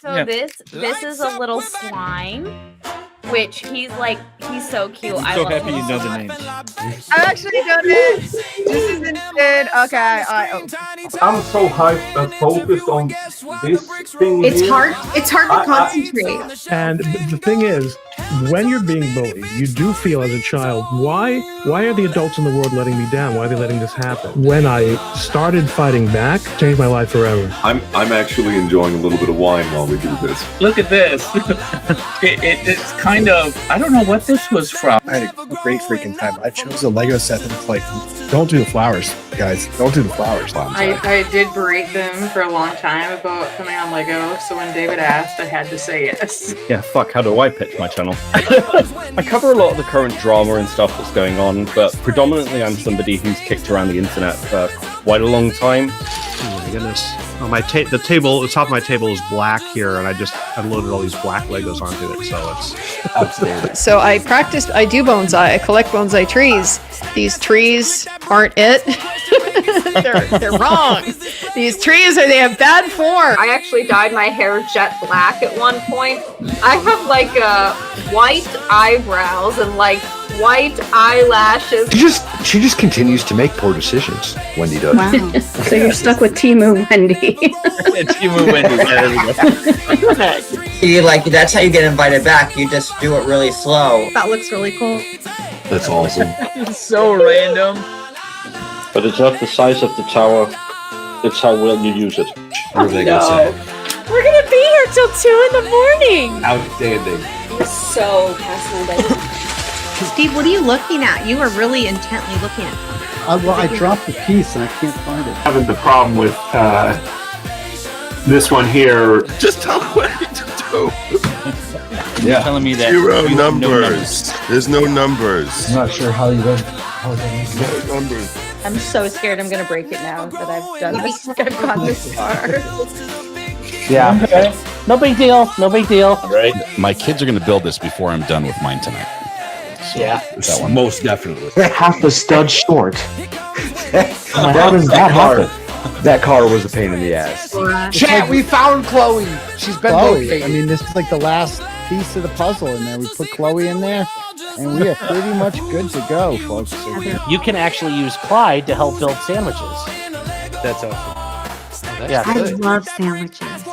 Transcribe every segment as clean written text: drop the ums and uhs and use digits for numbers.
So this is a little slime, which he's so cute. I'm so happy you know the name. I actually don't know. This isn't good. Okay, I'm so hyped and focused on this thing. It's hard to concentrate. And the thing is, when you're being bullied, you do feel as a child, why are the adults in the world letting me down? Why are they letting this happen? When I started fighting back, it changed my life forever. I'm actually enjoying a little bit of wine while we do this. Look at this. It's kind of, I don't know what this was from. I had a great freaking time. I chose a Lego set that's like, don't do the flowers, guys. Don't do the flowers. I did berate them for a long time about coming on Lego, so when David asked, I had to say yes. Yeah, fuck, how do I pitch my channel? I cover a lot of the current drama and stuff that's going on, but predominantly I'm somebody who's kicked around the internet for quite a long time. Oh my goodness. Oh, the top of my table is black here, and I loaded all these black Legos onto it, so it's outstanding. So I do bonsai. I collect bonsai trees. These trees aren't it. they're wrong. These trees they have bad form. I actually dyed my hair jet black at one point. I have white eyebrows and white eyelashes. She just continues to make poor decisions. Wendy does. Wow. So you're stuck with Timu Wendy. Timu Wendy. There we go. That's how you get invited back. You just do it really slow. That looks really cool. That's awesome. It's so random. But it's not the size of the tower. It's how well you use it. Really good set. We're gonna be here till 2 a.m. Outstanding. You're so past my bedtime. Steve, what are you looking at? You are really intently looking at it. Well, I dropped the piece and I can't find it. Having the problem with this one here. Just tell me what to do. You're telling me that Zero numbers. There's no numbers. I'm not sure how you read. No numbers. I'm so scared I'm gonna break it now that I've done this. I've gone this far. Yeah. Okay. No big deal. No big deal. Right. My kids are going to build this before I'm done with mine tonight. So that one. Most definitely. Half the stud short. How does that happen? That car was a pain in the ass. Chat, we found Chloe. She's been Chloe. I mean, this is like the last piece of the puzzle in there. We put Chloe in there, and we are pretty much good to go, folks. You can actually use Clyde to help build sandwiches. That's awesome. Yeah, I love sandwiches.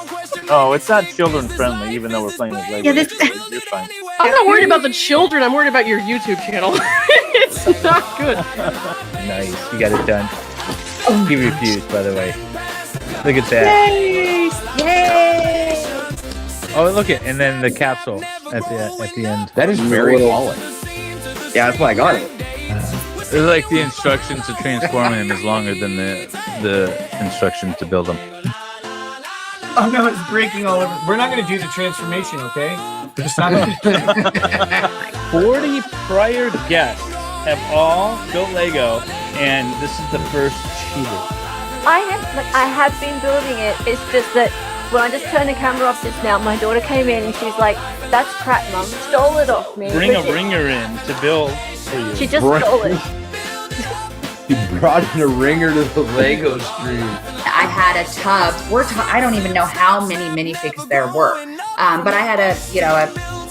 Oh, it's not children friendly, even though we're playing with Lego. Yeah, You're fine. I'm not worried about the children. I'm worried about your YouTube channel. It's not good. Nice, you got it done. He refused, by the way. Look at that. Yay! Oh, look at, and then the capsule at the end. That is very quality. Yeah, that's why I got it. It's like the instructions to transform him is longer than the instructions to build him. Oh no, it's breaking all over. We're not going to do the transformation, okay? We're just not going to. 40 prior guests have all built Lego, and this is the first cheater. I have been building it. It's just that when I just turned the camera off just now, my daughter came in and she's like, "That's crap, Mum. Stole it off me." Bring a ringer in to build for you. She just stole it. You brought in a ringer to the Lego stream. I had a tub. I don't even know how many minifigs there were, but I had a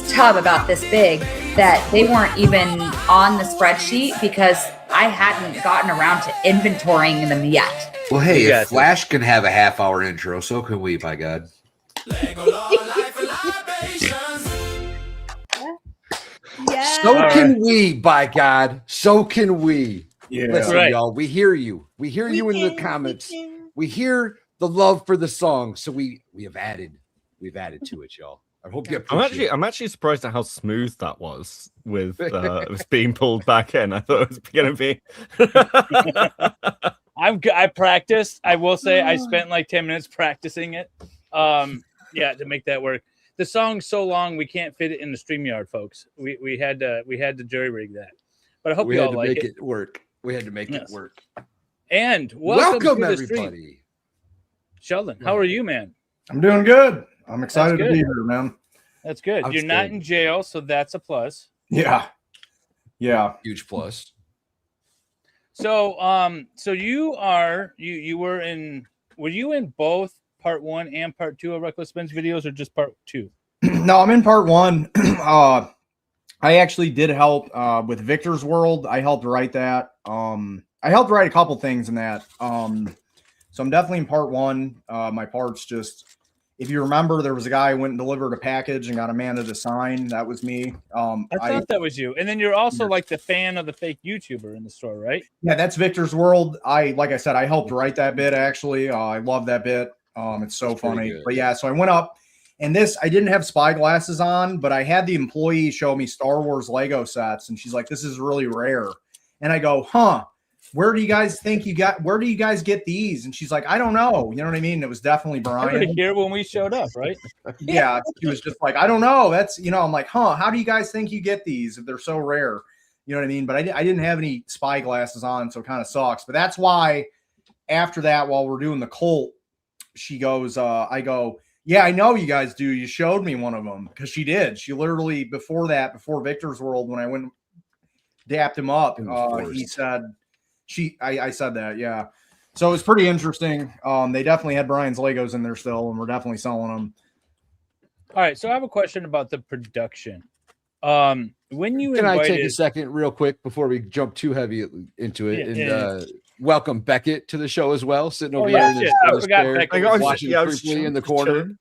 tub about this big that they weren't even on the spreadsheet because I hadn't gotten around to inventorying them yet. Well, hey, if Flash can have a half-hour intro, so can we, by God. Yeah. So can we, by God. So can we. Yeah. Listen, Right. y'all, we hear you. We hear you in the comments. We hear the love for the song, so we've added to it, y'all. I hope you appreciate it. I'm actually surprised at how smooth that was with it was being pulled back in. I thought it was going to be. I practiced. I will say I spent like 10 minutes practicing it. To make that work. The song's so long we can't fit it in the StreamYard, folks. We had to jury rig that. But I hope you all like it. We had to make it work. We had to make it work. And welcome to everybody. the stream. Sheldon, how are you, man? I'm doing good. I'm excited to be here, man. That's good. You're not in jail, so that's a plus. Yeah. Huge plus. So, so you were you in both part 1 and part 2 of Reckless Spins videos, or just part 2? No, I'm in part 1. I actually did help with Victor's World. I helped write that. I helped write a couple things in that. So I'm definitely in part 1. My part's just, if you remember, there was a guy who went and delivered a package and got Amanda to sign. That was me. I thought that was you. And then you're also like the fan of the fake YouTuber in the store, right? Yeah, that's Victor's World. Like I said, I helped write that bit, actually. I love that bit. It's so funny. But yeah, so I went up, and I didn't have spy glasses on, but I had the employee show me Star Wars Lego sets, and she's like, this is really rare. And I go, where do you guys get these? And she's like, I don't know. You know what I mean? It was definitely Brian. Here when we showed up, right? Yeah. She was just like, I don't know. That's, I'm like, how do you guys think you get these if they're so rare? You know what I mean? But I didn't have any spy glasses on, so it kind of sucks. But that's why after that, while we're doing the cult, she goes, I go, yeah, I know you guys do. You showed me one of them, because she did. She literally, before Victor's World, when I went dapped him up, he said, I said that, yeah. So it was pretty interesting. They definitely had Brian's Legos in there still, and we're definitely selling them. All right, so I have a question about the production. When you Can I take a second real quick before we jump too heavy into it? Welcome Beckett to the show as well, sitting over here in his chair, watching briefly in the corner.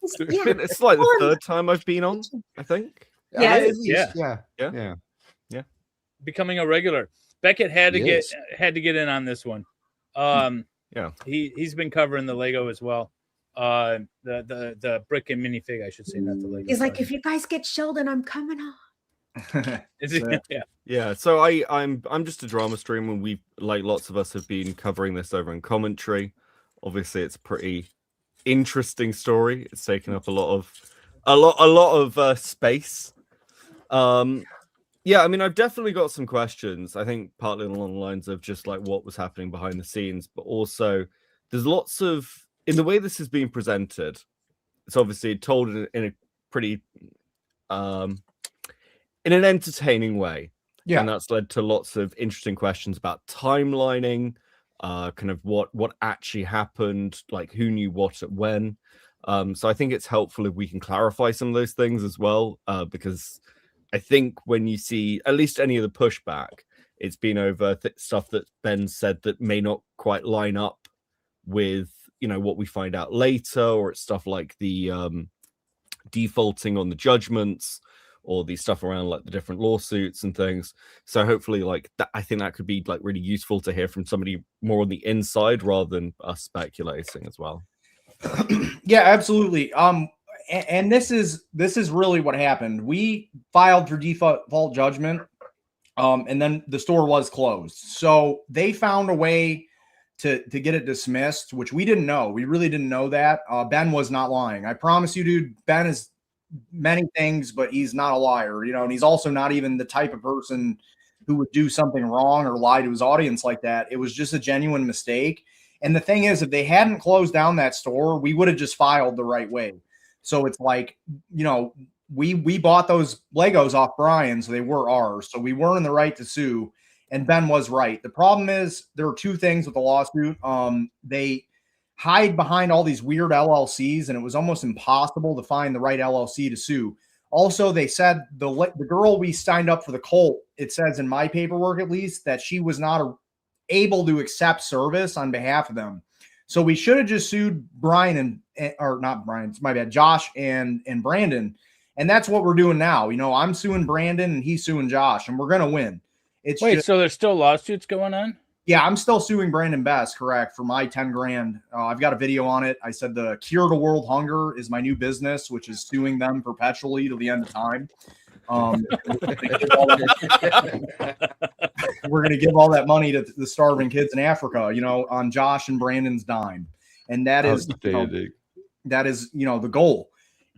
It's like the third time I've been on, I think. Yeah. Becoming a regular. Beckett had to get in on this one. He's been covering the Lego as well. The brick and minifig, I should say, not the Lego. He's like, if you guys get Sheldon, I'm coming on. So I'm just a drama streamer, and we, like lots of us, have been covering this over in commentary. Obviously, it's a pretty interesting story. It's taken up a lot of space. I mean, I've definitely got some questions. I think partly along the lines of just like what was happening behind the scenes, but also there's lots of, in the way this is being presented, it's obviously told in a pretty in an entertaining way. Yeah. And that's led to lots of interesting questions about timelining, kind of what actually happened, like who knew what at when. So I think it's helpful if we can clarify some of those things as well, because I think when you see at least any of the pushback, it's been over stuff that Ben said that may not quite line up with, what we find out later, or it's stuff like the defaulting on the judgments, or the stuff around like the different lawsuits and things. So hopefully like that, I think that could be like really useful to hear from somebody more on the inside rather than us speculating as well. Yeah, absolutely. And this is really what happened. We filed for default judgment, and then the store was closed. So they found a way to get it dismissed, which we didn't know. We really didn't know that. Ben was not lying. I promise you, dude. Ben is many things, but he's not a liar, and he's also not even the type of person who would do something wrong or lie to his audience like that. It was just a genuine mistake. And the thing is, if they hadn't closed down that store, we would have just filed the right way. So it's like, we bought those Legos off Brian, so they were ours. So we weren't in the right to sue, and Ben was right. The problem is there are two things with the lawsuit. They hide behind all these weird LLCs, and it was almost impossible to find the right LLC to sue. Also, they said the girl we signed up for the cult, it says in my paperwork at least, that she was not able to accept service on behalf of them. So we should have just sued Brian or not Brian, it's my bad, Josh and Brandon. And that's what we're doing now. I'm suing Brandon and he's suing Josh, and we're going to win. So there's still lawsuits going on? Yeah, I'm still suing Brandon Best, correct, for my 10 grand. I've got a video on it. I said the cure to world hunger is my new business, which is suing them perpetually till the end of time. We're going to give all that money to the starving kids in Africa, on Josh and Brandon's dime. And that is, the goal.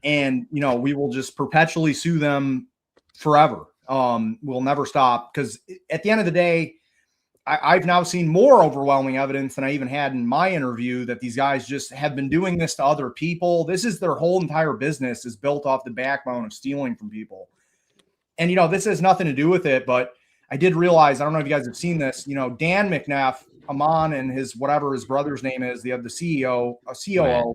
And, we will just perpetually sue them forever. We'll never stop, because at the end of the day, I've now seen more overwhelming evidence than I even had in my interview that these guys just have been doing this to other people. This is their whole entire business is built off the backbone of stealing from people. And, this has nothing to do with it, but I did realize, I don't know if you guys have seen this, Dan McNeff Amon and his whatever his brother's name is, the CEO, COO,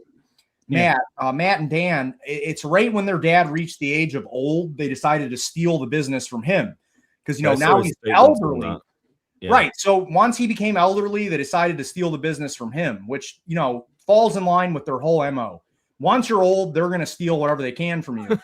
Matt, and Dan. It's right when their dad reached the age of old, they decided to steal the business from him because now he's elderly. Yeah. Right. So once he became elderly, they decided to steal the business from him, which falls in line with their whole MO. Once you're old, they're going to steal whatever they can from you.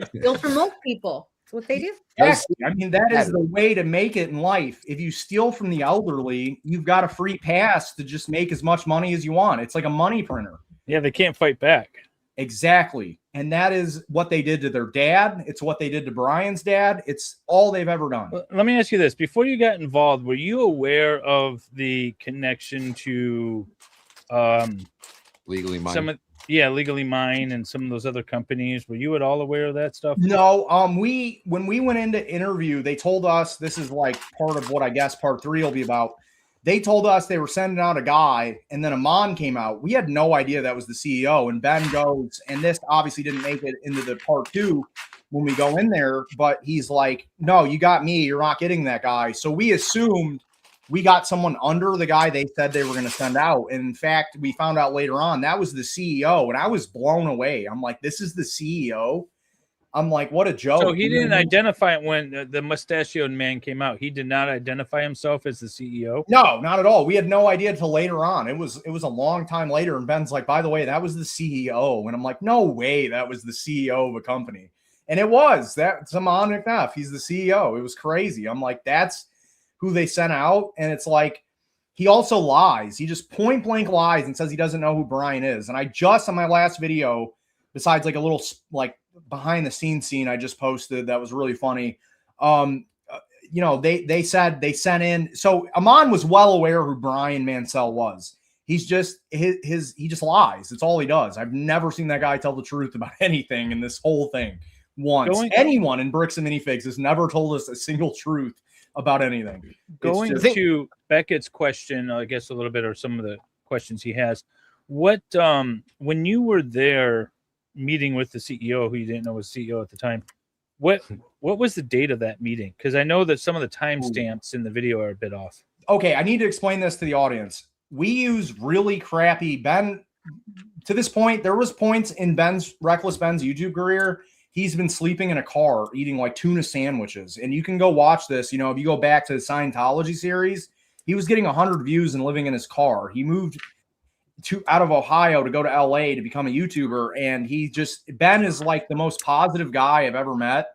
Steal from old people. That's what they do. Exactly. I mean, that is the way to make it in life. If you steal from the elderly, you've got a free pass to just make as much money as you want. It's like a money printer. Yeah, they can't fight back. Exactly. And that is what they did to their dad. It's what they did to Brian's dad. It's all they've ever done. Well, let me ask you this. Before you got involved, were you aware of the connection to Legally Mine? Legally Mine and some of those other companies? Were you at all aware of that stuff? No. When we went into interview, they told us, this is like part of what I guess part 3 will be about. They told us they were sending out a guy, and then Amon came out. We had no idea that was the CEO. And Ben goes, and this obviously didn't make it into the part 2 when we go in there, but he's like, no, you got me. You're not getting that guy. So we assumed we got someone under the guy they said they were going to send out. And in fact, we found out later on that was the CEO, and I was blown away. I'm like, this is the CEO? I'm like, what a joke. So he didn't identify it when the mustachioed man came out. He did not identify himself as the CEO? No, not at all. We had no idea until later on. It was a long time later. And Ben's like, by the way, that was the CEO. And I'm like, no way that was the CEO of a company. And it was. That's Amon McNuff. He's the CEO. It was crazy. I'm like, that's who they sent out. And it's like, he also lies. He just point blank lies and says he doesn't know who Brian is. And I just, on my last video, besides like a little like behind the scenes scene I just posted that was really funny. They said they sent in. So Amon was well aware who Brian Mansell was. He's just he just lies. It's all he does. I've never seen that guy tell the truth about anything in this whole thing once. Anyone in Bricks and Minifigs has never told us a single truth about anything. Going to Beckett's question, I guess a little bit, or some of the questions he has. What when you were there meeting with the CEO, who you didn't know was CEO at the time, what was the date of that meeting? Because I know that some of the timestamps in the video are a bit off. Okay, I need to explain this to the audience. We use really crappy Ben. To this point, there was points in Reckless Ben's YouTube career. He's been sleeping in a car eating like tuna sandwiches, and you can go watch this. If you go back to the Scientology series, he was getting 100 views and living in his car. He moved out of Ohio to go to LA to become a YouTuber. And Ben is like the most positive guy I've ever met.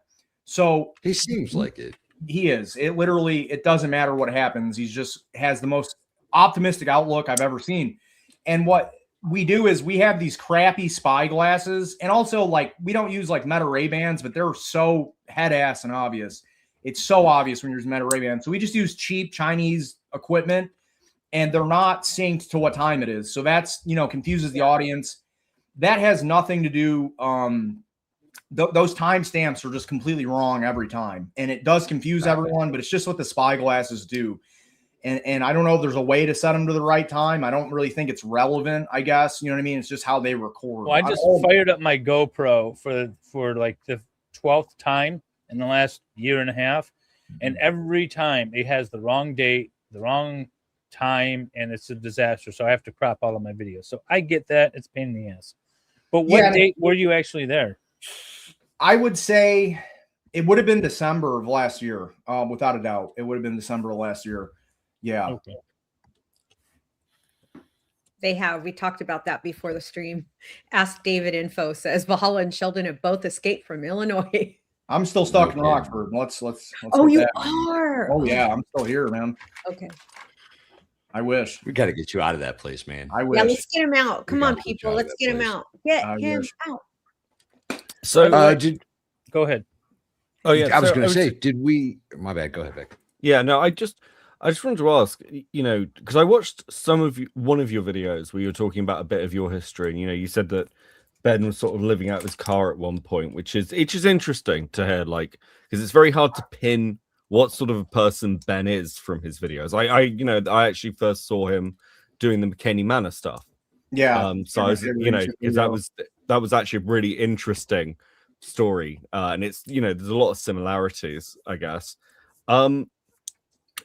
So he seems like it. He is. It doesn't matter what happens. He just has the most optimistic outlook I've ever seen. And what we do is we have these crappy spy glasses. And also like, we don't use like Meta Ray-Bans, but they're so head ass and obvious. It's so obvious when you're using Meta Ray-Bans. So we just use cheap Chinese equipment, and they're not synced to what time it is. So that's, confuses the audience. That has nothing to do. Those timestamps are just completely wrong every time. And it does confuse everyone, but it's just what the spy glasses do. And I don't know if there's a way to set them to the right time. I don't really think it's relevant, I guess. You know what I mean? It's just how they record. Well, I just fired up my GoPro for like the 12th time in the last year and a half. And every time it has the wrong date, the wrong time, and it's a disaster. So I have to crop all of my videos. So I get that. It's a pain in the ass. But what date were you actually there? I would say it would have been December of last year. Without a doubt. It would have been December of last year. Yeah. Okay. We talked about that before the stream. Ask David Info says Valhalla and Sheldon have both escaped from Illinois. I'm still stuck in Rockford. Let's oh, you are? Oh yeah, I'm still here, man. Okay. I wish. We got to get you out of that place, man. I wish. Yeah, let's get him out. Come on, people. Let's get him out. Get him out. So go ahead. Oh yeah, I was going to say, did we? My bad. Go ahead, Vic. Yeah, no, I just wanted to ask, because I watched one of your videos where you were talking about a bit of your history, and you said that Ben was sort of living out of his car at one point, which is interesting to hear, like, because it's very hard to pin what sort of a person Ben is from his videos. I actually first saw him doing the McKinney Manor stuff. Yeah. So I was, because that was actually a really interesting story, and it's there's a lot of similarities, I guess.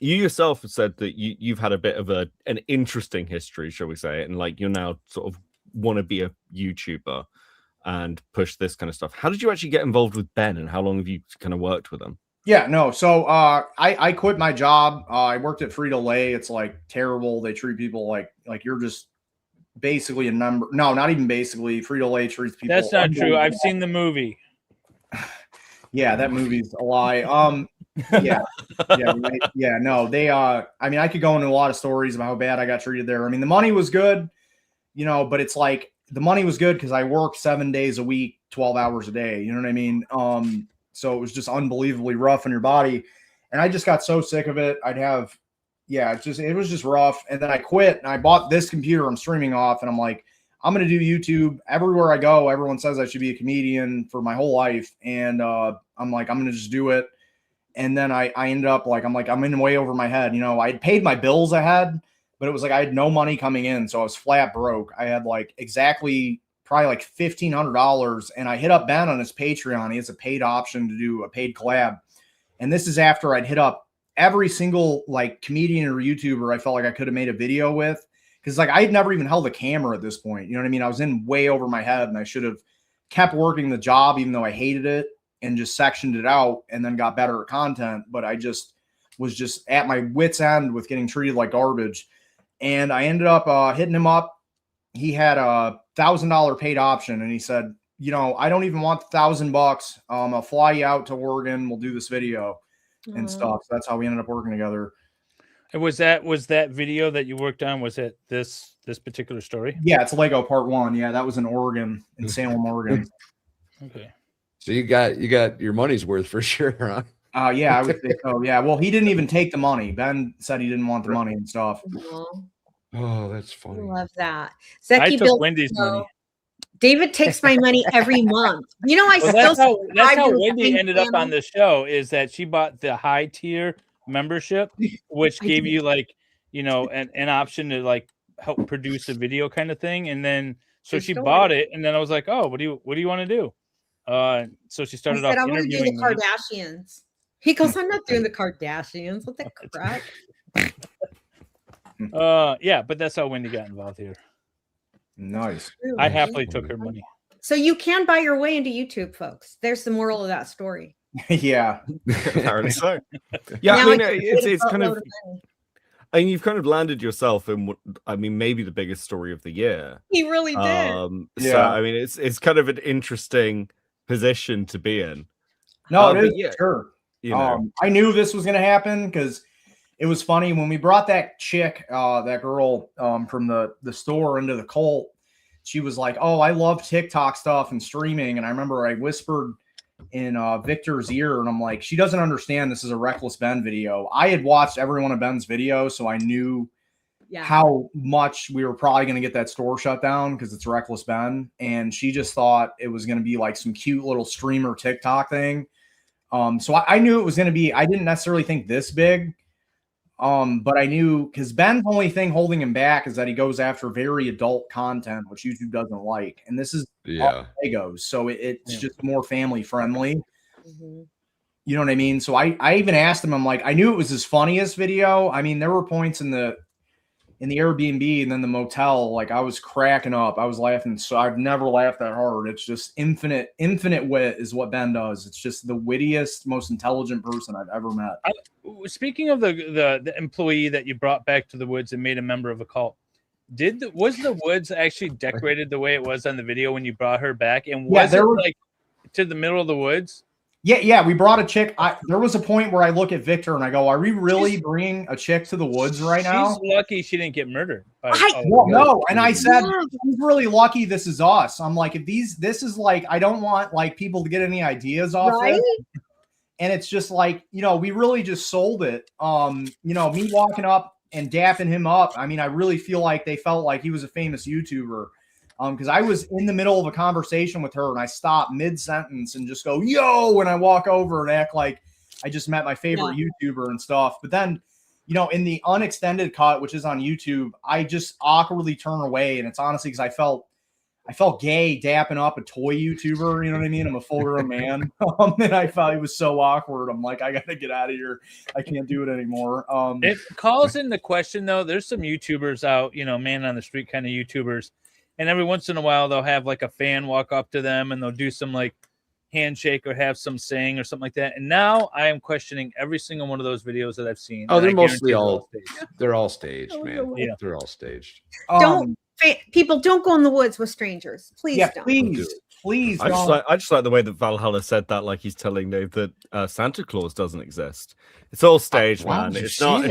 You yourself have said that you've had a bit of an interesting history, shall we say, and like you're now sort of want to be a YouTuber and push this kind of stuff. How did you actually get involved with Ben, and how long have you kind of worked with him? Yeah, no. So I quit my job. I worked at Frito-Lay. It's like terrible. They treat people like you're just basically a number. No, not even basically. Frito-Lay treats people. That's not true. I've seen the movie. Yeah, that movie's a lie. Yeah. No, they I mean, I could go into a lot of stories about how bad I got treated there. I mean, the money was good, you know, but it's like the money was good because I worked 7 days a week, 12 hours a day. You know what I mean? So it was just unbelievably rough on your body. And I just got so sick of it. It was just rough. And then I quit and I bought this computer I'm streaming off, and I'm like, I'm going to do YouTube everywhere I go. Everyone says I should be a comedian for my whole life. And I'm like, I'm going to just do it. And then I ended up I'm in way over my head. You know, I had paid my bills ahead, but it was like I had no money coming in. So I was flat broke. I had like probably like $1,500. And I hit up Ben on his Patreon. He has a paid option to do a paid collab. And this is after I'd hit up every single like comedian or YouTuber I felt like I could have made a video with. Because like I had never even held a camera at this point. You know what I mean? I was in way over my head, and I should have kept working the job even though I hated it, and just sectioned it out and then got better at content. But I just was just at my wit's end with getting treated like garbage. And I ended up hitting him up. He had a $1,000 paid option, and he said, you know, I don't even want the $1,000. I'll fly you out to Oregon. We'll do this video and stuff. So that's how we ended up working together. And was that video that you worked on? Was it this particular story? Yeah, it's Lego Part 1. Yeah, that was in Oregon, in Salem, Oregon. Okay. So you got your money's worth for sure, huh? Yeah, I would say so. Yeah. Well, he didn't even take the money. Ben said he didn't want the money and stuff. Oh, that's funny. I love that. I Zeki took Wendy's money. David takes my money every month. You know, That's how Wendy ended up on the show, is that she bought the high tier membership, which gave you like, you know, an option to like help produce a video kind of thing. And then so she bought it, and then I was like, oh, what do you want to do? So she started off I'm interviewing gonna do the Kardashians. He goes, I'm not doing the Kardashians. What the crap? Yeah, but that's how Wendy got involved here. Nice. I happily took her money. So you can buy your way into YouTube, folks. There's the moral of that story. Yeah. Apparently so. Yeah, I mean, it's kind of. I mean, you've kind of landed yourself in what I mean, maybe the biggest story of the year. He really did. So I mean, it's kind of an interesting position to be in. No, it is. Yeah, sure. You know. I knew this was going to happen because it was funny when we brought that chick, that girl from the store into the cult. She was like, "Oh, I love TikTok stuff and streaming." And I remember I whispered in Victor's ear, and I'm like, "She doesn't understand this is a Reckless Ben video." I had watched every one of Ben's videos, so I knew how much we were probably going to get that store shut down because it's Reckless Ben. And she just thought it was going to be like some cute little streamer TikTok thing. So I knew it was going to be, I didn't necessarily think this big. But I knew because Ben's only thing holding him back is that he goes after very adult content, which YouTube doesn't like. And this is Legos, so it's just more family friendly. Mm-hmm. You know what I mean? So I even asked him, I'm like, I knew it was his funniest video. I mean, there were points in the Airbnb and then the motel, like I was cracking up. I was laughing. So I've never laughed that hard. It's just infinite wit is what Ben does. It's just the wittiest, most intelligent person I've ever met. Speaking of the employee that you brought back to the woods and made a member of a cult, was the woods actually decorated the way it was on the video when you brought her back? And was it like to the middle of the woods? Yeah, we brought a chick. There was a point where I look at Victor and I go, "Are we really bringing a chick to the woods right now?" She's lucky she didn't get murdered. No, and I said, "She's really lucky. This is us." I'm like, this is like, I don't want like people to get any ideas off it. And it's just like, you know, we really just sold it. You know, me walking up and dapping him up. I mean, I really feel like they felt like he was a famous YouTuber. Because I was in the middle of a conversation with her and I stop mid-sentence and just go, "Yo," when I walk over and act like I just met my favorite YouTuber and stuff. But then, you know, in the unextended cut, which is on YouTube, I just awkwardly turn away. And it's honestly because I felt I felt gay dapping up a toy YouTuber. You know what I mean? I'm a full-grown man, and I felt it was so awkward. I'm like, I gotta get out of here. I can't do it anymore. It calls into question though. There's some YouTubers out, man on the street kind of YouTubers, and every once in a while they'll have like a fan walk up to them and they'll do some like handshake or have some saying or something like that. And now I am questioning every single one of those videos that I've seen. Oh, they're mostly they're all staged, man. Yeah, they're all staged. People don't go in the woods with strangers. Please don't. Please. I just like the way that Valhalla said that, like he's telling Dave that Santa Claus doesn't exist. It's all staged, man. It's not.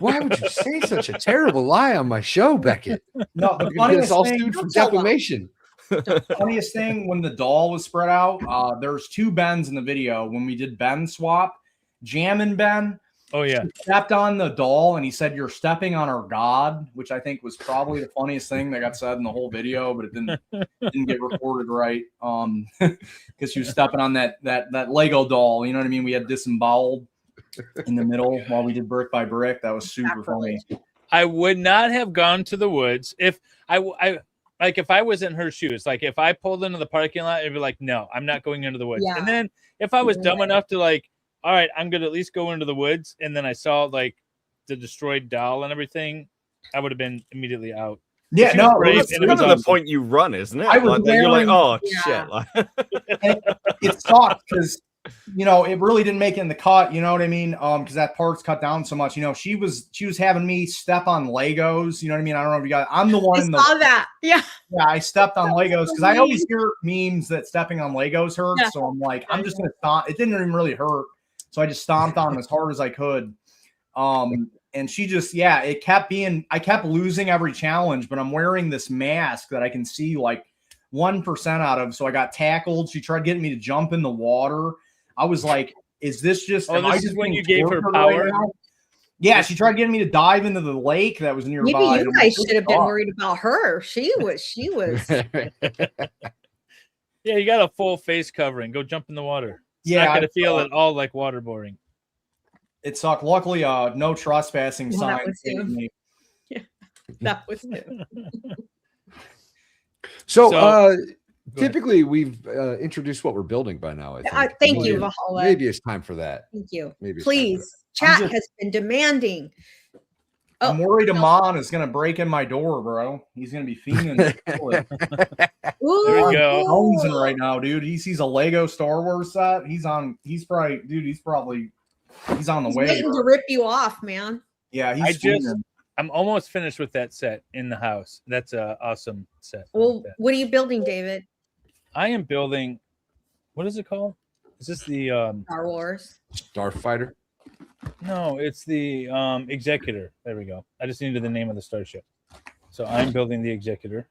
Why would you say such a terrible lie on my show, Beckett? No, the It's funniest all thing, sued for defamation. the funniest thing when the doll was spread out, there's two Bens in the video. When we did Ben swap, Jammin' Ben. Oh yeah, stepped on the doll and he said, "You're stepping on our God," which I think was probably the funniest thing that got said in the whole video, but it didn't get recorded right. Because she was stepping on that Lego doll. You know what I mean? We had disemboweled in the middle while we did brick by brick. That was super funny. I would not have gone to the woods if I if I was in her shoes. Like if I pulled into the parking lot, it'd be like, no, I'm not going into the woods. Yeah. And then if I was dumb enough to like, all right, I'm gonna at least go into the woods, and then I saw like the destroyed doll and everything, I would have been immediately out. Yeah, no, it's kind of the point you run, isn't it? I was Like, you're like, wearing- oh Yeah. shit. It sucked because it really didn't make it in the cut. You know what I mean? Because that part's cut down so much. She was having me step on Legos. You know what I mean? I don't know if you got. I'm the one. I saw that. Yeah. Yeah, I stepped on Legos because I always hear memes that stepping on Legos hurts. Yeah. So I'm like, I'm just gonna stomp. It didn't even really hurt, so I just stomped on them as hard as I could. And she just, I kept losing every challenge, but I'm wearing this mask that I can see like 1% out of. So I got tackled. She tried getting me to jump in the water. I was like, is this just, this is when you gave her power? Yeah, she tried getting me to dive into the lake that was nearby. Maybe you And guys I'm should have been like, worried about her. She was. Yeah, you got a full face covering. Go jump in the water. It's Yeah, not gonna I feel saw at all like waterboarding. It sucked. Luckily, no trespassing Well, sign. that was saved him. me. That was him. So typically we've introduced what we're building by now. I think. Thank you, Valhalla. Maybe it's time for that. Thank you. Maybe it's time for Please, that. chat just- has been demanding. I'm worried Amon is gonna break in my door, bro. He's gonna be fiending. There Ooh, we go. Jonesing right now, dude. He sees a Lego Star Wars set. He's on the way. waiting to rip you off, man. Yeah, he's fiending. I'm almost finished with that set in the house. That's an awesome set. Well, what are you building, David? I am building. What is it called? Is this the Star Wars. Starfighter? No, it's the Executor. There we go. I just needed the name of the starship. So I'm building the Executor.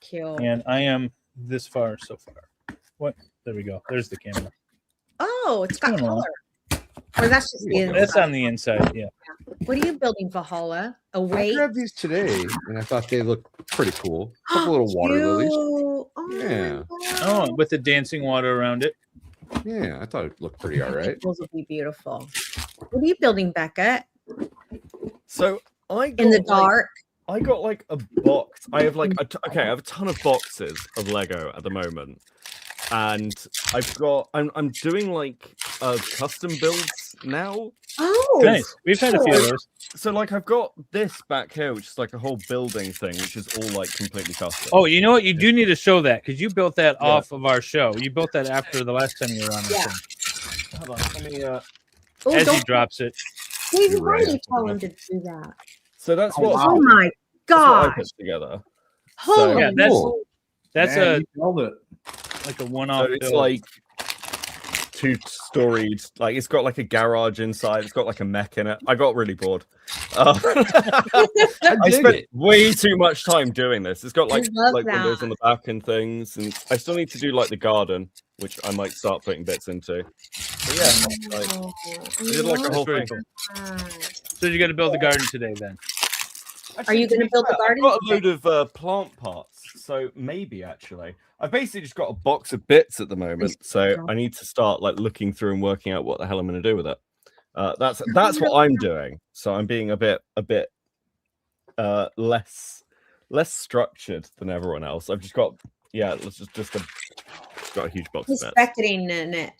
Kill. And I am this far so far. What? There we go. There's the camera. Oh, it's got Come on. color. Or that's just the That's inside. on the inside, yeah. What are you building, Valhalla? A I weight? grabbed these today and I thought they looked pretty cool. A couple little water lilies. Yeah. Oh, with the dancing water around it. Yeah, I thought it looked pretty all right. Those would be beautiful. What are you building, Becca? So I In the got, like- dark. I got like a box. I have like I have a ton of boxes of Lego at the moment, and I'm doing like custom builds now. Oh, Nice. We've had a few of those. So like I've got this back here, which is like a whole building thing, which is all like completely custom. Oh, you know what? You do need to show that because you built that off of our show. You built that after the last time you were on. Yeah. Hold on. Let me. Oh, As he don't- drops it. David, why did you tell him to do that? So that's what. Oh my that's what I gosh. put together. Holy Yeah, that's Man, a you nailed it. like a one-off. So it's build. like two-storied. Like it's got like a garage inside. It's got like a mech in it. I got really bored. I dig spent it. way too much time doing this. It's got like love windows that. on the back and things, and I still need to do like the garden, which I might start putting bits into. But yeah, like, Oh, I did like a whole very thing. So you got to build the garden today, then. Are you going to build the I've garden? got a load of plant parts, so maybe actually. I've basically just got a box of bits at the moment, so I need to start like looking through and working out what the hell I'm going to do with it. That's what I'm doing. So I'm being a bit less less structured than everyone else. I've just got got a huge box He's of bits. becketing in it.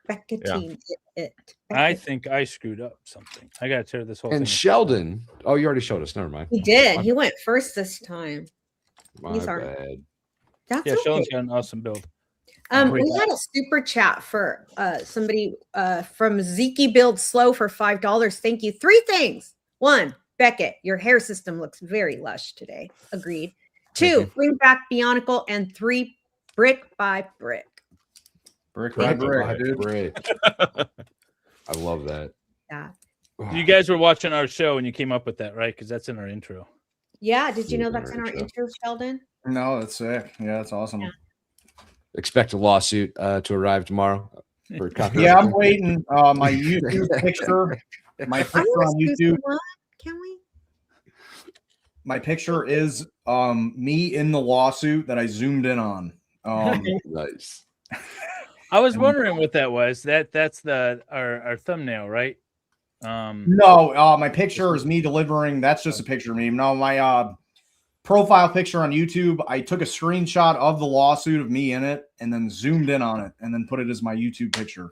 Becketing it. I think I screwed up something. I gotta tear this whole And thing. Sheldon, oh, you already showed us. Never mind. He did. He went first this time. My bad. That's Yeah, Sheldon's okay. got an awesome build. We had a super chat for somebody from Zeke Build Slow for $5. Thank you. 3 things. 1, Beckett, your hair system looks very lush today. Agreed. 2, bring back Bionicle, and 3, brick by brick. Brick by brick, dude. Brick. I love that. Yeah. You guys were watching our show and you came up with that, right? Because that's in our intro. Yeah. Did you know that's in our intro, Sheldon? No, that's sick. Yeah, that's awesome. Yeah. Expect a lawsuit to arrive tomorrow. For Yeah, I'm waiting. My YouTube picture. My picture on YouTube. Can we? My picture is me in the lawsuit that I zoomed in on. Nice. I was wondering what that was. That's our thumbnail, right? No, my picture is me delivering. That's just a picture of me. No, my profile picture on YouTube, I took a screenshot of the lawsuit of me in it and then zoomed in on it and then put it as my YouTube picture.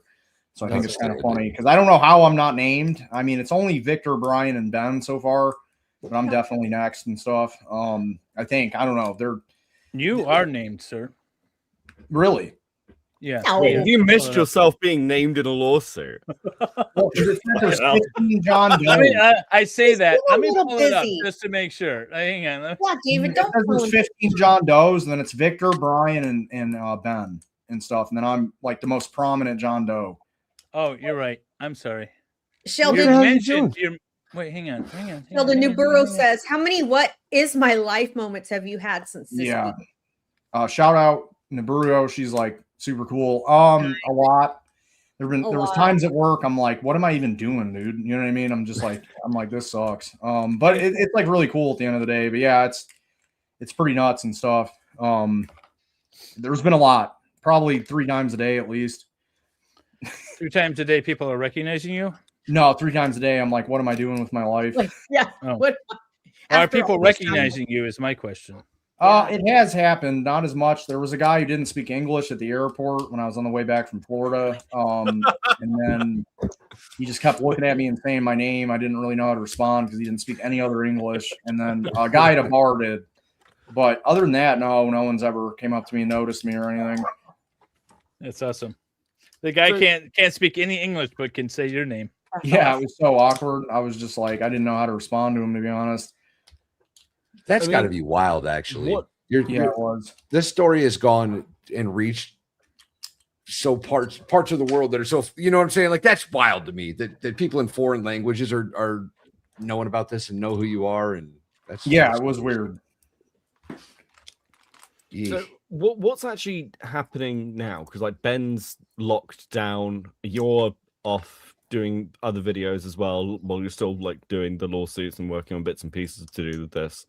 So I think it's kind of funny because I don't know how I'm not named. I mean, it's only Victor, Brian, and Ben so far, but I'm definitely next and stuff. I think, I don't know. You are named, sir. Really? Yeah. Wait, have you missed yourself being named in a lawsuit? Well, there's 15 John Doe. I mean, I say that. a Let me little pull it up busy. just to make sure. Hang on. Yeah, David, don't There's 15 John Does, and then it's Victor, Brian, and Ben and stuff. And then I'm like the most prominent John Doe. Oh, you're right. I'm sorry. Sheldon, You mentioned wait, hang on. Sheldon Newborough says, how many what is my life moments have you had since this week? Shout out Naburo. She's like super cool. A lot. There was times at work I'm like, what am I even doing, dude? You know what I mean? I'm like, this sucks. But it's like really cool at the end of the day. But yeah, it's pretty nuts and stuff. There's been a lot, probably 3 times a day at least. 3 times a day people are recognizing you? No, 3 times a day. I'm like, what am I doing with my life? Yeah. Oh. What? Are people recognizing you is my question. It has happened, not as much. There was a guy who didn't speak English at the airport when I was on the way back from Florida. And then he just kept looking at me and saying my name. I didn't really know how to respond because he didn't speak any other English. And then a guy at a bar did. But other than that, no one's ever came up to me and noticed me or anything. That's awesome. The guy can't speak any English but can say your name. Yeah, it was so awkward. I was just like, I didn't know how to respond to him, to be honest. That's got to be wild, actually. It was. This story has gone and reached so parts of the world that are so, you know what I'm saying? Like, that's wild to me that people in foreign languages are knowing about this and know who you are. And that's it was weird. So what's actually happening now? Because like Ben's locked down, you're off doing other videos as well while you're still like doing the lawsuits and working on bits and pieces to do with this.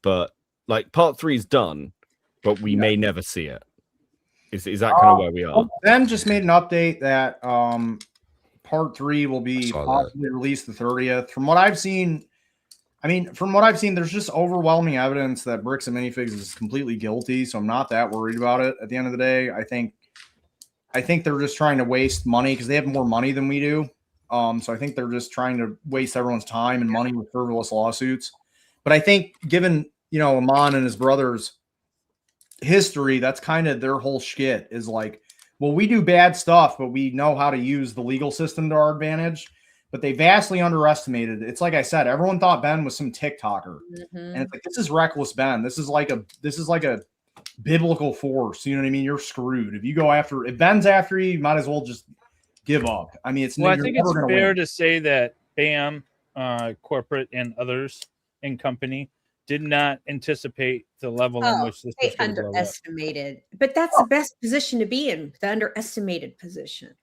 But like part 3 is done, but we may never see it. Is that kind of where we are? Ben just made an update that part 3 will be possibly released the 30th. From what I've seen, there's just overwhelming evidence that Bricks and Minifigs is completely guilty. So I'm not that worried about it at the end of the day. I think they're just trying to waste money because they have more money than we do. So I think they're just trying to waste everyone's time and money with frivolous lawsuits. But I think given, Amon and his brother's history, that's kind of their whole shit is like, well, we do bad stuff, but we know how to use the legal system to our advantage. But they vastly underestimated. It's like I said, everyone thought Ben was some TikToker. And it's like, this is reckless Ben. This is like a biblical force. You know what I mean? You're screwed. If Ben's after you, you might as well just give up. I mean, I think it's fair to say that BAM corporate and others in company did not anticipate the level in which this they was going to blow up. underestimated. But that's the best position to be in, the underestimated position.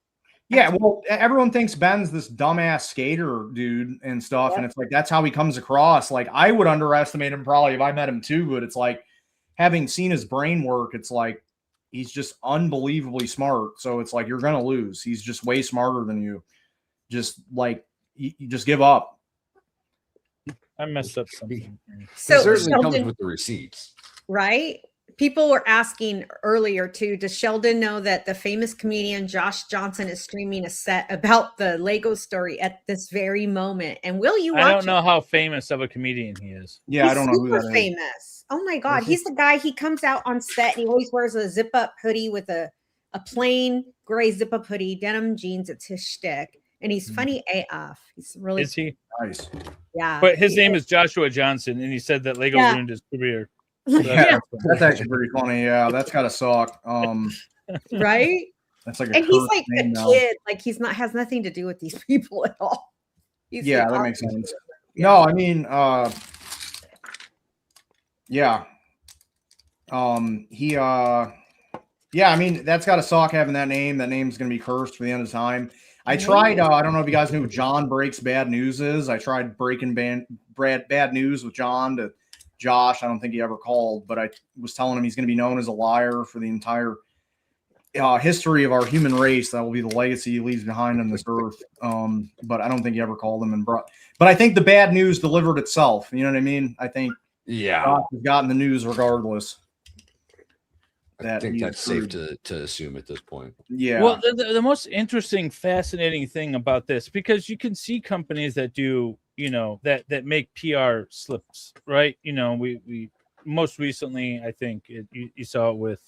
Yeah, well, everyone thinks Ben's this dumbass skater dude and stuff, and it's like that's how he comes across. Like I would underestimate him probably if I met him too, but it's like having seen his brain work, it's like he's just unbelievably smart. So it's like you're gonna lose. He's just way smarter than you. Just like you just give up. I messed up something. So it certainly comes Sheldon- with the receipts. Right? People were asking earlier too, does Sheldon know that the famous comedian Josh Johnson is streaming a set about the Lego story at this very moment? And will you watch I don't it? know how famous of a comedian he is. Yeah, He's I don't know who super that is. famous. Oh my God. Is he? He's the guy, he comes out on set and he always wears a zip up hoodie with a plain gray zip up hoodie, denim jeans. It's his shtick. And he's funny AF. He's really Is he? Nice. Yeah. But his name is Joshua Johnson, and he said that Lego Yeah. ruined his career. So Yeah, that's actually pretty funny. Yeah, that's gotta suck. Right? That's like a And he's cursed like a name now. kid. Like he's not has nothing to do with these people at all. He's Yeah, the that makes opposite. sense. No, I mean, yeah. Yeah, I mean, that's gotta suck having that name. That name's gonna be cursed for the end of time. I tried, I don't know if you guys knew who John Breaks Bad News is. I tried breaking bad news with John to Josh. I don't think he ever called, but I was telling him he's going to be known as a liar for the entire history of our human race. That will be the legacy he leaves behind on this earth. But I don't think he ever called him but I think the bad news delivered itself. You know what I mean? I think Josh has gotten the news regardless. I think that's safe to assume at this point. Yeah. Well, the most interesting, fascinating thing about this, because you can see companies that do, that make PR slips, right? We most recently, I think you saw it with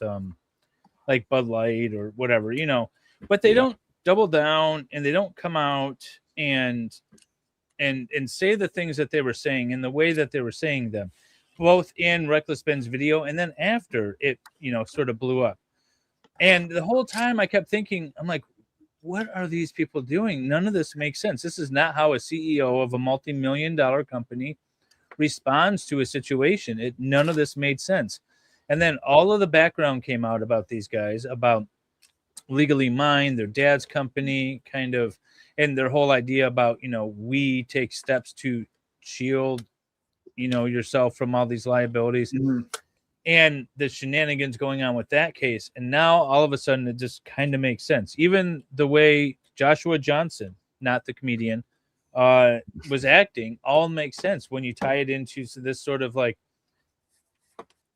like Bud Light or whatever, but they don't double down and they don't come out and say the things that they were saying in the way that they were saying them, both in Reckless Ben's video and then after it, sort of blew up. And the whole time I kept thinking, I'm like, what are these people doing? None of this makes sense. This is not how a CEO of a multi-million-dollar company responds to a situation. None of this made sense. And then all of the background came out about these guys, about Legally Mine, their dad's company, kind of, and their whole idea about, we take steps to shield yourself from all these liabilities. Mm-hmm. And the shenanigans going on with that case. And now all of a sudden it just kind of makes sense. Even the way Joshua Johnson, not the comedian, was acting all makes sense when you tie it into this sort of like,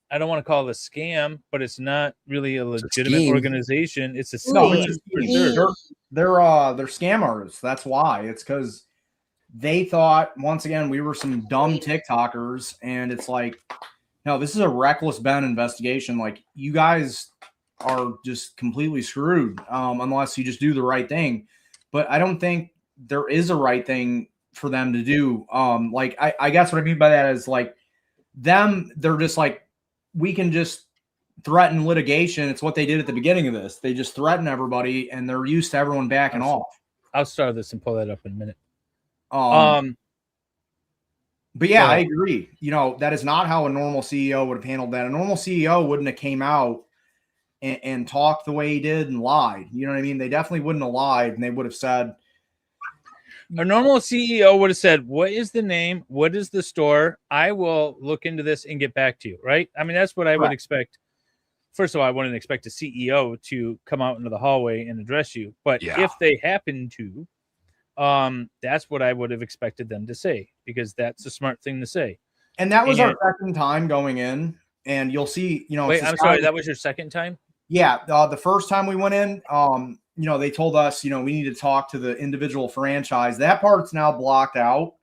I don't want to call it a scam, but it's not really a legitimate organization. It's a No, scheme. they're scam artists. That's why. It's because they thought, once again, we were some dumb TikTokers, and it's like, no, this is a Reckless Ben investigation. Like, you guys are just completely screwed unless you just do the right thing. But I don't think there is a right thing for them to do. I guess what I mean by that is like they're just like, we can just threaten litigation. It's what they did at the beginning of this. They just threaten everybody, and they're used to everyone backing off. I'll start this and pull that up in a minute. But yeah, I agree. That is not how a normal CEO would have handled that. A normal CEO wouldn't have came out and talked the way he did and lied. You know what I mean? They definitely wouldn't have lied, and they would have said, a normal CEO would have said, what is the name? What is the store? I will look into this and get back to you. Right. I mean, that's what I would expect. First of all, I wouldn't expect a CEO to come out into the hallway and address you. But if they happen to, that's what I would have expected them to say, because that's a smart thing to say. And that was our second time going in, and you'll see, Wait, I'm sorry, that was your second time? Yeah. The first time we went in, they told us, we need to talk to the individual franchise. That part's now blocked out.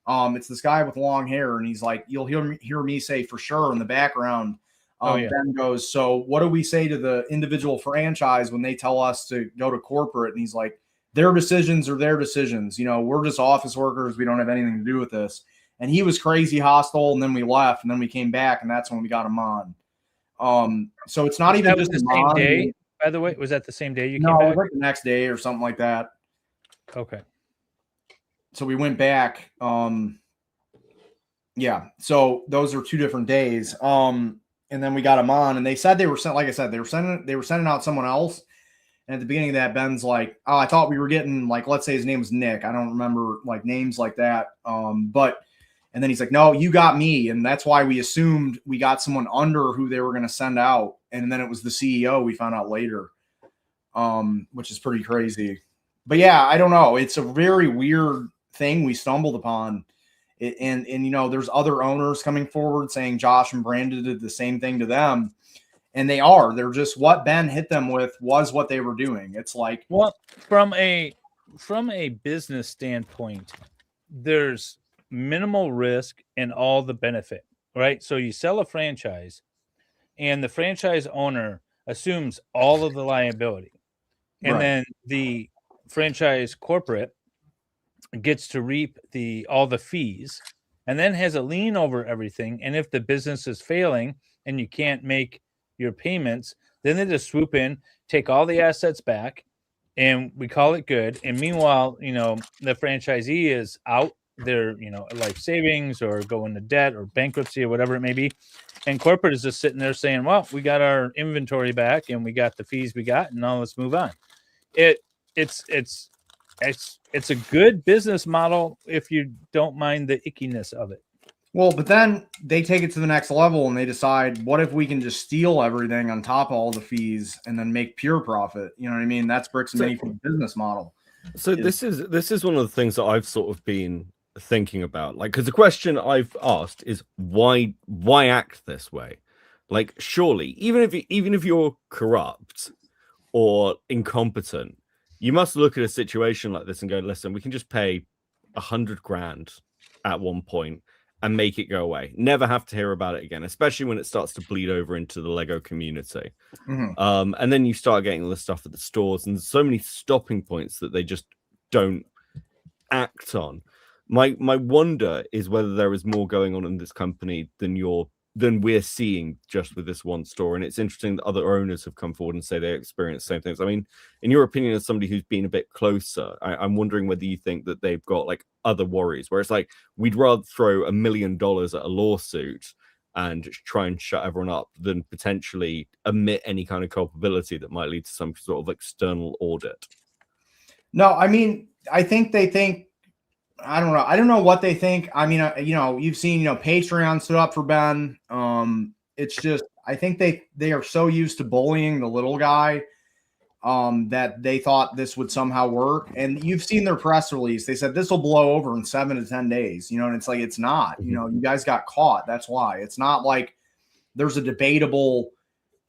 It's this guy with long hair, and he's like, you'll hear me say for sure in the background. Ben goes, so what do we say to the individual franchise when they tell us to go to corporate? And he's like, their decisions are their decisions. We're just office workers. We don't have anything to do with this. And he was crazy hostile. And then we left, and then we came back, and that's when we got him on. So it's not even just the same day. By the way, was that the same day you came back? No, it was like the next day or something like that. Okay. So we went back. Yeah. So those are 2 different days. And then we got them on, and they said they were sent. Like I said, they were sending out someone else. And at the beginning of that, Ben's like, "Oh, I thought we were getting, like, let's say his name was Nick. I don't remember like names like that." And then he's like, "No, you got me," and that's why we assumed we got someone under who they were going to send out. And then it was the CEO. We found out later, which is pretty crazy. But yeah, I don't know. It's a very weird thing we stumbled upon. And you know, there's other owners coming forward saying Josh and Brandon did the same thing to them. And they're just what Ben hit them with was what they were doing. It's like, well, from a business standpoint, there's minimal risk and all the benefit, right? So you sell a franchise and the franchise owner assumes all of the liability. And then the franchise corporate gets to reap all the fees and then has a lien over everything. And if the business is failing and you can't make your payments, then they just swoop in, take all the assets back, and we call it good. And meanwhile, you know, the franchisee is out their, you know, life savings or go into debt or bankruptcy or whatever it may be. And corporate is just sitting there saying, well, we got our inventory back and we got the fees we got, and now let's move on. It's a good business model if you don't mind the ickiness of it. well, but then they take it to the next level and they decide, what if we can just steal everything on top of all the fees and then make pure profit? You know what I mean? That's Bricks and Minifigures business model. So this is one of the things that I've sort of been thinking about, like, because the question I've asked is why act this way? Like, surely, even if you're corrupt or incompetent, you must look at a situation like this and go, listen, we can just pay $100,000 at one point and make it go away. Never have to hear about it again, especially when it starts to bleed over into the Lego community. And then you start getting all this stuff at the stores, and there's so many stopping points that they just don't act on. My wonder is whether there is more going on in this company than we're seeing just with this one store. And it's interesting that other owners have come forward and say they experience the same things. I mean, in your opinion, as somebody who's been a bit closer, I'm wondering whether you think that they've got like other worries where it's like, we'd rather throw $1 million at a lawsuit and try and shut everyone up than potentially admit any kind of culpability that might lead to some sort of external audit. No, I mean, I think they think, I don't know. I don't know what they think. I mean, you know, you've seen, you know, Patreon stood up for Ben. It's just, I think they are so used to bullying the little guy that they thought this would somehow work. And you've seen their press release. They said this will blow over in 7 to 10 days, you know, and it's like, it's not, you know, you guys got caught. That's why. It's not like there's a debatable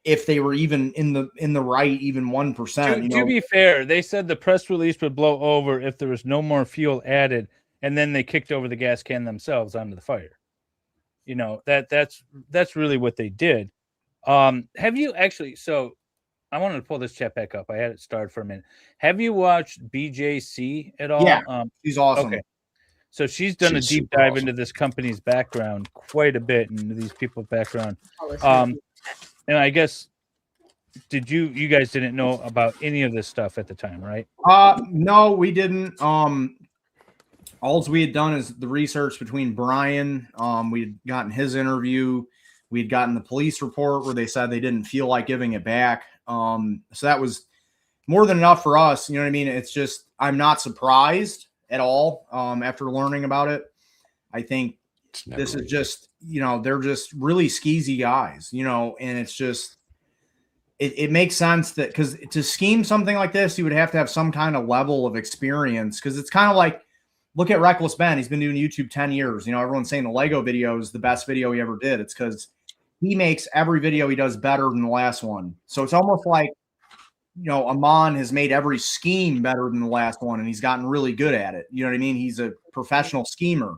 if they were even in the right, even 1%. To be fair, they said the press release would blow over if there was no more fuel added, and then they kicked over the gas can themselves onto the fire. You know, that's really what they did. Have you actually? So I wanted to pull this chat back up. I had it started for a minute. Have you watched BJC at all? Yeah, she's awesome. Okay. So she's done a deep dive into this company's background quite a bit, and these people's background. And I guess, you guys didn't know about any of this stuff at the time, right? No, we didn't. All we had done is the research between Brian. We had gotten his interview. We had gotten the police report where they said they didn't feel like giving it back. So that was more than enough for us. You know what I mean? It's just, I'm not surprised at all after learning about it. I think this is just, you know, they're just really skeezy guys, you know, and it's just, it makes sense that, because to scheme something like this, you would have to have some kind of level of experience, because it's kind of like, look at Reckless Ben. He's been doing YouTube 10 years. You know, everyone's saying the Lego video is the best video he ever did. It's because he makes every video he does better than the last one. So it's almost like, you know, Amon has made every scheme better than the last one, and he's gotten really good at it. You know what I mean? He's a professional schemer.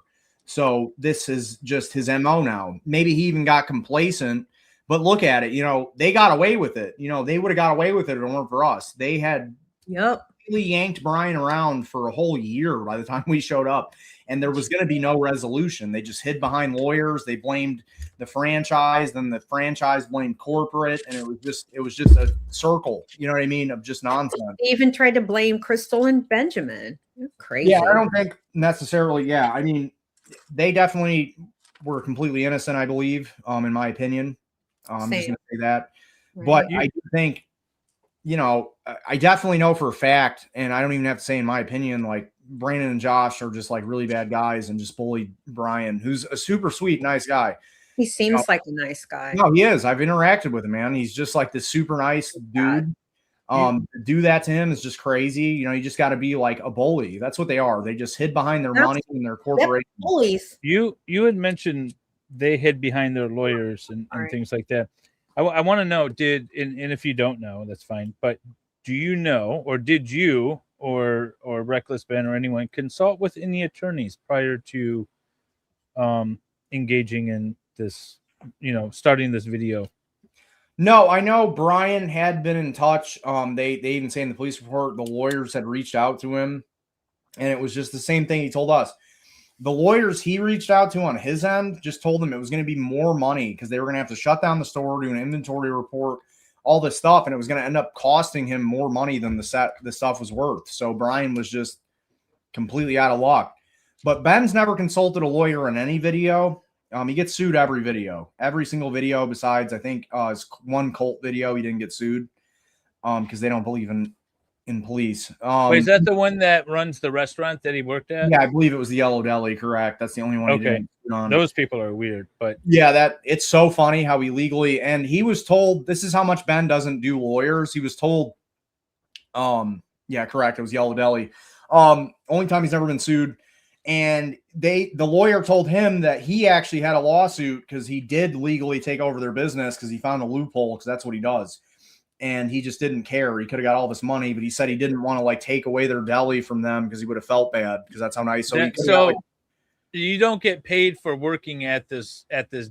So this is just his MO now. Maybe he even got complacent, but look at it. You know, they got away with it. You know, they would have got away with it if it weren't for us. They had really yanked Brian around for a whole year by the time we showed up, and there was going to be no resolution. They just hid behind lawyers. They blamed the franchise, then the franchise blamed corporate, and it was just a circle, you know what I mean, of just nonsense. They even tried to blame Crystal and Benjamin. You're crazy. Yeah, I don't think necessarily. Yeah, I mean, they definitely were completely innocent, I believe, in my opinion. I'm just going to say that. Right. But I do think, you know, I definitely know for a fact, and I don't even have to say in my opinion, like Brandon and Josh are just like really bad guys and just bullied Brian, who's a super sweet, nice guy. He seems like a nice guy. No, he is. I've interacted with him, man. He's just like this super nice dude. Do that to him is just crazy. You just got to be like a bully. That's what they are. They just hid behind their money and their corporation. Bullies. You had mentioned they hid behind their lawyers and things like that. I want to know, and if you don't know, that's fine. But do you know, or did you, or Reckless Ben or anyone consult with any attorneys prior to engaging in this, starting this video? No, I know Brian had been in touch. They even say in the police report the lawyers had reached out to him, and it was just the same thing he told us. The lawyers he reached out to on his end just told him it was going to be more money because they were going to have to shut down the store, do an inventory report, all this stuff, and it was going to end up costing him more money than the stuff was worth. So Brian was just completely out of luck. But Ben's never consulted a lawyer in any video. He gets sued every single video besides, I think, his one cult video. He didn't get sued because they don't believe in police. Wait, is that the one that runs the restaurant that he worked at? Yeah, I believe it was the Yellow Deli. Correct. That's the only one. He didn't get on. Those people are weird, but yeah, it's so funny how he legally, and he was told this is how much Ben doesn't do lawyers. He was told, yeah, correct. It was Yellow Deli. Only time he's ever been sued. And the lawyer told him that he actually had a lawsuit because he did legally take over their business because he found a loophole because that's what he does. And he just didn't care. He could have got all this money, but he said he didn't want to take away their deli from them because he would have felt bad because that's how nice. So you don't get paid for working at this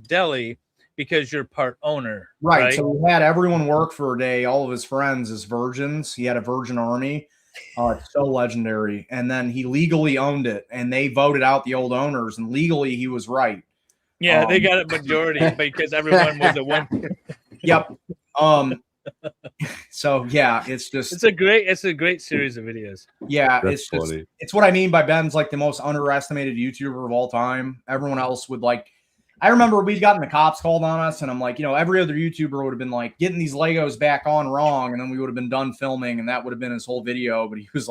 deli because you're part owner, right? So he had everyone work for a day. All of his friends as virgins. He had a virgin army. It's so legendary. And then he legally owned it, and they voted out the old owners, and legally he was right. Yeah, they got a majority because everyone was a one. Yep. So yeah, it's a great series of videos. Yeah, That's funny. It's what I mean by Ben's the most underestimated YouTuber of all time. Everyone else would I remember we'd gotten the cops called on us, and I'm every other YouTuber would have been getting these Legos back on wrong, and then we would have been done filming, and that would have been his whole video. But he was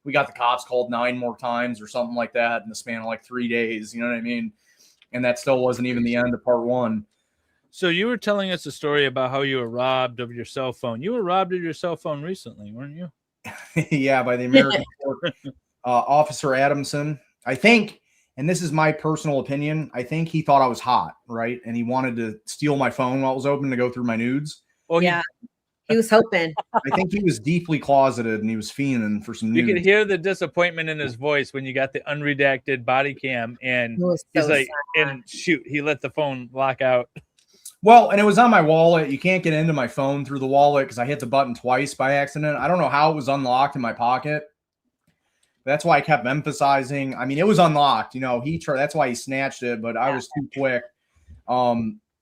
we got the cops called 9 more times or something like that in the span of 3 days. You know what I mean? And that still wasn't even the end of part 1. So you were telling us a story about how you were robbed of your cell phone. You were robbed of your cell phone recently, weren't you? Yeah, by the American court, Officer Adamson. I think. And this is my personal opinion. I think he thought I was hot, right? And he wanted to steal my phone while it was open to go through my nudes. Oh, yeah. He was hoping. I think he was deeply closeted and he was fiending for some nudes. You could hear the disappointment in his voice when you got the unredacted body cam, and he's sad. And shoot, he let the phone lock out. Well, and it was on my wallet. You can't get into my phone through the wallet because I hit the button twice by accident. I don't know how it was unlocked in my pocket. That's why I kept emphasizing. I mean, it was unlocked. That's why he snatched it, but I was too quick.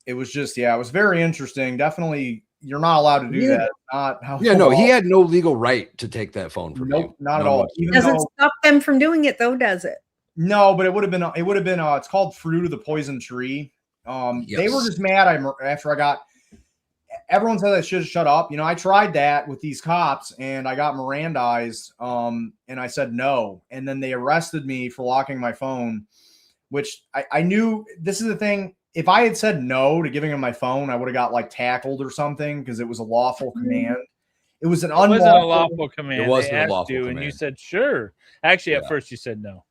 It was just, it was very interesting. Definitely, you're not allowed to do that. Not how. Yeah, no, he had no legal right to take that phone from you. Not at all. It doesn't stop them from doing it, though, does it? No, but it would have been. It's called Fruit of the Poison Tree. They were just mad. After I got. Everyone said I should shut up. I tried that with these cops and I got Mirandized. And I said no. And then they arrested me for locking my phone, which I knew. This is the thing. If I had said no to giving him my phone, I would have got tackled or something because it was a lawful command. It was an unlawful. It wasn't a lawful command. It wasn't a lawful command. And you said sure. Actually, at first you said no.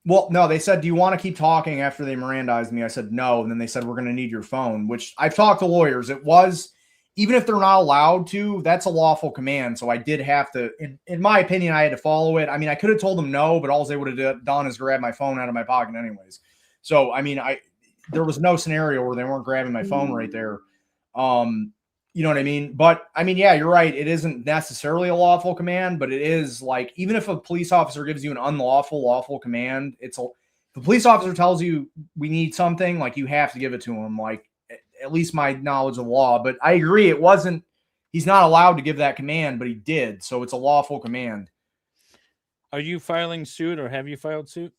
Well, no, they said, do you want to keep talking after they Mirandized me? I said no. And then they said, we're going to need your phone, which I've talked to lawyers. It was. Even if they're not allowed to, that's a lawful command. So I did have to, in my opinion, I had to follow it. I mean, I could have told them no, but all they would have done is grab my phone out of my pocket anyways. So, I mean, there was no scenario where they weren't grabbing my phone right there. You know what I mean? But I mean, yeah, you're right. It isn't necessarily a lawful command, but it is even if a police officer gives you an lawful command, if the police officer tells you we need something, you have to give it to him. At least my knowledge of the law, but I agree. He's not allowed to give that command, but he did. So it's a lawful command. Are you filing suit or have you filed suit?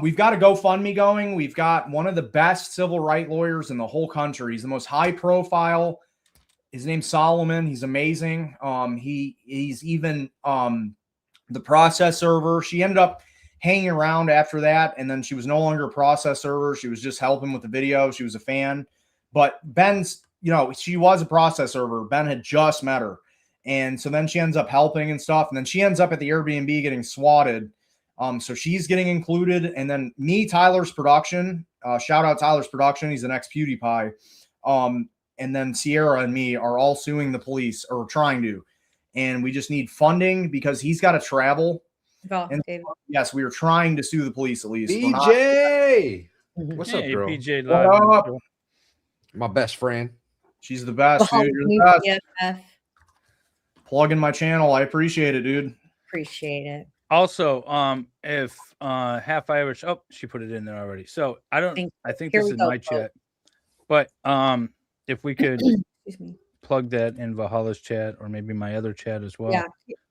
We've got a GoFundMe going. We've got one of the best civil rights lawyers in the whole country. He's the most high profile. His name's Solomon. He's amazing. He's even the process server. She ended up hanging around after that. And then she was no longer a process server. She was just helping with the video. She was a fan. But Ben's, she was a process server. Ben had just met her. And so then she ends up helping and stuff. And then she ends up at the Airbnb getting swatted. So she's getting included. And then me, Tyler's production, shout out Tyler's production. He's the next PewDiePie. And then Sierra and me are all suing the police, or trying to. And we just need funding because he's got to travel. And yes, we are trying to sue the police at least. BJ! What's up, Hey, girl? PJ What Live. up? My best friend. She's the best, dude. You're the best. Plug in my channel. I appreciate it, dude. Appreciate it. Also, if half Irish, oh, she put it in there already. So I think Here this we is go, my chat, but if we could plug that in Valhalla's chat, or maybe my other chat as well. Yeah,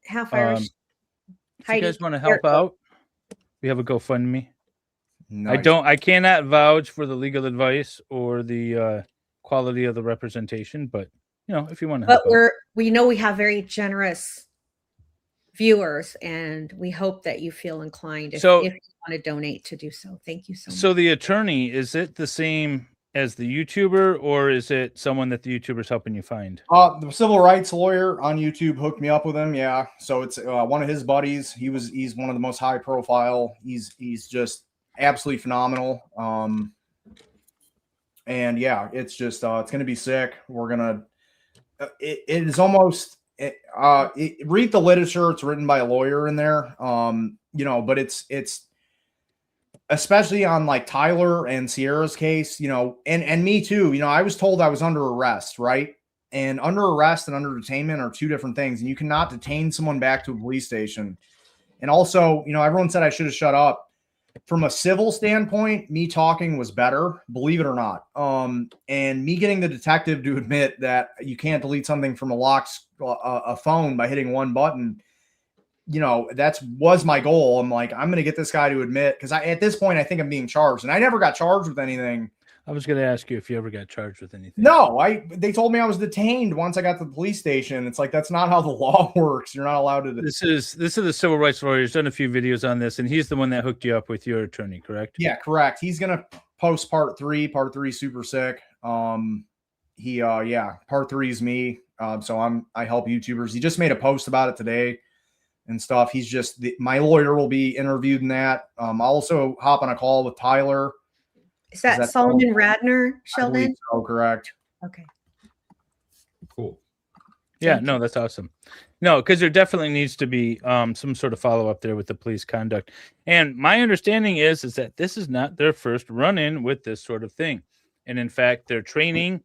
half Irish. If you guys want to help out, we have a GoFundMe. Nice. I cannot vouch for the legal advice or the quality of the representation, but if you want to help But we know we have very generous viewers, and we hope that you feel inclined if you want to donate to do so. Thank you so much. So the attorney, is it the same as the YouTuber, or is it someone that the YouTuber's helping you find? The civil rights lawyer on YouTube hooked me up with him. Yeah. So it's one of his buddies. He's one of the most high profile. He's just absolutely phenomenal. And yeah, it's just it's gonna be sick. We're gonna it is almost read the literature. It's written by a lawyer in there. But it's especially on like Tyler and Sierra's case, and me too. I was told I was under arrest, right? And under arrest and under detainment are two different things, and you cannot detain someone back to a police station. And also, everyone said I should have shut up. From a civil standpoint, me talking was better, believe it or not. And me getting the detective to admit that you can't delete something from a phone by hitting one button, that was my goal. I'm like, I'm going to get this guy to admit, because at this point, I think I'm being charged, and I never got charged with anything. I was going to ask you if you ever got charged with anything. No, they told me I was detained once I got to the police station. It's like, that's not how the law works. You're not allowed to. This is the civil rights lawyer. He's done a few videos on this, and he's the one that hooked you up with your attorney, correct? Yeah, correct. He's going to post part 3. Part 3 super sick. Part 3 is me. So I help YouTubers. He just made a post about it today and stuff. He's just my lawyer will be interviewed in that. I'll also hop on a call with Tyler. Is that Solomon Radner, Sheldon? Oh, correct. Okay. Cool. Yeah, no, that's awesome. No, because there definitely needs to be some sort of follow up there with the police conduct. And my understanding is that this is not their first run in with this sort of thing. And in fact, their training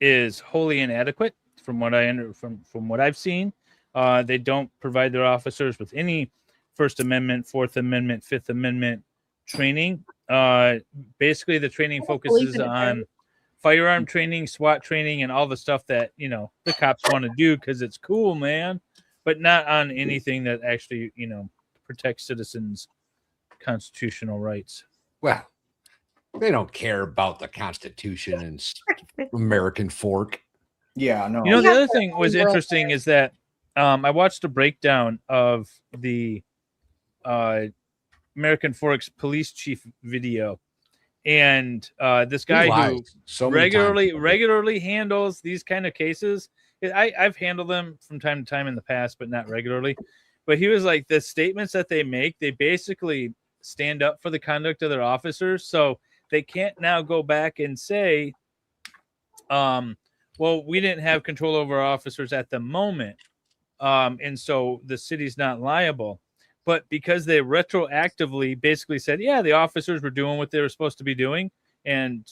is wholly inadequate from what from what I've seen. They don't provide their officers with any First Amendment, Fourth Amendment, Fifth Amendment training. Basically, the training focuses on firearm training, SWAT training, and all the stuff that the cops want to do because it's cool, man. But not on anything that actually protects citizens' constitutional rights. Well, they don't care about the Constitution and American fork. Yeah, no. The other thing was interesting is that I watched a breakdown of the American Fork's police chief video, and this guy who regularly handles these kind of cases. I've handled them from time to time in the past, but not regularly. But he was like, the statements that they make, they basically stand up for the conduct of their officers, so they can't now go back and say, well, we didn't have control over our officers at the moment, and so the city's not liable. But because they retroactively basically said, yeah, the officers were doing what they were supposed to be doing, and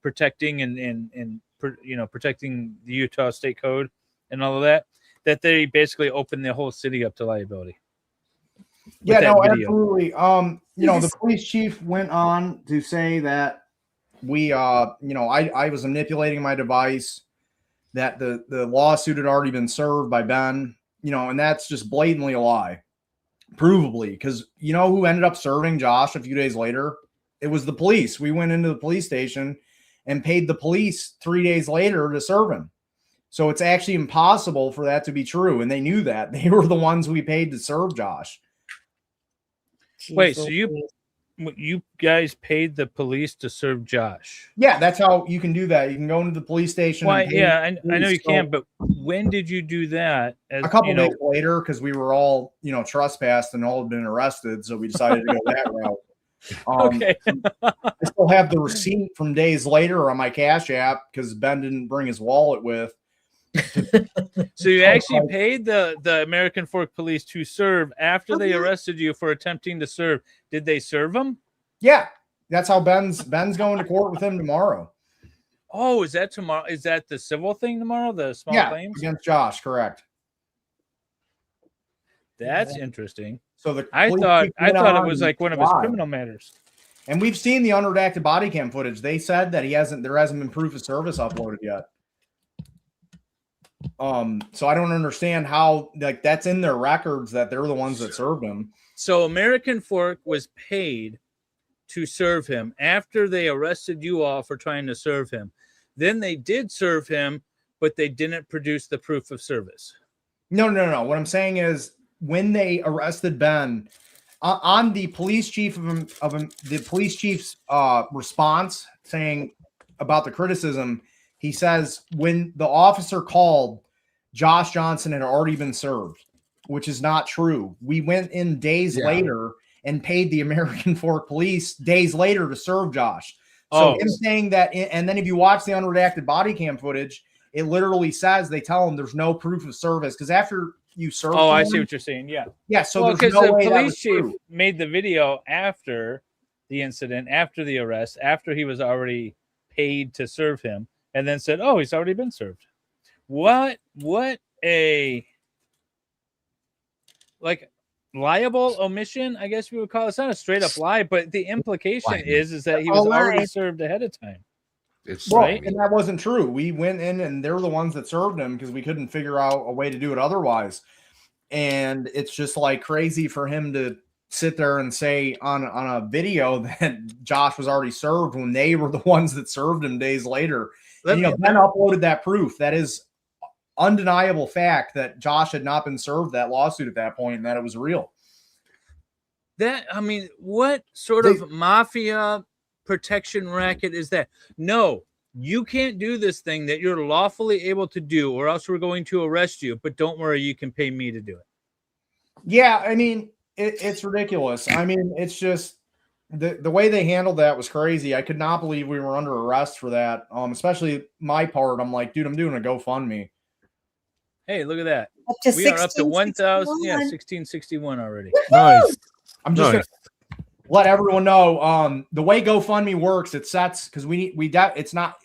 protecting and protecting the Utah State Code and all of that, that they basically opened the whole city up to liability. Yeah, no, absolutely. The police chief went on to say that I was manipulating my device, that the lawsuit had already been served by Ben, and that's just blatantly a lie. Provably, because who ended up serving Josh a few days later? It was the police. We went into the police station and paid the police 3 days later to serve him. So it's actually impossible for that to be true. And they knew that. They were the ones we paid to serve Josh. Wait, so you You guys paid the police to serve Josh. Yeah, that's how you can do that. You can go into the police station. Why? and pay Yeah, the I know police. you can, but when did you do that? As A couple you know, days later, because we were all, trespassed and all had been arrested, so we decided to go that route. Okay. I still have the receipt from days later on my Cash App because Ben didn't bring his wallet with. So you actually paid the American Fork Police to serve after they arrested you for attempting to serve. Did they serve him? Yeah, that's how Ben's going to court with him tomorrow. Oh, is that tomorrow? Is that the civil thing tomorrow? The small claims against Josh, correct? That's interesting. So I thought it was like one of his criminal matters. And we've seen the unredacted body cam footage. They said that there hasn't been proof of service uploaded yet. So I don't understand how that's in their records that they're the ones that served him. So American Fork was paid to serve him after they arrested you all for trying to serve him. Then they did serve him, but they didn't produce the proof of service. No. What I'm saying is when they arrested Ben, on the police chief the police chief's response saying about the criticism, he says when the officer called, Josh Johnson had already been served, which is not true. We went in days later and paid the American Fork Police days later to serve Josh. So him saying that, and then if you watch the unredacted body cam footage, it literally says they tell him there's no proof of service because after you serve. Oh, I see what you're saying. Yeah. Yeah. So because there's no way the that police was chief true. made the video after the incident, after the arrest, after he was already paid to serve him, and then said, "Oh, he's already been served." What a liable omission, I guess we would call it. It's not a straight up lie, but the implication is that he was already served ahead of time. It's right, and that wasn't true. We went in and they're the ones that served him because we couldn't figure out a way to do it otherwise. And it's just like crazy for him to sit there and say on a video that Josh was already served when they were the ones that served him days later. Ben uploaded that proof. That is undeniable fact that Josh had not been served that lawsuit at that point and that it was real. What sort of mafia protection racket is that? No, you can't do this thing that you're lawfully able to do, or else we're going to arrest you. But don't worry, you can pay me to do it. Yeah, it's ridiculous. It's just the way they handled that was crazy. I could not believe we were under arrest for that. Especially my part. I'm like, dude, I'm doing a GoFundMe. Hey, look at that. We are up to 1,000. Yeah, 1661 already. Nice. I'm just gonna let everyone know the way GoFundMe works. It sets because it's not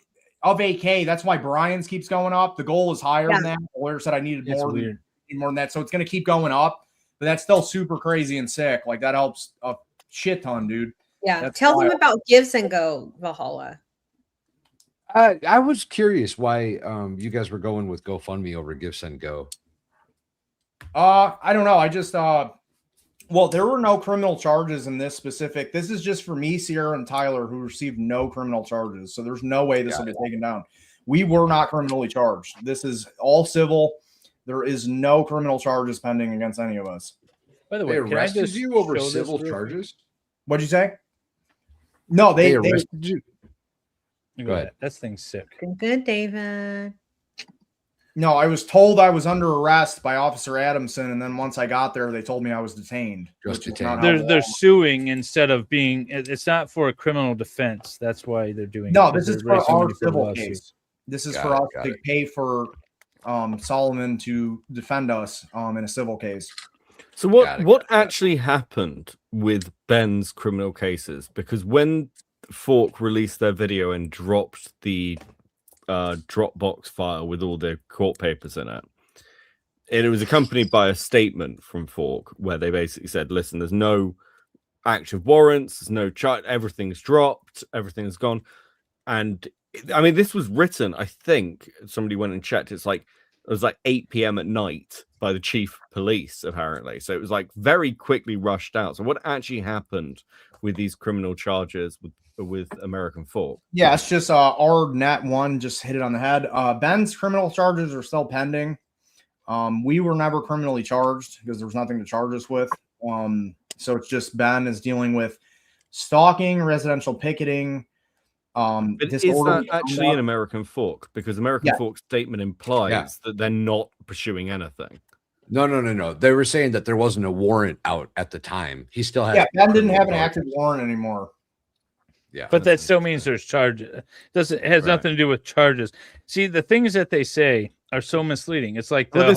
of 8K. That's why Brian's keeps going up. The goal is higher than that. The lawyer said I needed more than that, so it's gonna keep going up. But that's still super crazy and sick. Like that helps a shit ton, dude. Yeah, tell them about Gives and Go, Valhalla. I was curious why you guys were going with GoFundMe over Give Send Go. I don't know. I just well, there were no criminal charges in this specific. This is just for me, Sierra, and Tyler, who received no criminal charges. So there's no way this will be taken down. We were not criminally charged. This is all civil. There is no criminal charges pending against any of us. By the way, they arrested you over civil charges? What'd you say? No, they arrested you. Go ahead. That thing's sick. Good, David. No, I was told I was under arrest by Officer Adamson, and then once I got there, they told me I was detained. They're suing instead of being. It's not for a criminal defense. That's why they're doing. No, it. This is for our civil case. This is for us to pay for Solomon to defend us in a civil case. So what actually happened with Ben's criminal cases? Because when Fork released their video and dropped the Dropbox file with all the court papers in it, it was accompanied by a statement from Fork where they basically said, listen, there's no active warrants, there's no charge, everything's dropped, everything's gone. And this was written, I think somebody went and checked, it was like 8 p.m. at night by the chief of police, apparently. So it was like very quickly rushed out. So what actually happened with these criminal charges with American Fork? Yeah, it's just our Nat one just hit it on the head. Ben's criminal charges are still pending. We were never criminally charged because there was nothing to charge us with. So it's just Ben is dealing with stalking, residential picketing. But is disorderly that actually conduct. an American Fork? Because American Yeah. Fork's statement implies that they're not pursuing anything. No. They were saying that there wasn't a warrant out at the time. He still has. Yeah, Ben didn't have an active warrant anymore. Yeah, but that still means there's charges. It has nothing to do with charges. See, the things that they say are so misleading. It's like the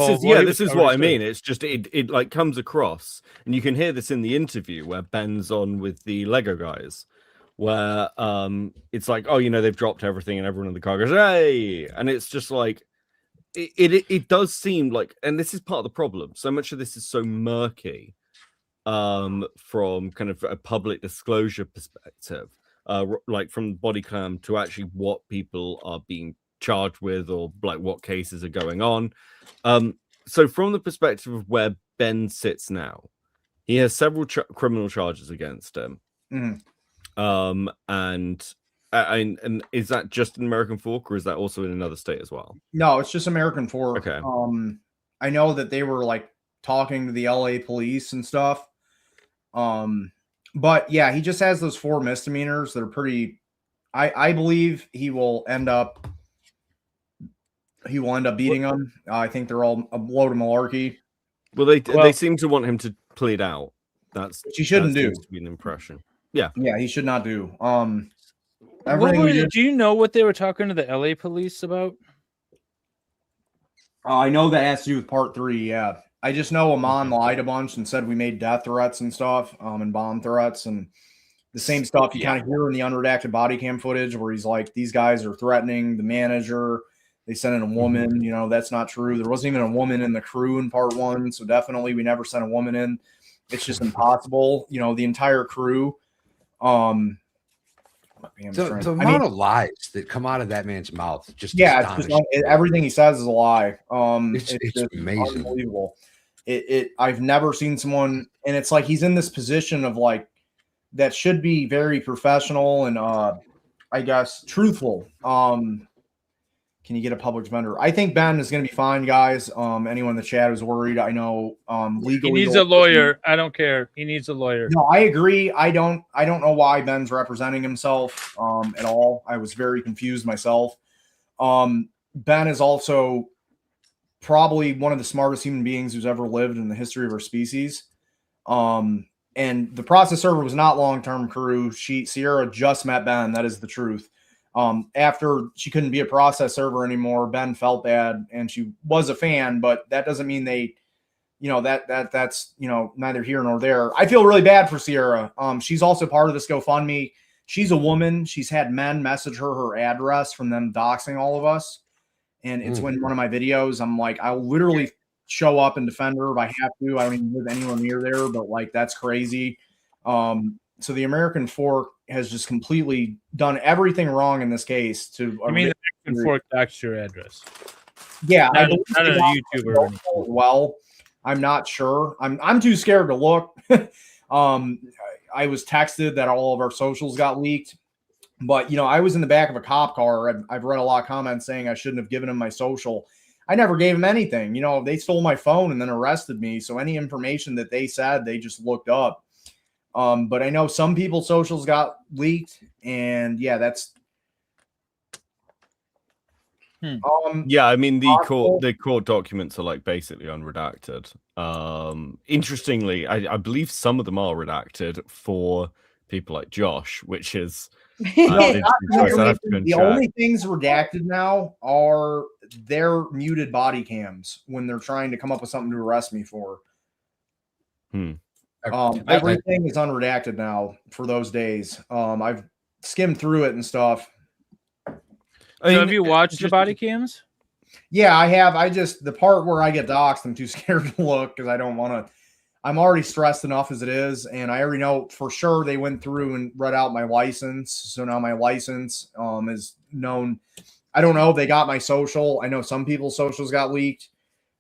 this is what I mean. It's just it like comes across, and you can hear this in the interview where Ben's on with the Lego guys, where it's like, oh, they've dropped everything, and everyone in the car goes, hey, and it's just like it does seem like, and this is part of the problem. So much of this is so murky from kind of a public disclosure perspective. Like from body cam to actually what people are being charged with, or like what cases are going on. So from the perspective of where Ben sits now, he has several criminal charges against him. And is that just in American Fork, or is that also in another state as well? No, it's just American Fork. Okay. I know that they were like talking to the LA police and stuff. But yeah, he just has those 4 misdemeanors that are pretty. I believe he will end up beating them. I think they're all a load of malarkey. Well, they seem to want him to plead out. Which he shouldn't do. To be an impression. Yeah, he should not do. Do you know what they were talking to the LA police about? I know that has to do with part 3. Yeah. I just know Amon lied a bunch and said we made death threats and stuff, and bomb threats, and the same stuff you kind of hear in the unredacted body cam footage where he's like, these guys are threatening the manager. They sent in a woman. That's not true. There wasn't even a woman in the crew in part 1, so definitely we never sent a woman in. It's just impossible. The entire crew. The amount of lies that come out of that man's mouth just it's just, everything he says is a lie. It's just amazing, unbelievable. I've never seen someone, and it's like he's in this position of like that should be very professional and I guess truthful. Can you get a public defender? I think Ben is going to be fine, guys. Anyone in the chat is worried. I know legally he needs a lawyer. I don't care. He needs a lawyer. No, I agree. I don't know why Ben's representing himself at all. I was very confused myself. Ben is also probably one of the smartest human beings who's ever lived in the history of our species. And the process server was not long-term crew. Sierra just met Ben. That is the truth. After she couldn't be a process server anymore, Ben felt bad, and she was a fan, but that doesn't mean they, that's neither here nor there. I feel really bad for Sierra. She's also part of this GoFundMe. She's a woman. She's had men message her address from them doxing all of us. And it's when one of my videos, I'm like, I'll literally show up and defend her if I have to. I don't even live anywhere near there, but like, that's crazy. So the American Fork has just completely done everything wrong in this case. The American Fork doxed your address? Yeah, not a YouTuber. Well, I'm not sure. I'm too scared to look. I was texted that all of our socials got leaked, but I was in the back of a cop car. I've read a lot of comments saying I shouldn't have given him my social. I never gave him anything. They stole my phone and then arrested me. So any information that they said, they just looked up. But I know some people's socials got leaked, and yeah, that's. Yeah, I mean the court documents are like basically unredacted. Interestingly, I believe some of them are redacted for people like Josh, which is the only things redacted now are their muted body cams when they're trying to come up with something to arrest me for. Everything is unredacted now for those days. I've skimmed through it and stuff. Have you watched the body cams? Yeah, I have. The part where I get doxxed, I'm too scared to look because I don't want to. I'm already stressed enough as it is, and I already know for sure they went through and read out my license. So now my license is known. I don't know if they got my social. I know some people's socials got leaked.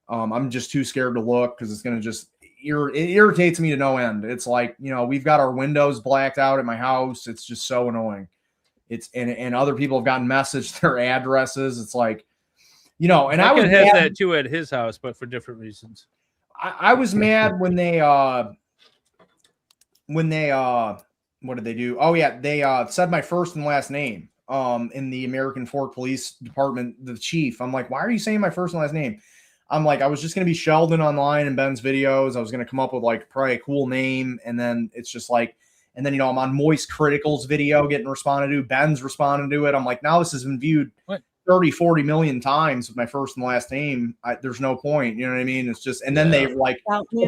I'm just too scared to look because it's going to just it irritates me to no end. It's like, we've got our windows blacked out at my house. It's just so annoying. And other people have gotten messaged their addresses. It's like, and I was has that too at his house, but for different reasons. I was mad when they what did they do? Oh yeah, they said my first and last name in the American Fork Police Department, the chief. I'm like, why are you saying my first and last name? I'm like, I was just gonna be Sheldon online in Ben's videos. I was gonna come up with like probably a cool name, and then it's just like, and then I'm on Moist Critical's video getting responded to. Ben's responding to it. I'm like, now this has been viewed 30, 40 million times with my first and last name. There's no point. You know what I mean? It's just, and then they like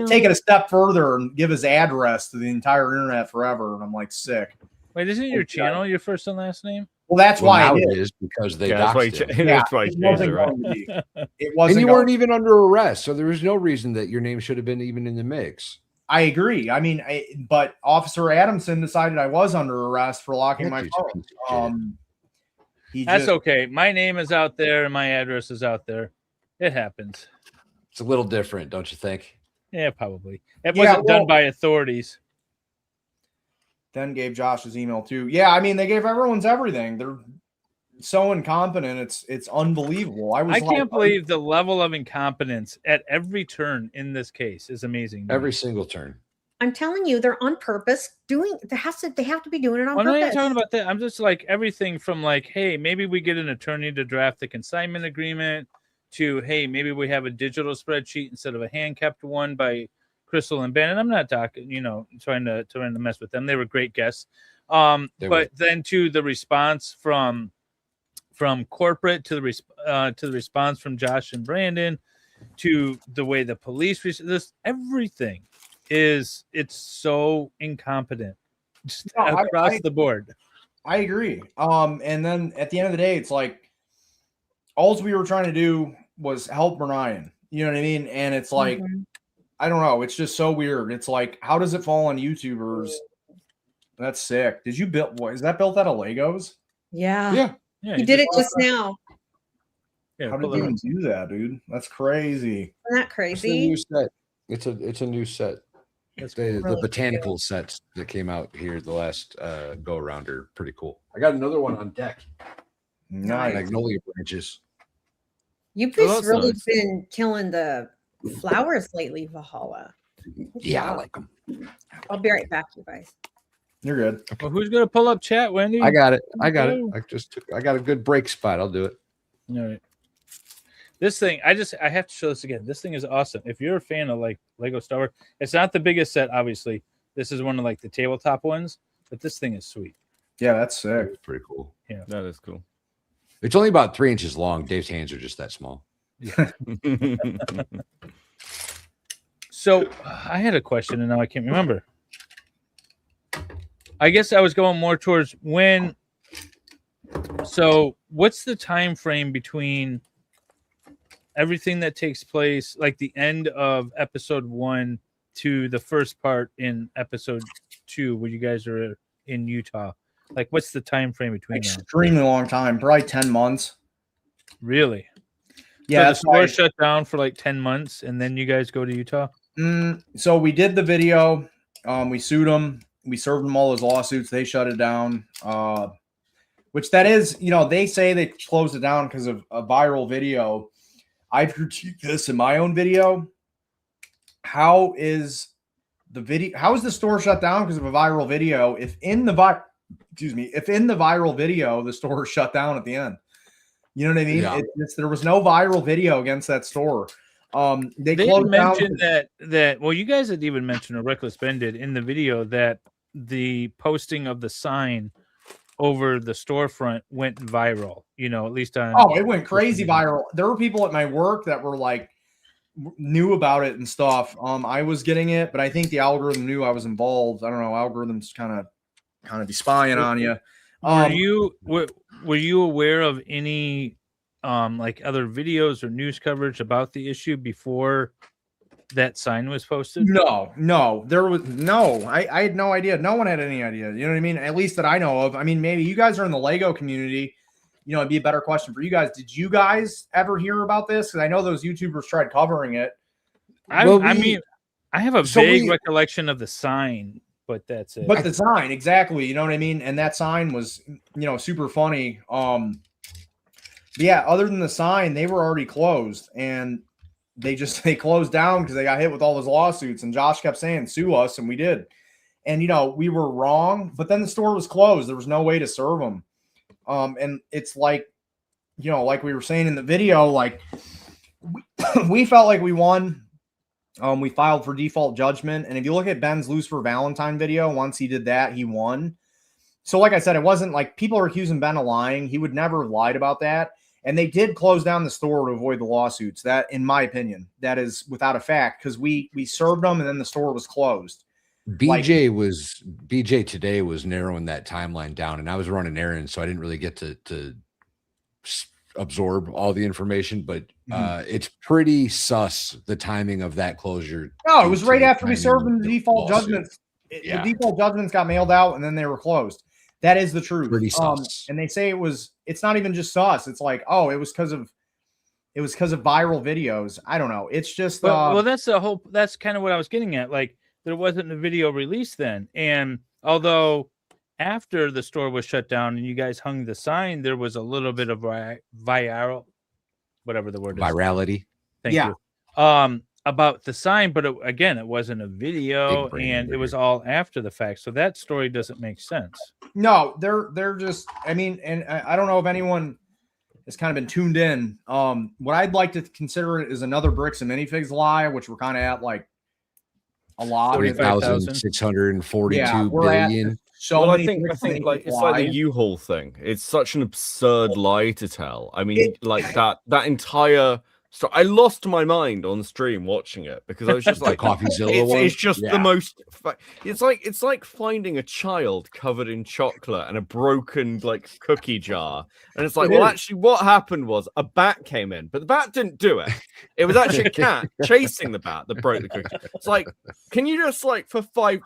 take it a step further and give his address to the entire internet forever. And I'm like, sick. Wait, isn't your channel your first and last name? Well, that's why now it it is because they that's why doxed he him. that's why he changed it, right? It wasn't. And you going- weren't even under arrest, so there was no reason that your name should have been even in the mix. I agree. I mean, but Officer Adamson decided I was under arrest for locking my phone. That's okay. My name is out there and my address is out there. It happens. It's a little different, don't you think? Yeah, probably. It wasn't done by authorities. Then gave Josh's email too. Yeah, I mean, they gave everyone's everything. They're so incompetent. It's unbelievable. I can't believe the level of incompetence at every turn in this case is amazing. Every single turn. I'm telling you, they're on purpose doing. They have to be doing it on I'm not even purpose. talking about that. I'm just like everything from like, hey, maybe we get an attorney to draft the consignment agreement, to hey, maybe we have a digital spreadsheet instead of a hand kept one by Crystal and Ben. And I'm not talking, trying to mess with them. They were great guests. But then to the response from corporate to the response from Josh and Brandon, to the way the police this everything it's so incompetent just across the board. I agree. And then at the end of the day, it's like all we were trying to do was help Brian. You know what I mean? And it's like, I don't know. It's just so weird. It's like, how does it fall on YouTubers? That's sick. Did you build? What is that built out of Legos? Yeah. Yeah, he did it just now. Yeah, how did you even do that, dude? That's crazy. Isn't that It's a crazy? new set. It's a new set. The really botanical sets that came out here the last go around are pretty cool. I got another one on deck. Nice. Magnolia branches. You've Oh, just that's really nice. been killing the flowers lately, Valhalla. Good Yeah, I job. like them. I'll be right back, you guys. You're good. Well, who's gonna pull up chat, Wendy? I got it. I got it. I got a good break spot. I'll do it. All right. This thing, I have to show this again. This thing is awesome. If you're a fan of like Lego Star Wars, it's not the biggest set, obviously. This is one of like the tabletop ones, but this thing is sweet. Yeah, that's sick. It's pretty cool. Yeah, that is cool. It's only about 3 inches long. Dave's hands are just that small. So I had a question and now I can't remember. I guess I was going more towards when. So what's the time frame between everything that takes place, like the end of episode 1 to the first part in episode 2, where you guys are in Utah? Like, what's the time frame between them? Extremely long time, probably 10 months. Really? Yeah, So that's the store why- shut down for like 10 months, and then you guys go to Utah. So we did the video. We sued them. We served them all those lawsuits. They shut it down. Which that is, they say they closed it down because of a viral video. I critiqued this in my own video. How is the store shut down because of a viral video? If in the viral video the store is shut down at the end. You know what I mean? Yeah. There was no viral video against that store. They They closed down. mentioned that well, you guys had even mentioned, or Reckless Ben did in the video, that the posting of the sign over the storefront went viral. At least on. Oh, it went crazy viral. There were people at my work that were like knew about it and stuff. I was getting it, but I think the algorithm knew I was involved. I don't know. Algorithms kind of be spying on you. Were you aware of any like other videos or news coverage about the issue before that sign was posted? No, there was no. I had no idea. No one had any idea. You know what I mean? At least that I know of. I mean, maybe you guys are in the Lego community. It'd be a better question for you guys. Did you guys ever hear about this? Because I know those YouTubers tried covering it. I have a vague recollection of the sign, but that's it. But the sign, exactly. You know what I mean? And that sign was, super funny. Yeah, other than the sign, they were already closed, and they closed down because they got hit with all those lawsuits. And Josh kept saying, sue us, and we did. And we were wrong, but then the store was closed. There was no way to serve them. And it's like, like we were saying in the video, like we felt like we won. We filed for default judgment. And if you look at Ben's Lose for Valentine video, once he did that, he won. So like I said, it wasn't like people are accusing Ben of lying. He would never have lied about that. And they did close down the store to avoid the lawsuits. That, in my opinion, that is without a fact, because we served them and then the store was closed. BJ today was narrowing that timeline down, and I was running errands, so I didn't really get to absorb all the information, but it's pretty sus, the timing of that closure. No, it was right after we served them the default judgments. The default judgments got mailed out and then they were closed. That is the truth. Pretty sus. And they say it's not even just sus. It's like, oh, it was because of viral videos. I don't know. It's just well, that's kind of what I was getting at. Like, there wasn't a video released then. And although after the store was shut down and you guys hung the sign, there was a little bit of viral, whatever the word is. Virality. Thank you. About the sign, but again, it wasn't a video and it was all after the fact. So that story doesn't make sense. No, they're just, I mean, and I don't know if anyone has kind of been tuned in. What I'd like to consider is another Bricks and Minifigs lie, which we're kind of at like a lot. 40,642 billion. So I think like it's like the U-Haul thing. It's such an absurd lie to tell. I mean, like that entire story. I lost my mind on stream watching it because I was just like, it's just the most. It's like finding a child covered in chocolate and a broken like cookie jar, and it's like, well, actually, what happened was a bat came in, but the bat didn't do it. It was actually a cat chasing the bat that broke the cookie. It's like, can you just like for 5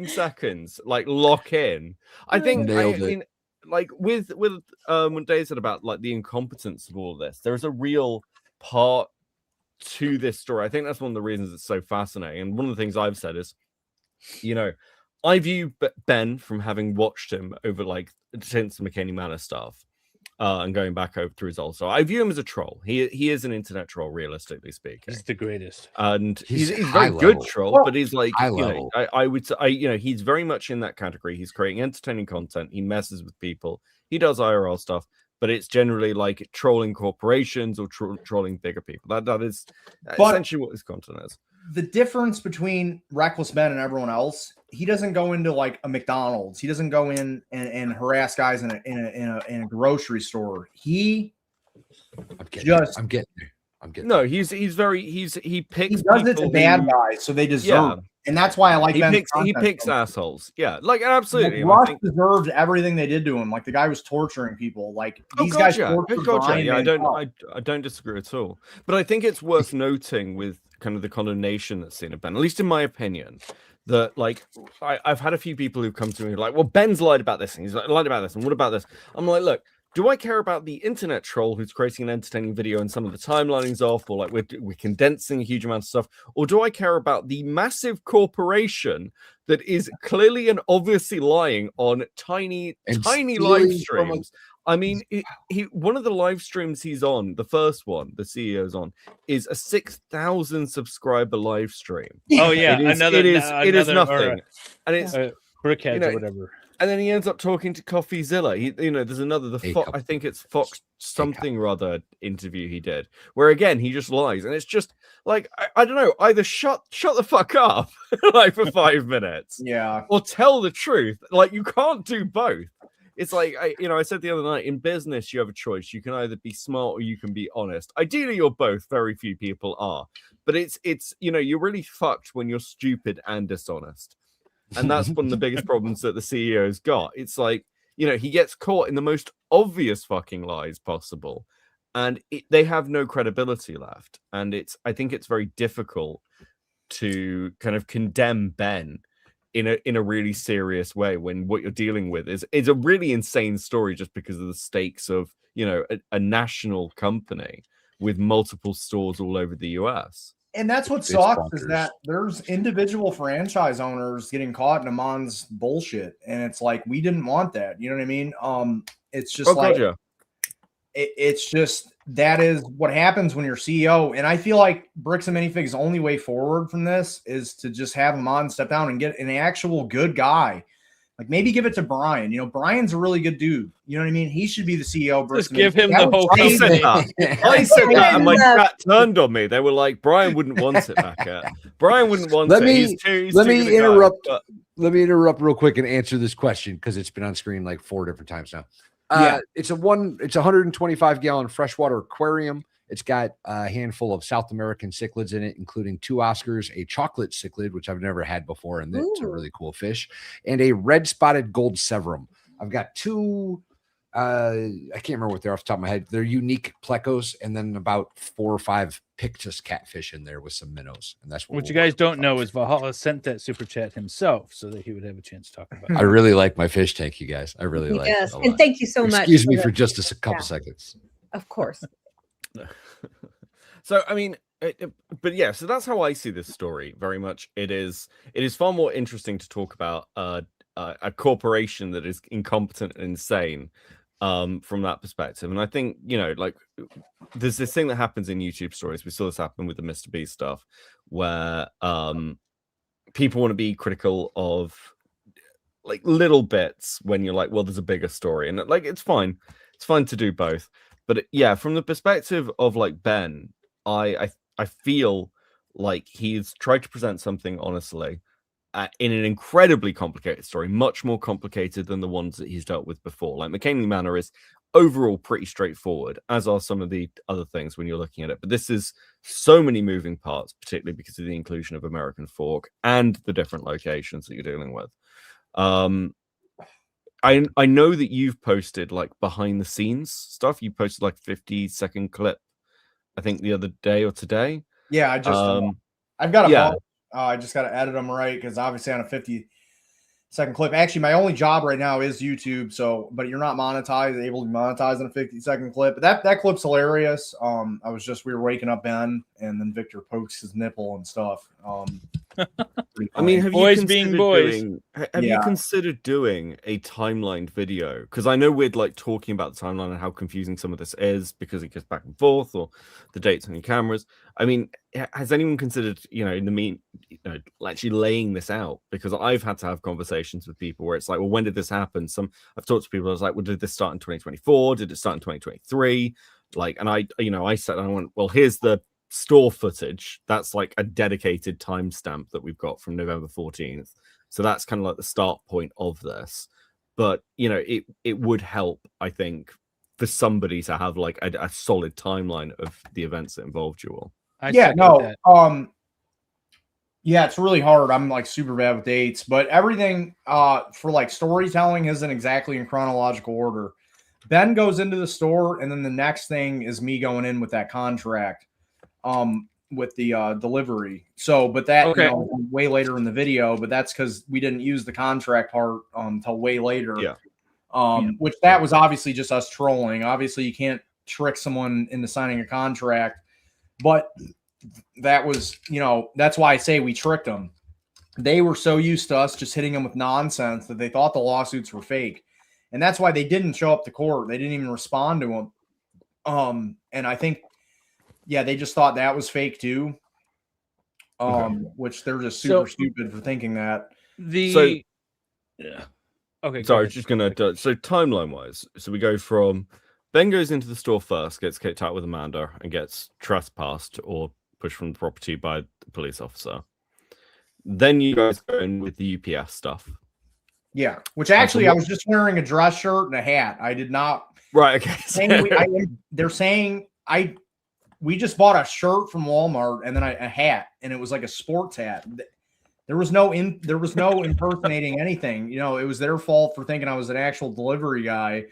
seconds like lock in? I think I mean, like with when Dave said about like the incompetence of all of this, there's a real part to this story. I think that's one of the reasons it's so fascinating. And one of the things I've said is, I view Ben, from having watched him over like since the McKinney Manor stuff, and going back over through his old story, I view him as a troll. He is an internet troll, realistically speaking. He's the greatest, and he's a very good troll. But he's like, I would say, he's very much in that category. He's creating entertaining content. He messes with people. He does IRL stuff. But it's generally like trolling corporations or trolling bigger people. That is essentially what his content is. The difference between Reckless Ben and everyone else, he doesn't go into like a McDonald's. He doesn't go in and harass guys in a grocery store. He I'm getting there. No, he picks. He does it to bad guys, so they deserve. And that's why I like he picks assholes. Yeah, like absolutely. Rush deserved everything they did to him. Like the guy was torturing people. Like these guys tortured Brian. Yeah, I don't disagree at all. But I think it's worth noting with kind of the condemnation that's seen of Ben, at least in my opinion, that like I've had a few people who've come to me like, well, Ben's lied about this and he's lied about this, and what about this? I'm like, look. Do I care about the internet troll who's creating an entertaining video and some of the timelining's off, or like we're condensing a huge amount of stuff? Or do I care about the massive corporation that is clearly and obviously lying on tiny live streams? I mean, one of the live streams he's on, the first one, the CEO's on, is a 6,000 subscriber live stream. Oh yeah, it is nothing, and it's Brickheads or whatever. And then he ends up talking to Coffeezilla. There's another I think it's Fox something or other interview he did, where again he just lies, and it's just like I don't know, either shut the fuck up like for 5 minutes, or tell the truth. Like you can't do both. It's like I said the other night, in business you have a choice. You can either be smart or you can be honest. Ideally, you're both. Very few people are, but it's you're really fucked when you're stupid and dishonest. And that's one of the biggest problems that the CEO's got. It's like, he gets caught in the most obvious fucking lies possible, and they have no credibility left. And I think it's very difficult to kind of condemn Ben in a really serious way when what you're dealing with is a really insane story just because of the stakes of, a national company with multiple stores all over the US. And that's what sucks is that there's individual franchise owners getting caught in Amon's bullshit. And it's like, we didn't want that. You know what I mean? It's just it's just that is what happens when you're CEO. And I feel like Bricks and Minifigs' only way forward from this is to just have him on, step down, and get an actual good guy. Like maybe give it to Brian. You know, Brian's a really good dude. You know what I mean? He should be the CEO of Bricks Just give him That the would whole save company. it. I said that, and my chat turned on me. They were like, "Brian wouldn't want it back at. Brian wouldn't want Let it. me He's too let good me a guy." interrupt. But Let me interrupt real quick and answer this question because it's been on screen like 4 different times now. It's a 125 gallon freshwater aquarium. It's got a handful of South American cichlids in it, including 2 Oscars, a chocolate cichlid, which I've never had before, and it's a really cool fish, and a red spotted gold severum. I've got 2, I can't remember what they're off the top of my head. They're unique plecos, and then about 4 or 5 pictus catfish in there with some minnows. And that's What you guys don't know is Valhalla sent that super chat himself so that he would have a chance to talk about it. I really like my fish tank, you guys. I really like Yes, it a and lot. thank you so much. Excuse me the- for just a couple seconds. Of course. So I mean, but yeah, so that's how I see this story. Very much, it is far more interesting to talk about a corporation that is incompetent and insane from that perspective. And I think, you know, like there's this thing that happens in YouTube stories. We saw this happen with the Mr. Beast stuff, where people want to be critical of like little bits when you're like, well, there's a bigger story, and like it's fine to do both. But yeah, from the perspective of like Ben, I feel like he's tried to present something honestly in an incredibly complicated story, much more complicated than the ones that he's dealt with before. Like McKinley Manor is overall pretty straightforward, as are some of the other things when you're looking at it. But this is so many moving parts, particularly because of the inclusion of American Fork and the different locations that you're dealing with. I know that you've posted like behind the scenes stuff. You posted like 50-second clip, I think the other day or today. Yeah, I just I've got a yeah. I just got to edit them right because obviously on a 50-second clip. Actually, my only job right now is YouTube. So, but you're not monetized, able to monetize in a 50-second clip. But that clip's hilarious. We were waking up Ben, and then Victor pokes his nipple and stuff. I mean, have boys you being considered boys. you considered doing a timelined video? Because I know we're like talking about the timeline and how confusing some of this is because it goes back and forth, or the dates on your cameras. I mean, has anyone considered, actually laying this out? Because I've had to have conversations with people where it's like, well, when did this happen? I've talked to people. I was like, well, did this start in 2024? Did it start in 2023? Like, and I said, I went, well, here's the store footage. That's like a dedicated timestamp that we've got from November 14th. So that's kind of like the start point of this. But it would help, I think, for somebody to have like a solid timeline of the events that involved you all. Yeah, it's really hard. I'm like super bad with dates, but everything for like storytelling isn't exactly in chronological order. Ben goes into the store, and then the next thing is me going in with that contract with the delivery. So, but that way later in the video, but that's because we didn't use the contract part until way later. Which that was obviously just us trolling. Obviously, you can't trick someone into signing a contract, but that was, that's why I say we tricked them. They were so used to us just hitting them with nonsense that they thought the lawsuits were fake. And that's why they didn't show up to court. They didn't even respond to them. And I think, they just thought that was fake too. Which they're just super stupid for thinking that. Okay. Sorry, I was just gonna. So timeline wise, so we go from Ben goes into the store first, gets kicked out with Amanda, and gets trespassed or pushed from the property by the police officer. Then you guys go in with the UPS stuff. Yeah, which actually I was just wearing a dress shirt and a hat. I did not. Right. Okay. They're saying we just bought a shirt from Walmart and then a hat, and it was like a sports hat. There was no impersonating anything. It was their fault for thinking I was an actual delivery guy.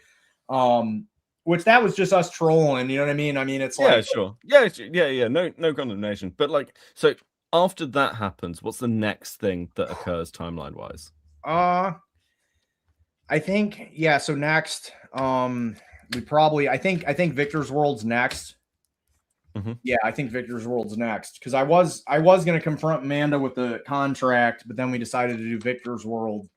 Which that was just us trolling. You know what I mean? I mean, it's like sure. Yeah. No condemnation. But like, so after that happens, what's the next thing that occurs timeline wise? I think so next, we probably I think Victor's World's next. Mm-hmm. Yeah, I think Victor's World's next because I was going to confront Amanda with the contract, but then we decided to do Victor's World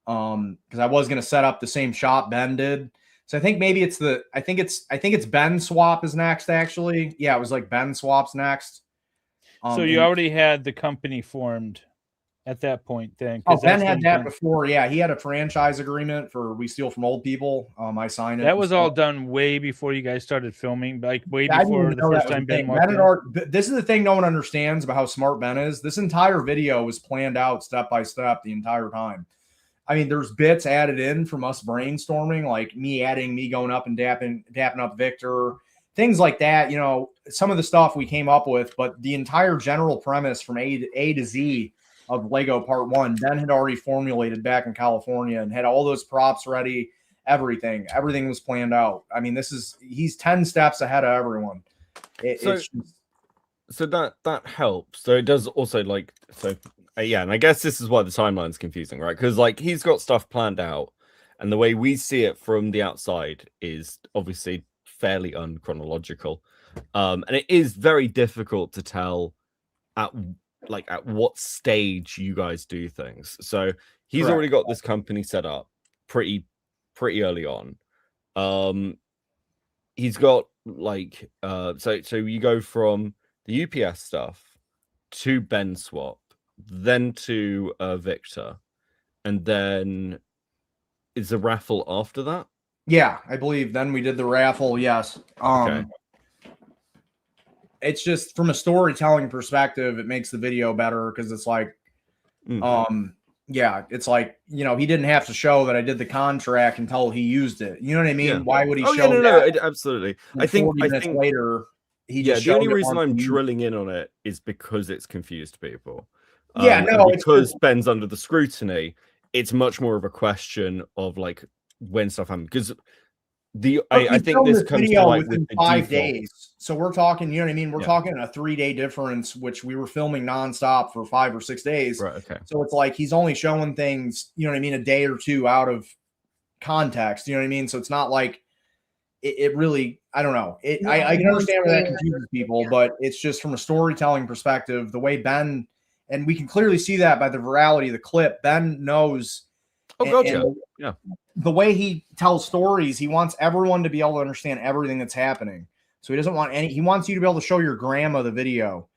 because I was going to set up the same shop Ben did. So I think maybe it's I think it's Ben Swap is next, actually. Yeah, it was like Ben Swap's next. So you already had the company formed at that point then? Oh, Ben had that before. Yeah, he had a franchise agreement for We Steal From Old People. I signed it. That was all done way before you guys started filming, like way I didn't before even the know that first was a time thing. Ben walked in. This is the thing no one understands about how smart Ben is. This entire video was planned out step by step the entire time. I mean, there's bits added in from us brainstorming, like me going up and dapping up Victor, things like that. You know, some of the stuff we came up with, but the entire general premise from A to Z of Lego Part 1, Ben had already formulated back in California and had all those props ready. Everything was planned out. I mean, he's 10 steps ahead of everyone. So that helps. So it does also yeah, and I guess this is why the timeline's confusing, right? Because like he's got stuff planned out, and the way we see it from the outside is obviously fairly unchronological, and it is very difficult to tell at what stage you guys do things. So he's already got this company set up pretty early on. He's got so you go from the UPS stuff to Ben Swap, then to Victor, and then is the raffle after that? Yeah, I believe then we did the raffle. Yes. Okay. It's just from a storytelling perspective, it makes the video better because it's like, yeah, it's like, you know, he didn't have to show that I did the contract until he used it. You know what I mean? Yeah. Why would he show yeah, no, that? Absolutely. And I think later, he the just only showed it reason on I'm TV. drilling in on it is because it's confused people. Yeah, no, and because Ben's under the scrutiny, it's much more of a question of like when stuff happens. Because I think this comes to like within with the 5 default. days. So we're talking, you know what I mean? We're talking a 3-day difference, which we were filming nonstop for 5 or 6 days. Right. Okay. So it's like he's only showing things, you know what I mean, a day or two out of context. You know what I mean? So it's not like it really, I don't know. I can understand where that confuses people, but it's just from a storytelling perspective, the way Ben, and we can clearly see that by the virality of the clip, Ben knows. Oh, gotcha. Yeah. The way he tells stories, he wants everyone to be able to understand everything that's happening. So he doesn't want he wants you to be able to show your grandma the video.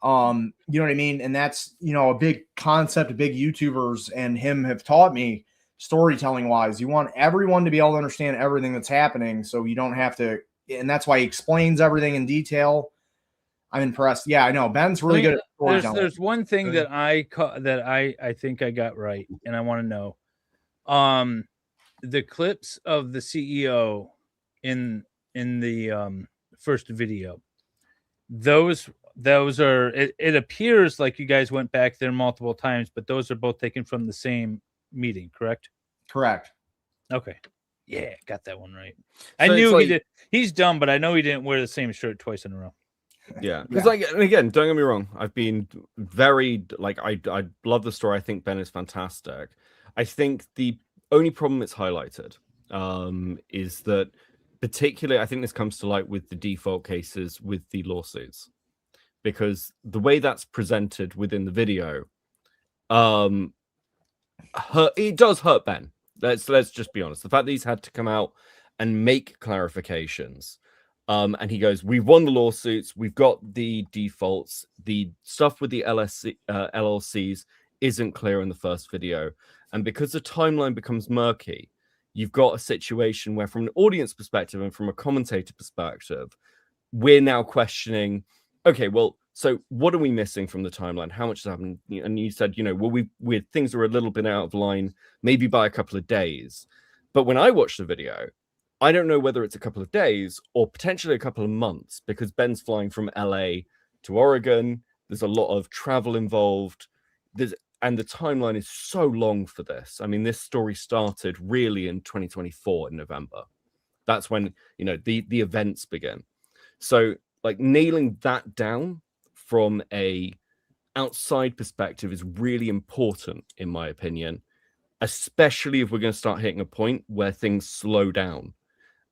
You know what I mean? And that's, you know, a big concept, big YouTubers and him have taught me storytelling wise. You want everyone to be able to understand everything that's happening. So you don't have to, and that's why he explains everything in detail. I'm impressed. Yeah, I know. Ben's really good at storytelling. There's one thing that I think I got right, and I want to know. The clips of the CEO in the first video, those are it appears like you guys went back there multiple times, but those are both taken from the same meeting, correct? Correct. Okay. Yeah, got that one right. So I knew it's he did. He's dumb, but I know he didn't wear the same shirt twice in a row. Yeah, because like, and again, don't get me wrong, I've been very like I love the story. I think Ben is fantastic. I think the only problem it's highlighted is that particularly I think this comes to light with the default cases with the lawsuits, because the way that's presented within the video it does hurt Ben. Let's just be honest. The fact that he's had to come out and make clarifications, and he goes, we've won the lawsuits, we've got the defaults, the stuff with the LLCs isn't clear in the first video, and because the timeline becomes murky, you've got a situation where from an audience perspective and from a commentator perspective, we're now questioning, okay, well, so what are we missing from the timeline? How much has happened? And you said, you know, well, things are a little bit out of line, maybe by a couple of days. But when I watch the video, I don't know whether it's a couple of days or potentially a couple of months, because Ben's flying from LA to Oregon. There's a lot of travel involved. And the timeline is so long for this. I mean, this story started really in 2024 in November. That's when, you know, the events begin. So like nailing that down from a outside perspective is really important, in my opinion, especially if we're going to start hitting a point where things slow down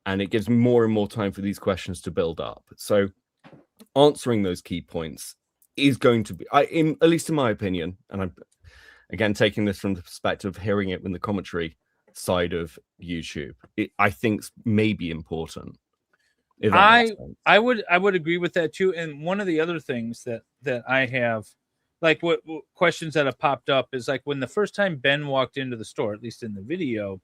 and it gives more and more time for these questions to build up. So answering those key points is going to be, at least in my opinion, and I'm again taking this from the perspective of hearing it in the commentary, side of YouTube. I think maybe important. If that makes sense. I would agree with that too. And one of the other things that I have, like what questions that have popped up is like when the first time Ben walked into the store, at least in the video,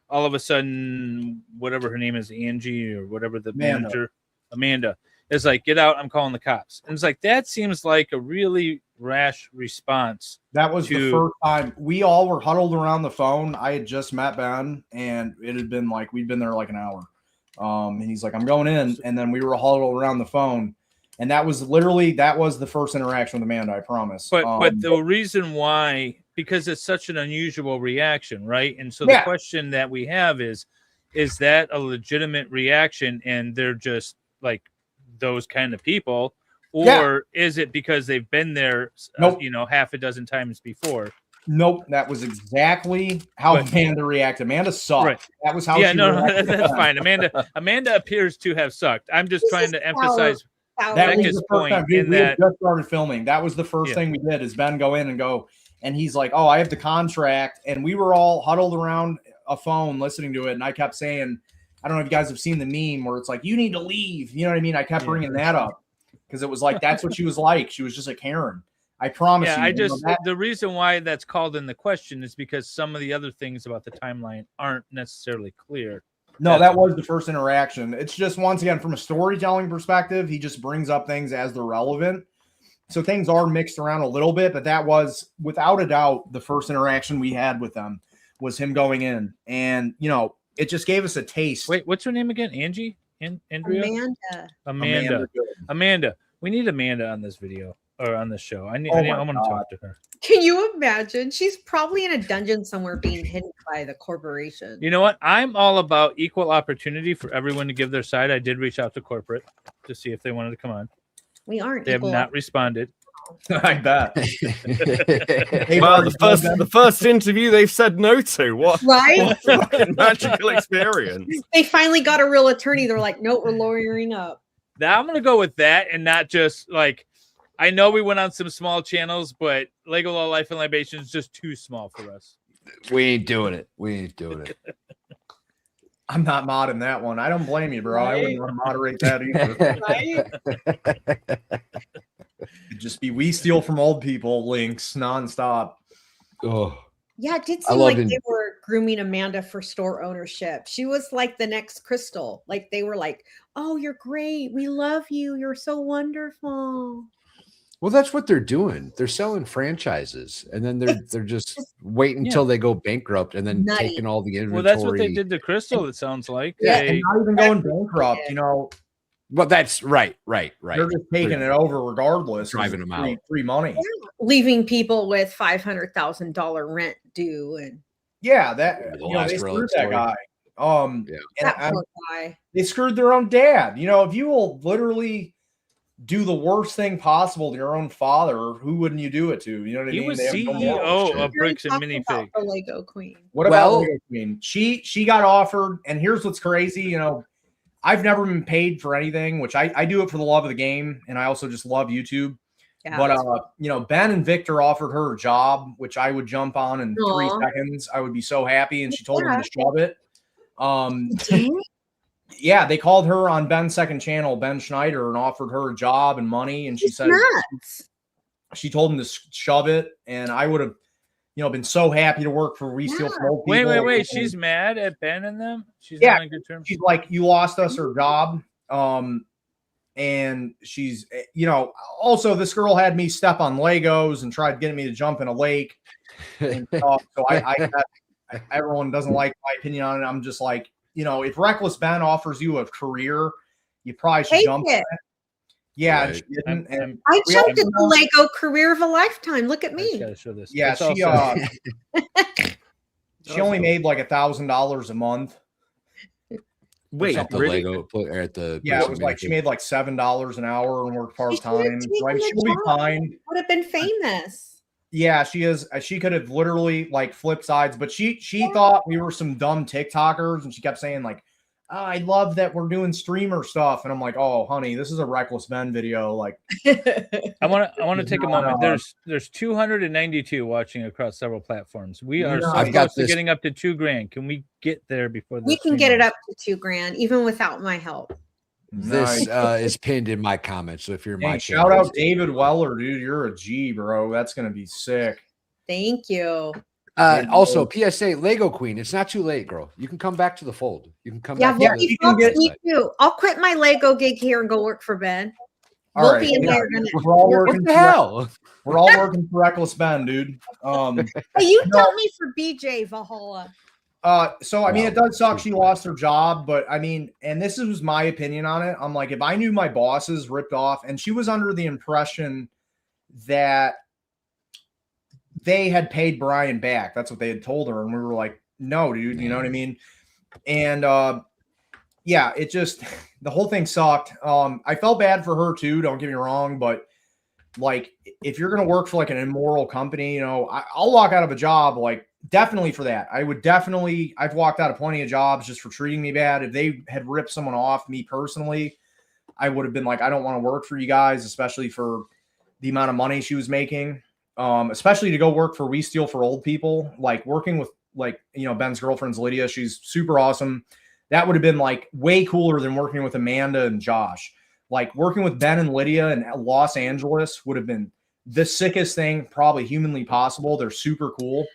all of a sudden, whatever her name is, Angie or whatever the manager, Amanda, is like, get out, I'm calling the cops. And it's like, that seems like a really rash response. That was the first time we all were huddled around the phone. I had just met Ben, and it had been like, we'd been there like an hour. And he's like, I'm going in. And then we were huddled around the phone. And that was the first interaction with Amanda, I promise. But the reason why, because it's such an unusual reaction, right? And so the question that we have is that a legitimate reaction and they're just like those kind of people? Or is it because they've been there, half a dozen times before? Nope, that was exactly how Amanda reacted. Amanda sucked. Right. That was how. Yeah, that's fine. Amanda appears to have sucked. I'm just trying to emphasize Becca's point in that we just started filming. That was the first thing we did. Is Ben go in and go, and he's like, "Oh, I have the contract," and we were all huddled around a phone listening to it, and I kept saying, "I don't know if you guys have seen the meme where it's like you need to leave." You know what I mean? I kept bringing that up because it was like that's what she was like. She was just a Karen. I promise you. The reason why that's called in the question is because some of the other things about the timeline aren't necessarily clear. No, that was the first interaction. It's just, once again, from a storytelling perspective, he just brings up things as they're relevant. So things are mixed around a little bit, but that was, without a doubt, the first interaction we had with them was him going in. And, it just gave us a taste. Wait, what's her name again? Angie? Andrea? Amanda. We need Amanda on this video. Or on the show. I want to talk to her. Can you imagine? She's probably in a dungeon somewhere being hidden by the corporation. You know what? I'm all about equal opportunity for everyone to give their side. I did reach out to corporate to see if they wanted to come on. We aren't. They have not responded. I bet. Well, the first interview they've said no to. What? Right? What a magical experience. They finally got a real attorney. They're like, nope, we're lawyering up. Now I'm going to go with that and not just like, I know we went on some small channels, but Lego Law Life and Libations is just too small for us. We ain't doing it. I'm not modding that one. I don't blame you, bro. Right? I wouldn't want to moderate that either. It'd just be we steal from old people links nonstop. Oh. Yeah, it did seem like they were grooming Amanda for store ownership. She was like the next Crystal. Like they were like, oh, you're great. We love you. You're so wonderful. Well, that's what they're doing. They're selling franchises, and then they're just waiting until they go bankrupt, and then taking all the inventory. Well, that's what they did to Crystal. It sounds like and not even going bankrupt. Well, that's right. They're just taking it over regardless, driving them out, free money, leaving people with $500,000 rent due, and they screwed that guy. That poor guy. They screwed their own dad. If you will literally do the worst thing possible to your own father, who wouldn't you do it to? You know what I mean? He was CEO of Bricks and Minifig. The Lego Queen. What about Lego Queen? She got offered, and here's what's crazy. I've never been paid for anything, which I do it for the love of the game, and I also just love YouTube. Yeah, but Ben and Victor offered her a job, which I would jump on in 3 seconds. I would be so happy, and she told him to shove it. Yeah, they called her on Ben's second channel, Ben Schneider, and offered her a job and money. And she said she told him to shove it. And I would have, been so happy to work for We Steal from Old People. Wait. She's mad at Ben and them? She's not on good terms? She's like, you lost us her job. And she's, also this girl had me step on Legos and tried getting me to jump in a lake. And stuff. So everyone doesn't like my opinion on it. I'm just like, if Reckless Ben offers you a career, you probably should jump it. Yeah, right. She didn't. And I jumped at the Lego career of a lifetime. Look at me. Show this. Yeah, she only made like $1,000 a month. Wait, really? Lego at the it was like she made like $7 an hour and worked part time. Like she'll be fine. Would have been famous. Yeah, she is. She could have literally like flipped sides, but she thought we were some dumb TikTokers, and she kept saying like, I love that we're doing streamer stuff. And I'm like, oh, honey, this is a Reckless Ben video. Like, I want to take a moment. There's 292 watching across several platforms. We are so close to getting up to $2,000. Can we get there before we can get it up to $2,000 even without my help? This is pinned in my comments. So if you're my shout out David Weller, dude. You're a G, bro. That's gonna be sick. Thank you. Also, PSA, Lego Queen. It's not too late, girl. You can come back to the fold. You can come back. Yeah, me too. I'll quit my Lego gig here and go work for Ben. We'll be in there. We're all working. What the hell? We're all working for Reckless Ben, dude. Hey, you tell me for BJ Valhalla. So I mean, it does suck she lost her job, but I mean, and this was my opinion on it. I'm like, if I knew my bosses ripped off, and she was under the impression that they had paid Brian back. That's what they had told her, and we were like, no, dude. You know what I mean? And yeah, it just the whole thing sucked. I felt bad for her too. Don't get me wrong, but like, if you're gonna work for like an immoral company, you know, I'll walk out of a job like. Definitely for that. I've walked out of plenty of jobs just for treating me bad. If they had ripped someone off, me personally, I would have been like, I don't want to work for you guys, especially for the amount of money she was making. Especially to go work for We Steal for Old People, like working with like, you know, Ben's girlfriend's Lydia. She's super awesome. That would have been like way cooler than working with Amanda and Josh. Like working with Ben and Lydia in Los Angeles would have been the sickest thing probably humanly possible. They're super cool.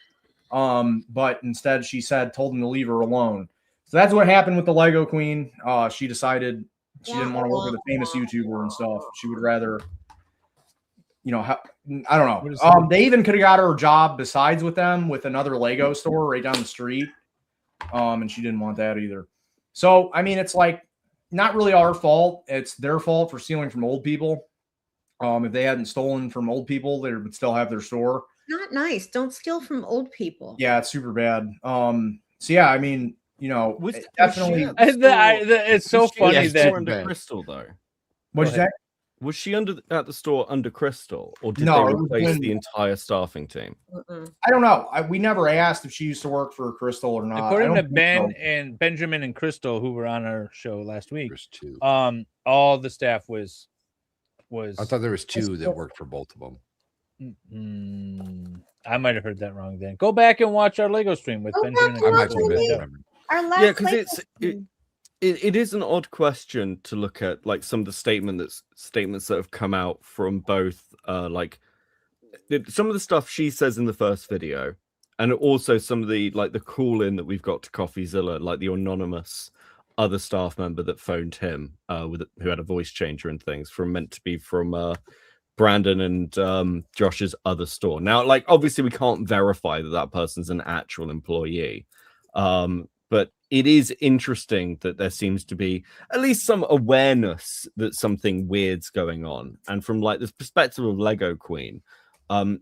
But instead she told him to leave her alone. So that's what happened with the Lego Queen. She decided she didn't want to work with a famous YouTuber and stuff. She would rather, you know, I don't know. They even could have got her a job besides with them with another Lego store right down the street. And she didn't want that either. So, I mean, it's like not really our fault. It's their fault for stealing from old people. If they hadn't stolen from old people, they would still have their store. Not nice. Don't steal from old people. Yeah, it's super bad. So yeah, I mean, you know, definitely. It's so funny that under Crystal though. What'd you say? Was she at the store under Crystal, or did No, they it was replace when- the entire staffing team? I don't know. We never asked if she used to work for Crystal or not. according I to don't think Ben so. and Benjamin and Crystal, who were on our show last week, all the staff was. I thought there was two that worked for both of them. I might have heard that wrong. Then go back and watch our Lego stream with Benjamin. And I might Crystal. be misremembering. Our last Yeah, because Lego it is an odd question to look at, like some of the statements that have come out from both like some of the stuff she says in the first video, and also some of the like the call in that we've got to CoffeeZilla, like the anonymous other staff member that phoned him who had a voice changer and things meant to be from Brandon and Josh's other store. Now, like obviously we can't verify that person's an actual employee, but it is interesting that there seems to be at least some awareness that something weird's going on. And from like this perspective of Lego Queen,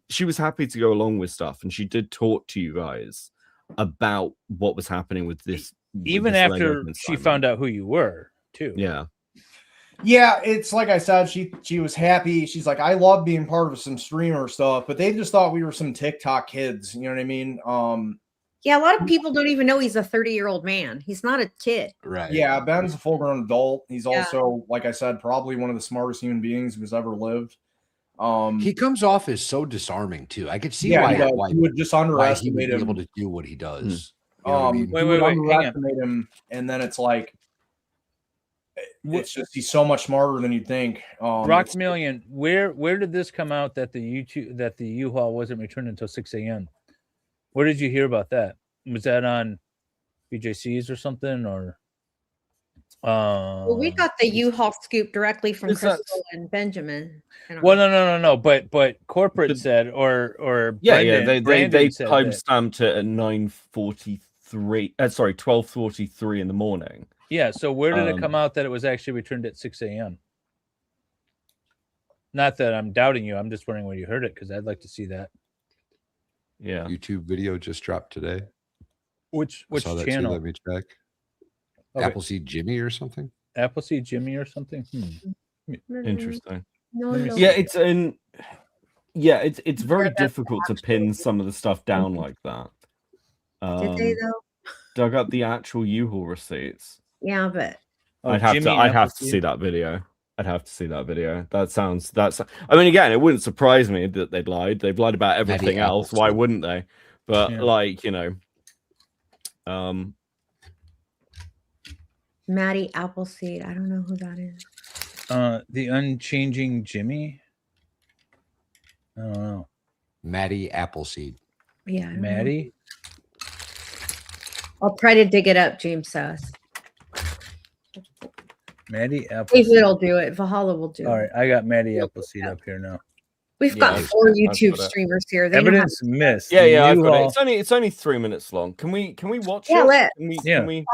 she was happy to go along with stuff, and she did talk to you guys about what was happening with this. Even after she found out who you were, too. Yeah. Yeah, it's like I said, she was happy. She's like, I love being part of some streamer stuff, but they just thought we were some TikTok kids. You know what I mean? Yeah, a lot of people don't even know he's a 30-year-old man. He's not a kid. Right. Yeah, Ben's a full-grown adult. He's also, like I said, probably one of the smartest human beings who's ever lived. He comes off as so disarming too. I could see Yeah, why you would just underestimate he would him. be able to do what he does. You know what I mean? You would underestimate him, and then it's like it's just he's so much smarter than you'd think. Rock Million, where did this come out that the U-Haul wasn't returned until 6 a.m.? Where did you hear about that? Was that on BJC's or something, or? Well, we got the U-Haul scoop directly from Crystal and Benjamin. Well, no. But corporate said, or they Brandon said timestamped it at 9:43. Sorry, 12:43 in the morning. Yeah. So where did it come out that it was actually returned at 6 a.m.? Not that I'm doubting you. I'm just wondering where you heard it, because I'd like to see that. Yeah. YouTube video just dropped today. Which saw that channel? Too. Let me check. Okay. Appleseed Jimmy or something. Appleseed Jimmy or something. Interesting. No. Yeah, it's very difficult to pin some of the stuff down like that. Did they though? Dug up the actual U-Haul receipts. Yeah, but I'd have to see that video. I'd have to see that video. I mean, again, it wouldn't surprise me that they'd lied. They've lied about everything else. Why wouldn't they? But like, you know, Maddie Appleseed. I don't know who that is. The Unchanging Jimmy. I don't know. Maddie Appleseed. Yeah, I don't know. Maddie. I'll try to dig it up, James says. Maddie Appleseed. David will do it. Valhalla will do it. All right, I got Maddie Appleseed up here now. We've got 4 YouTube streamers here. They Evidence missed. Yeah, I've got it. It's only 3 minutes long. Can we watch it? Can we? Shall we?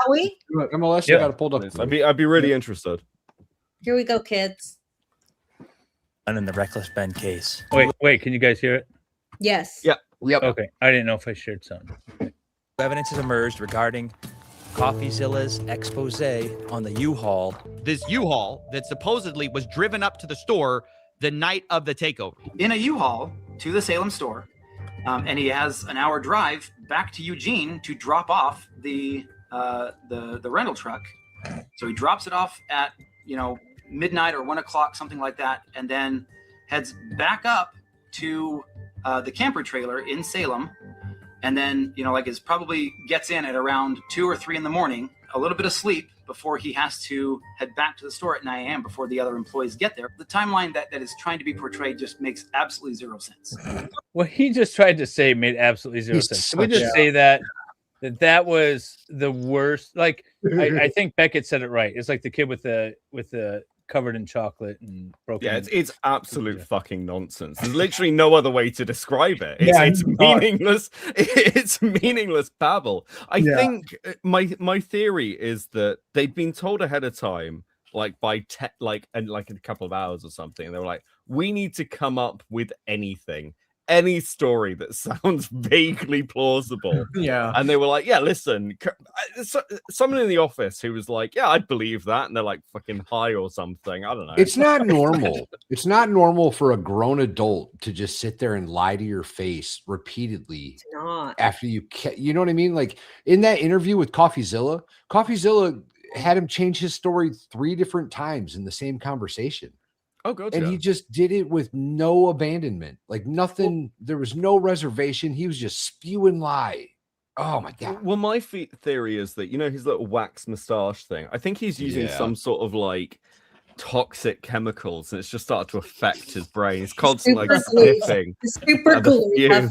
MLS, you got it pulled up. I'd be really interested. Here we go, kids. And in the Reckless Ben case. Wait, can you guys hear it? Yes. Yep. Okay, I didn't know if I shared something. Evidence has emerged regarding CoffeeZilla's expose on the U-Haul. This U-Haul that supposedly was driven up to the store the night of the takeover. In a U-Haul to the Salem store, and he has an hour drive back to Eugene to drop off the rental truck. So he drops it off at midnight or 1 o'clock, something like that, and then heads back up to the camper trailer in Salem. And then, probably gets in at around 2 or 3 in the morning, a little bit of sleep before he has to head back to the store at 9 a.m. before the other employees get there. The timeline that is trying to be portrayed just makes absolutely zero sense. What he just tried to say made absolutely zero sense. Can we just say that was the worst? Like, I think Beckett said it right. It's like the kid with the covered in chocolate and broken. Yeah, it's absolute fucking nonsense. There's literally no other way to describe it. It's meaningless. It's meaningless babble. I think my theory is that they'd been told ahead of time, like by in a couple of hours or something. And they were like, we need to come up with any story that sounds vaguely plausible. Yeah. And they were like, yeah, listen, someone in the office who was like, yeah, I'd believe that. And they're like fucking high or something. I don't know. It's not normal. It's not normal for a grown adult to just sit there and lie to your face repeatedly. It's not. After you know what I mean? Like in that interview with CoffeeZilla had him change his story 3 different times in the same conversation. Oh, good. And he just did it with no abandonment, like nothing. There was no reservation. He was just spewing lie. Oh my god. Well, my theory is that his little wax mustache thing. I think he's using some sort of like toxic chemicals, and it's just started to affect his brain. He's constantly like sniffing. Super glue. Yeah.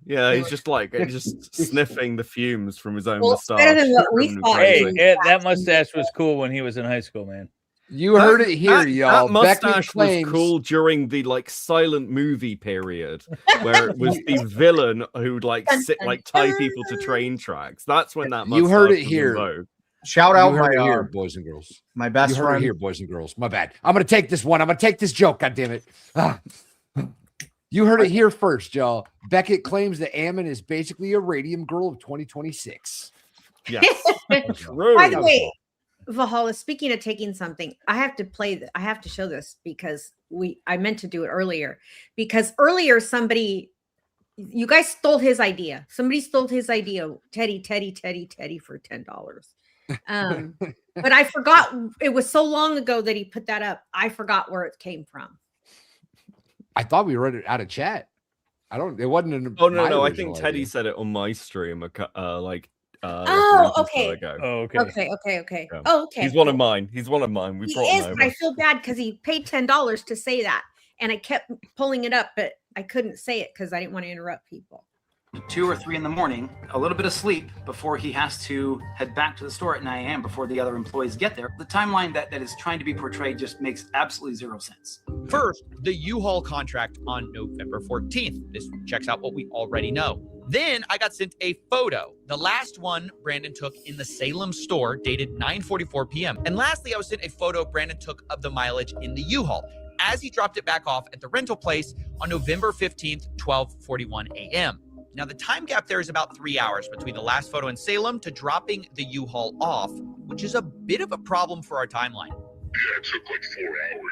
He's just sniffing the fumes from his own mustache. Better than what we thought. Hey, that mustache was cool when he was in high school, man. You heard it here, y'all. That mustache was cool during the silent movie period, where it was the villain who'd tie people to train tracks. That's when that mustache. You heard it was here. in vogue. Shout out here, boys and girls. My best friend. You heard it here, boys and girls. My bad. I'm gonna take this one. I'm gonna take this joke. God damn it. You heard it here first, y'all. Beckett claims that Ammon is basically a radium girl of 2026. Yes. True. By the way, Valhalla, speaking of taking something, I have to show this because I meant to do it earlier. Because earlier you guys stole his idea. Somebody stole his idea. Teddy for $10. But I forgot. It was so long ago that he put that up. I forgot where it came from. I thought we read it out of chat. It wasn't in. Oh no! I think Teddy said it on my stream. Okay. Okay. Oh, okay. Okay. Yeah. Oh, okay. He's one of mine. We brought him over. But I feel bad because he paid $10 to say that, and I kept pulling it up, but I couldn't say it because I didn't want to interrupt people. 2 or 3 in the morning, a little bit of sleep before he has to head back to the store at 9 a.m. before the other employees get there. The timeline that is trying to be portrayed just makes absolutely zero sense. First, the U-Haul contract on November 14th. This checks out what we already know. Then I got sent a photo, the last one Brandon took in the Salem store, dated 9:44 p.m. And lastly, I was sent a photo Brandon took of the mileage in the U-Haul as he dropped it back off at the rental place on November 15th, 12:41 a.m. Now, the time gap there is about 3 hours between the last photo in Salem to dropping the U-Haul off, which is a bit of a problem for our timeline. Yeah, it took 4 hours.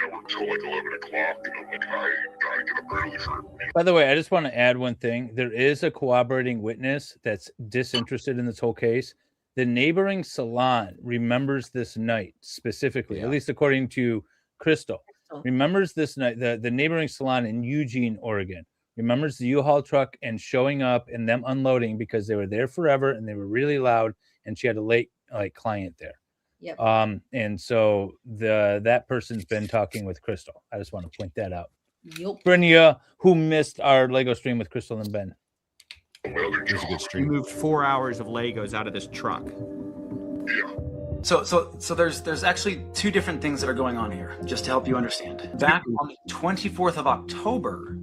I worked till 11 o'clock, and I'm like, I gotta get up early for. By the way, I just want to add one thing. There is a corroborating witness that's disinterested in this whole case The neighboring salon remembers this night specifically, at least according to Crystal. Remembers this night, the neighboring salon in Eugene, Oregon, remembers the U-Haul truck and showing up and them unloading because they were there forever and they were really loud and she had a late client there. Yep. And so that person's been talking with Crystal. I just want to point that out. Yep. For any who missed our Lego stream with Crystal and Ben. It was a good We stream. moved 4 hours of Legos out of this truck. So there's actually two different things that are going on here, just to help you understand. Back on the 24th of October,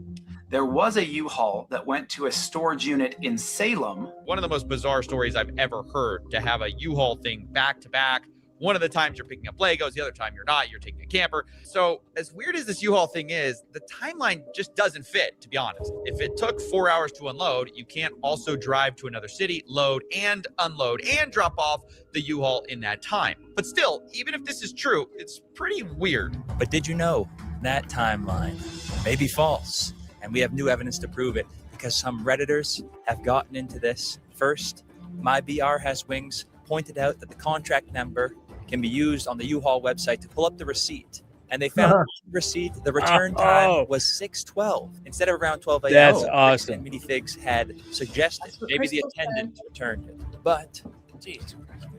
there was a U-Haul that went to a storage unit in Salem. One of the most bizarre stories I've ever heard, to have a U-Haul thing back to back. One of the times you're picking up Legos, the other time you're not, you're taking a camper. So as weird as this U-Haul thing is, the timeline just doesn't fit, to be honest. If it took 4 hours to unload, you can't also drive to another city, load and unload and drop off the U-Haul in that time. But still, even if this is true, it's pretty weird. But did you know that timeline may be false? And we have new evidence to prove it because some Redditors have gotten into this. First, My BR Has Wings pointed out that the contract number can be used on the U-Haul website to pull up the receipt. And they found the receipt, the return time was 6:12 instead of around 12 a.m. That's awesome. Minifigs had suggested maybe the attendant returned it. But, geez,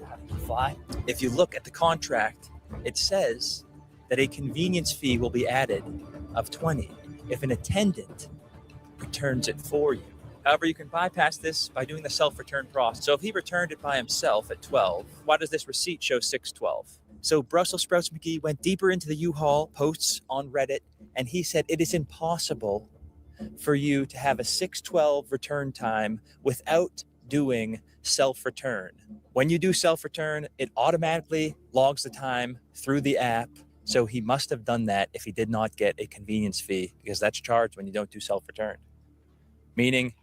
how do you fly? If you look at the contract, it says that a convenience fee will be added of 20 if an attendant returns it for you. However, you can bypass this by doing the self-return process. So if he returned it by himself at 12, why does this receipt show 6:12? So Brussels Sprouts McGee went deeper into the U-Haul posts on Reddit, and he said it is impossible for you to have a 6:12 return time without doing self-return. When you do self-return, it automatically logs the time through the app. So he must have done that if he did not get a convenience fee, because that's charged when you don't do self-return. Meaning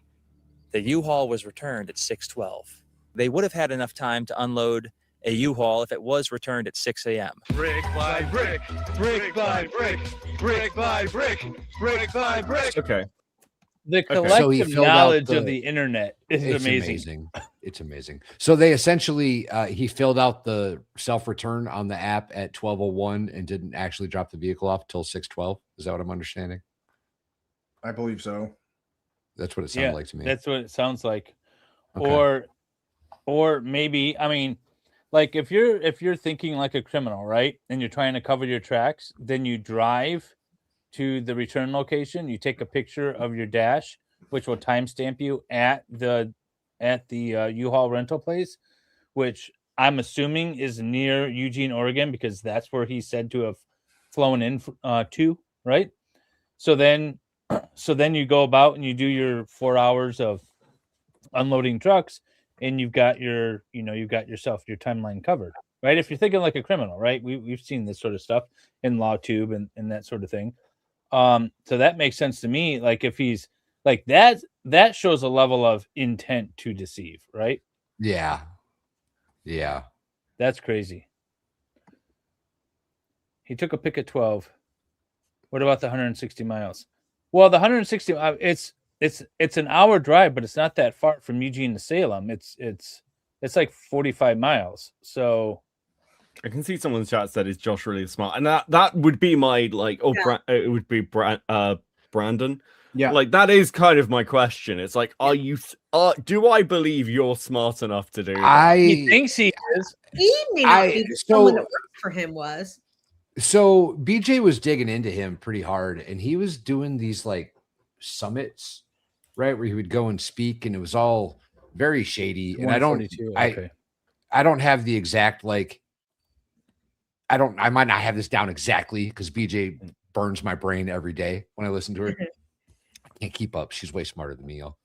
the U-Haul was returned at 6:12. They would have had enough time to unload a U-Haul if it was returned at 6 a.m. Brick by brick, brick by brick, brick by brick, brick by brick. Okay. The So collective he filled out knowledge of the internet is It's amazing. It's amazing. So they essentially he filled out the self-return on the app at 12:01 and didn't actually drop the vehicle off till 6:12. Is that what I'm understanding? I believe so. That's what it sounded like to me. That's what it sounds like. Okay. Or maybe, I mean, like if you're thinking like a criminal, right? And you're trying to cover your tracks, then you drive to the return location, you take a picture of your dash, which will timestamp you at the U-Haul rental place, which I'm assuming is near Eugene, Oregon, because that's where he's said to have flown in to, right? So then you go about and you do your 4 hours of unloading trucks, and you've got yourself your timeline covered, right? If you're thinking like a criminal, right? We've seen this sort of stuff in LawTube and that sort of thing. So that makes sense to me. Like if he's like that shows a level of intent to deceive, right? Yeah. Yeah. That's crazy. He took a pick at 12. What about the 160 miles? Well, the 160, it's an hour drive, but it's not that far from Eugene to Salem. It's like 45 miles. So I can see someone in the chat said, "Is Josh really smart?" And that would be my like. Oh, yeah. It would be Brandon. Yeah, like that is kind of my question. It's like, are you? Do I believe you're smart enough to do that? He thinks he is. He may not be someone that worked for him was. So BJ was digging into him pretty hard, and he was doing these like summits, right, where he would go and speak, and it was all very shady. And I don't have the exact like. I might not have this down exactly because BJ burns my brain every day when I listen to her. Can't keep up. She's way smarter than me, y'all.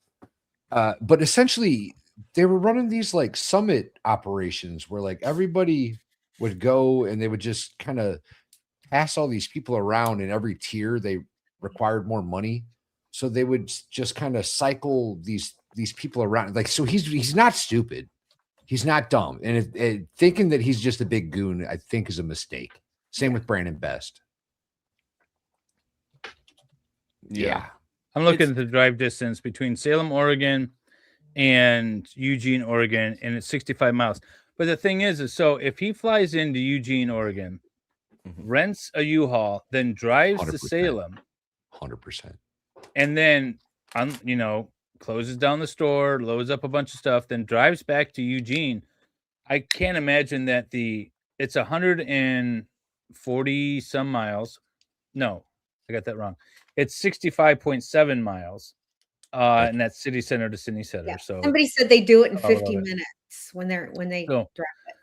But essentially, they were running these like summit operations where like everybody would go and they would just kind of pass all these people around. In every tier, they required more money, so they would just kind of cycle these people around. Like, so he's not stupid. He's not dumb. And thinking that he's just a big goon, I think, is a mistake. Same with Brandon Best. Yeah. I'm looking at the drive distance between Salem, Oregon, and Eugene, Oregon, and it's 65 miles. But the thing is so if he flies into Eugene, Oregon, rents a U-Haul, then drives to 100%. Salem, 100%, and then closes down the store, loads up a bunch of stuff, then drives back to Eugene. I can't imagine that it's 140 some miles. No, I got that wrong. It's 65.7 miles. And that's city center to city center. Yeah. So Somebody said they do it in I love 50 it. minutes when they So, drive it.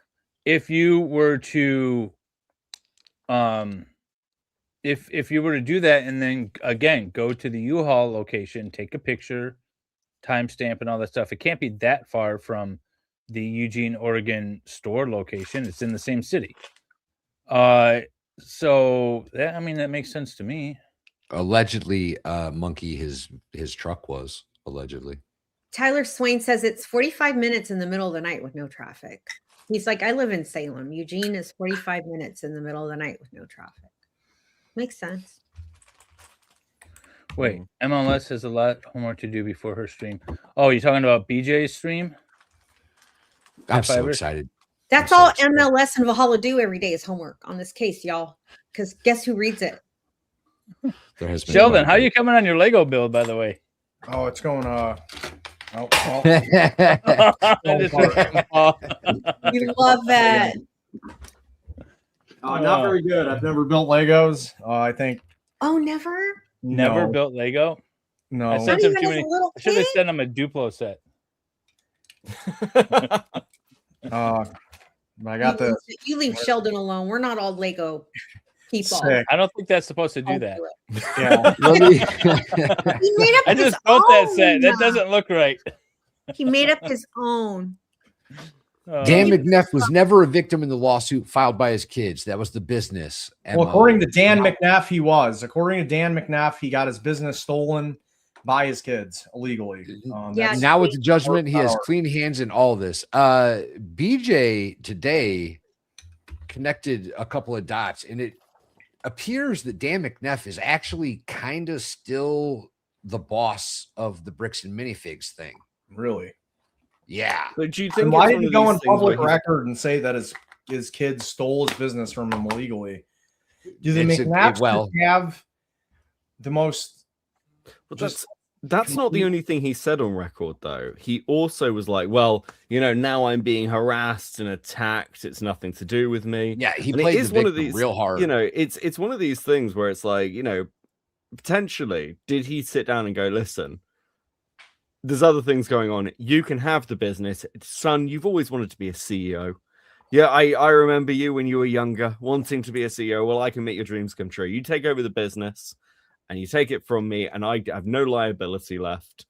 if you were to if you were to do that and then again go to the U-Haul location, take a picture, timestamp and all that stuff, it can't be that far from the Eugene, Oregon store location. It's in the same city. So that that makes sense to me. Allegedly, Monkey, his truck was allegedly. Tyler Swain says it's 45 minutes in the middle of the night with no traffic. He's like, I live in Salem. Eugene is 45 minutes in the middle of the night with no traffic. Makes sense. Wait, MLS has a lot of homework to do before her stream. Oh, you're talking about BJ's stream? I'm so excited. That's all MLS and Valhalla do every day is homework on this case, y'all. Because guess who reads it? There has been Sheldon, how are you coming on your Lego build, by the way? Oh, it's going You love that. Not very good. I've never built Legos. I think. Oh, never? Never No. built Lego? No. I sent him too many. I should have sent him a Duplo set. I got the. You leave Sheldon alone. We're not all Lego people. Sick. I don't think that's supposed to do that. Yeah. He made up I his just built that own. set. That doesn't look right. He made up his own. Dan McNeff was never a victim in the lawsuit filed by his kids. That was the business. Well, according to Dan McNeff, he was. According to Dan McNeff, he got his business stolen by his kids illegally. Now with the judgment, he has clean hands in all this. BJ today connected a couple of dots, and it appears that Dan McNeff is actually kind of still the boss of the bricks and minifigs thing. Really? Yeah. But do you And think why it's did one he of go these on things where public he's- record and say that his kids stole his business from him illegally? Do the It's McNaffs have the most? Well, that's not the only thing he said on record, though. He also was like, "Well, now I'm being harassed and attacked. It's nothing to do with me." Yeah, he And it played is the one of victim these real hard. It's one of these things where it's like, potentially, did he sit down and go, "Listen, there's other things going on. You can have the business, son. You've always wanted to be a CEO. Yeah, I remember you when you were younger, wanting to be a CEO. Well, I can make your dreams come true. You take over the business, and you take it from me, and I have no liability left.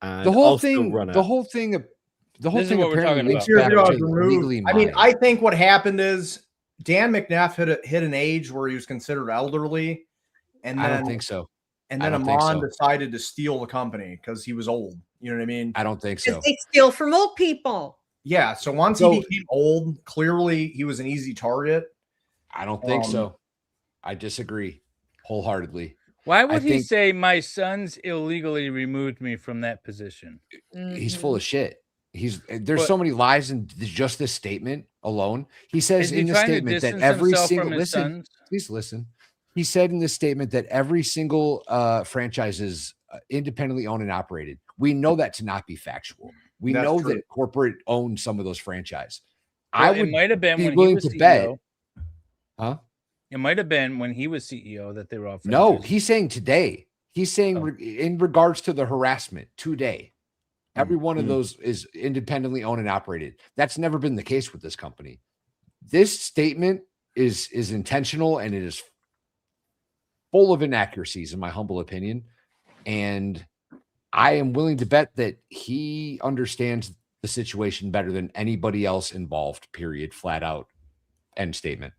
And The whole I'll still thing, run it. the whole thing This is what we're apparently talking links about. back to legally I mean, mined. I think what happened is Dan McNeff hit an age where he was considered elderly, and then I don't think so. And I then don't think Amon so. decided to steal the company because he was old. You know what I mean? I don't think so. Because they steal from old people. Yeah. So once he became old, clearly he was an easy target. I don't think so. I disagree wholeheartly. Why I would he think say my sons illegally removed me from that position? he's full of shit. There's But- so many lies in just this statement alone. He says Is he in the trying to statement that distance every himself single from his sons? please listen. He said in this statement that every single franchise is independently owned and operated. We know that to not be factual. We That's know true. that corporate owns some of those franchise. Well, I would it might have been be when he willing was to CEO. bet. Huh? It might have been when he was CEO that they were all No, franchises. he's saying today. He's saying in regards to the harassment today. Every one of those is independently owned and operated. That's never been the case with this company. This statement is intentional and it is full of inaccuracies, in my humble opinion. And I am willing to bet that he understands the situation better than anybody else involved, period, flat out. End statement.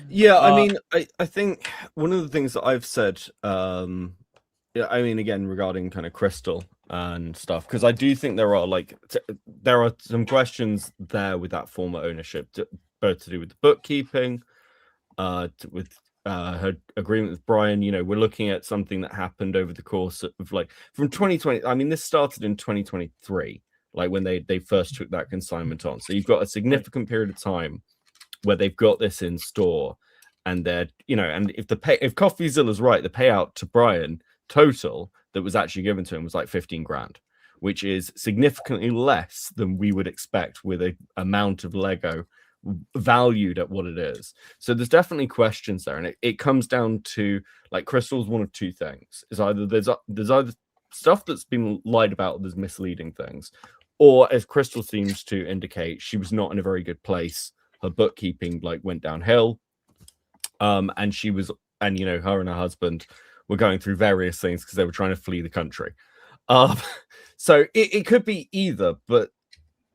Yeah, I mean, I think one of the things that I've said, yeah, I mean, again, regarding kind of Crystal and stuff, because I do think there are some questions there with that former ownership, both to do with the bookkeeping, with her agreement with Brian, we're looking at something that happened over the course of like from 2020. I mean, this started in 2023, like when they first took that consignment on. So you've got a significant period of time where they've got this in store, and they're, and if CoffeeZilla's right, the payout to Brian total that was actually given to him was like 15 grand, which is significantly less than we would expect with a amount of Lego valued at what it is. So there's definitely questions there, and it comes down to, like, Crystal's one of two things: is either there's either stuff that's been lied about, there's misleading things, or, as Crystal seems to indicate, she was not in a very good place. Her bookkeeping went downhill, and she was, and her and her husband were going through various things because they were trying to flee the country. So it could be either, but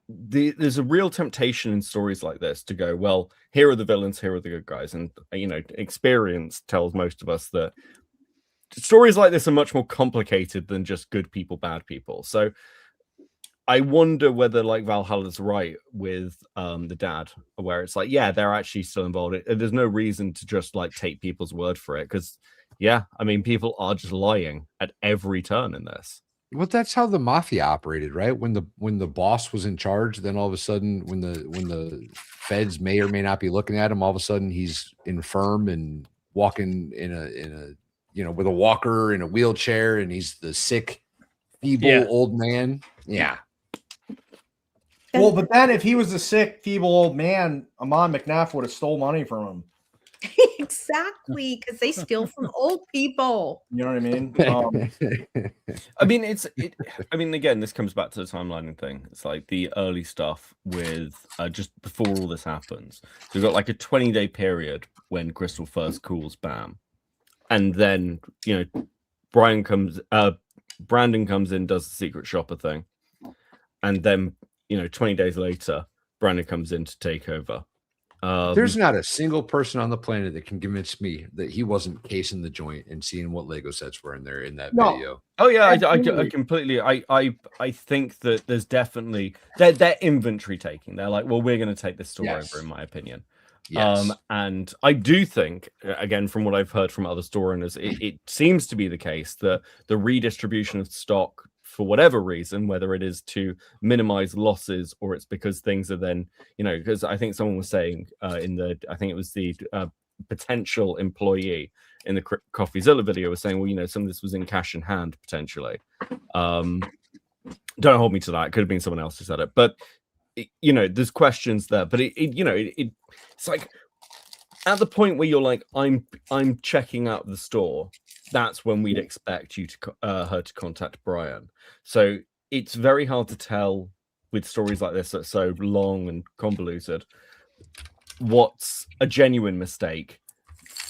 there's a real temptation in stories like this to go, well, here are the villains, here are the good guys. And, experience tells most of us that stories like this are much more complicated than just good people, bad people. So I wonder whether, like, Valhalla's right with the dad, where it's like, yeah, they're actually still involved. There's no reason to just take people's word for it, because, yeah, I mean, people are just lying at every turn in this. Well, that's how the mafia operated, right? When the boss was in charge, then all of a sudden, when the feds may or may not be looking at him, all of a sudden he's infirm and walking in a with a walker in a wheelchair, and he's the sick, feeble old man. Yeah. Well, but then if he was a sick, feeble old man, Amon McNabb would have stole money from him. Exactly, because they steal from old people. You know what I mean? I mean, again, this comes back to the timelining thing. It's like the early stuff with just before all this happens. So we've got like a 20-day period when Crystal first calls Bam, and then Brandon comes in, does the secret shopper thing, and then 20 days later, Brandon comes in to take over. There's not a single person on the planet that can convince me that he wasn't casing the joint and seeing what Lego sets were in there in that video. Oh yeah, I completely. I think that there's definitely they're inventory taking. They're like, well, we're going to take this store over, in my opinion. Yes. And I do think, again, from what I've heard from other store owners, it seems to be the case that the redistribution of stock, for whatever reason, whether it is to minimize losses or it's because things are then, because I think someone was saying I think it was the potential employee in the CoffeeZilla video was saying, well, some of this was in cash in hand potentially. Don't hold me to that. It could have been someone else who said it, but there's questions there. But it's like at the point where you're like, I'm checking out the store. That's when we'd expect you to her to contact Brian. So it's very hard to tell with stories like this that's so long and convoluted what's a genuine mistake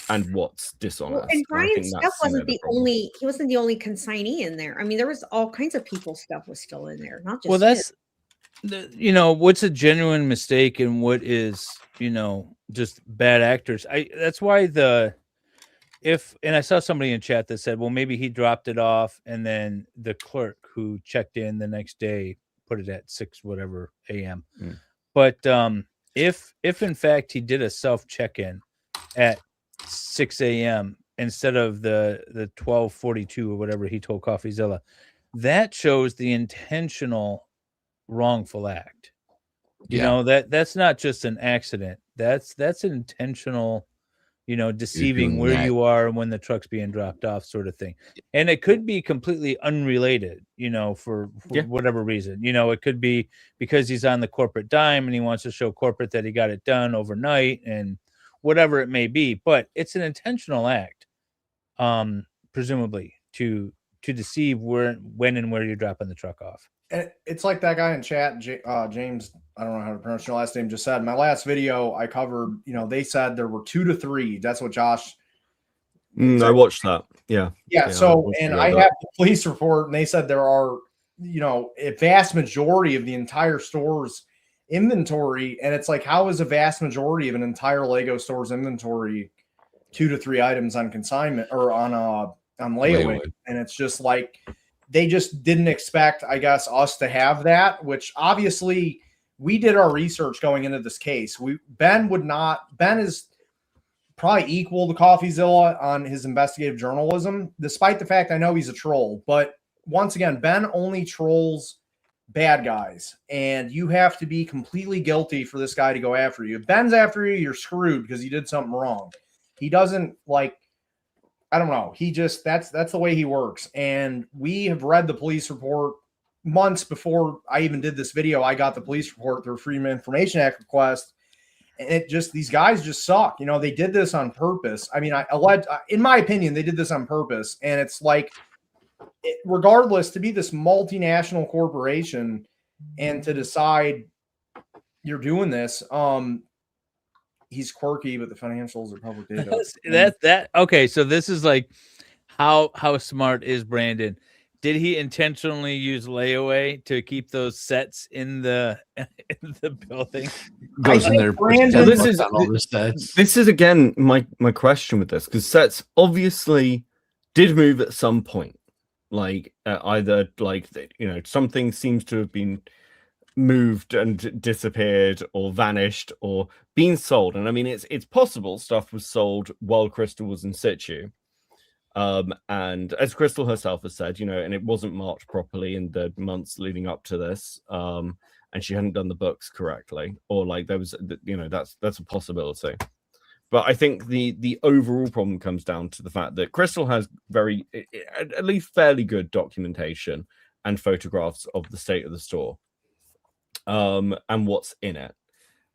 and what's dishonest. Well, and Brian's stuff wasn't the only. He wasn't the only consignee in there. I mean, there was all kinds of people's stuff was still in there, not just. Well, that's what's a genuine mistake and what is just bad actors. That's why and I saw somebody in chat that said, well, maybe he dropped it off and then the clerk who checked in the next day put it at 6 whatever a.m. But if in fact he did a self check-in at 6 a.m. instead of the 12:42 or whatever he told CoffeeZilla, that shows the intentional wrongful act. That's not just an accident. That's an intentional deceiving where you are and when the truck's being dropped off, sort of thing. And it could be completely unrelated, for whatever reason. It could be because he's on the corporate dime and he wants to show corporate that he got it done overnight and whatever it may be. But it's an intentional act, presumably, to deceive when and where you're dropping the truck off. And it's like that guy in chat, James, I don't know how to pronounce your last name, just said, my last video I covered, they said there were 2 to 3. That's what Josh. I watched that. Yeah. So, and I have the police report, and they said there are, a vast majority of the entire store's inventory. And it's like, how is a vast majority of an entire Lego store's inventory 2 to 3 items on consignment or on layaway? And it's just like, they just didn't expect, I guess, us to have that, which obviously we did our research going into this case. Ben is probably equal to CoffeeZilla on his investigative journalism, despite the fact I know he's a troll. But once again, Ben only trolls bad guys, and you have to be completely guilty for this guy to go after you. If Ben's after you, you're screwed because he did something wrong. He doesn't like, I don't know. He just, that's the way he works. And we have read the police report months before I even did this video. I got the police report through Freedom of Information Act request. And it just, these guys just suck. You know, they did this on purpose. I mean, in my opinion, they did this on purpose. And it's like, regardless, to be this multinational corporation and to decide you're doing this, he's quirky, but the financials are public data. Okay, so this is like how smart is Brandon? Did he intentionally use layaway to keep those sets in the building? Goes in there. So this is again my question with this, because sets obviously did move at some point. Like either like, you know, something seems to have been moved and disappeared or vanished or been sold. And I mean, it's possible stuff was sold while Crystal was in situ. And as Crystal herself has said, you know, and it wasn't marked properly in the months leading up to this. And she hadn't done the books correctly, or like there was, you know, that's a possibility. But I think the overall problem comes down to the fact that Crystal has at least fairly good documentation and photographs of the state of the store, and what's in it.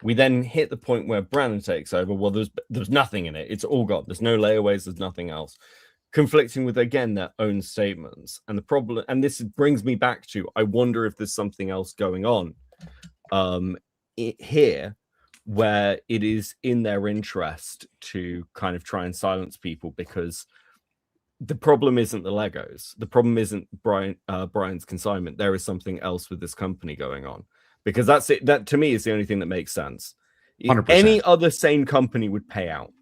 We then hit the point where Brandon takes over. Well, there's nothing in it. It's all gone. There's no layaways. There's nothing else. Conflicting with, again, their own statements. And the problem, and this brings me back to, I wonder if there's something else going on here, where it is in their interest to kind of try and silence people, because the problem isn't the Legos. The problem isn't Brian's consignment. There is something else with this company going on, because that's it. That to me is the only thing that makes sense. 100%. Any other sane company would pay out.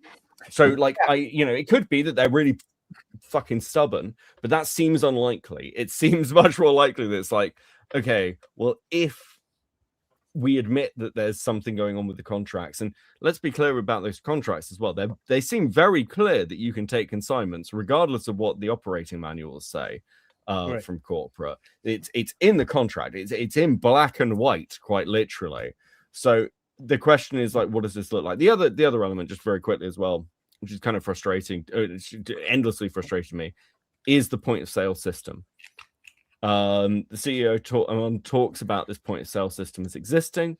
So like, it could be that they're really fucking stubborn, but that seems unlikely. It seems much more likely that it's like, okay, well, if we admit that there's something going on with the contracts, and let's be clear about those contracts as well. They seem very clear that you can take consignments regardless of what the operating manuals say from corporate. It's in the contract. It's in black and white, quite literally. So the question is, like, what does this look like? The other element, just very quickly as well, which is kind of frustrating, endlessly frustrating me, is the point of sale system. The CEO talks about this point of sale system as existing.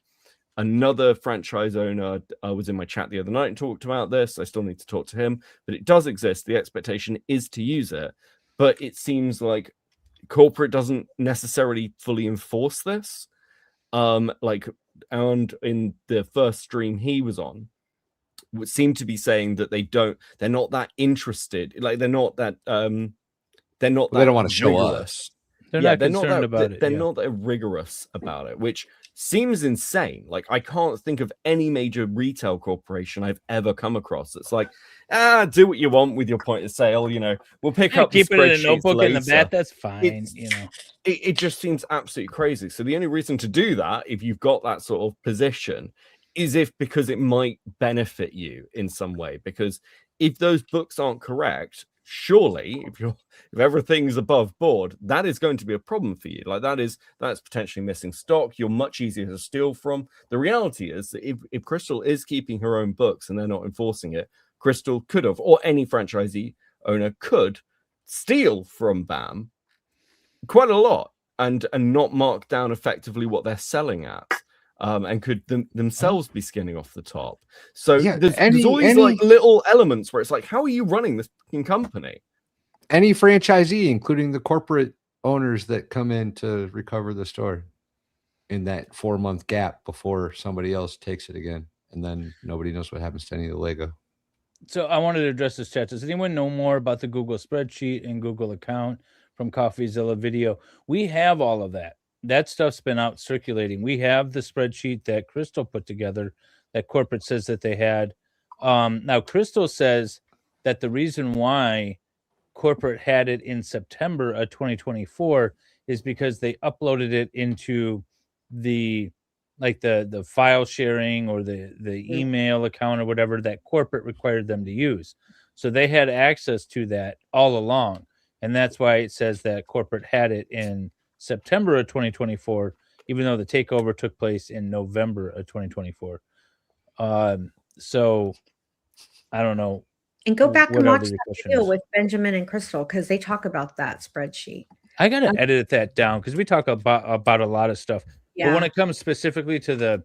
Another franchise owner was in my chat the other night and talked about this. I still need to talk to him, but it does exist. The expectation is to use it, but it seems like corporate doesn't necessarily fully enforce this. And in the first stream he was on, would seem to be saying that they're not that interested. Like they don't want to show us. They're not concerned about it. They're not that rigorous about it, which seems insane. Like, I can't think of any major retail corporation I've ever come across that's like, do what you want with your point of sale. You know, we'll pick up. Keep it in a notebook later. in the back. That's fine. It just seems absolutely crazy. So the only reason to do that, if you've got that sort of position, is because it might benefit you in some way. Because if those books aren't correct, surely if everything's above board, that is going to be a problem for you. Like that's potentially missing stock. You're much easier to steal from. The reality is that if Crystal is keeping her own books and they're not enforcing it, Crystal could have, or any franchisee owner could, steal from BAM quite a lot and not mark down effectively what they're selling at. And could themselves be skinning off the top. So there's always like little elements where it's like, how are you running this company? Any franchisee, including the corporate owners that come in to recover the store in that 4-month gap before somebody else takes it again. And then nobody knows what happens to any of the Lego. So I wanted to address this chat. Does anyone know more about the Google spreadsheet and Google account from CoffeeZilla video? We have all of that. That stuff's been out circulating. We have the spreadsheet that Crystal put together that corporate says that they had. Now, Crystal says that the reason why corporate had it in September of 2024 is because they uploaded it into the like the file sharing or the email account or whatever that corporate required them to use. So they had access to that all along. And that's why it says that corporate had it in September of 2024, even though the takeover took place in November of 2024. So I don't know. And go back and watch the that questions. video with Benjamin and Crystal because they talk about that spreadsheet. I gotta edit that down because we talk about a lot of stuff. But when Yeah. it comes specifically to the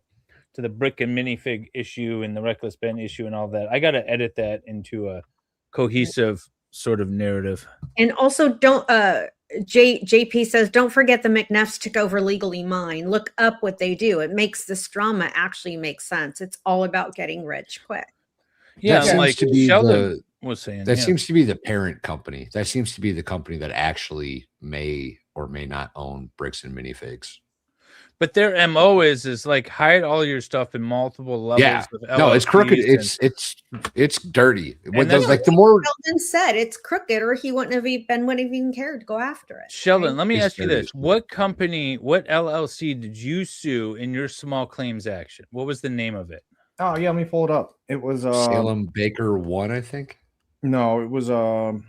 brick and minifig issue and the reckless Ben issue and all that, I gotta edit that into a cohesive sort of narrative. And also don't JP says don't forget the McNeffs took over Legally Mine. Look up what they do. It makes this drama actually make sense. It's all about getting rich quick. Yeah, that seems like to be Sheldon was saying. That yeah. seems to be the parent company. That seems to be the company that actually may or may not own bricks and minifigs. But their MO is like hide all your stuff in multiple levels. Yeah, of no, it's crooked. LLCs It's dirty. When that's those, like the more Sheldon said it's crooked, or he wouldn't have even cared to go after it. Sheldon, let me It's ask you dirty. this: what company, what LLC did you sue in your small claims action? What was the name of it? Oh yeah, let me pull it up. It was Salem Baker 1, I think. No, it was hold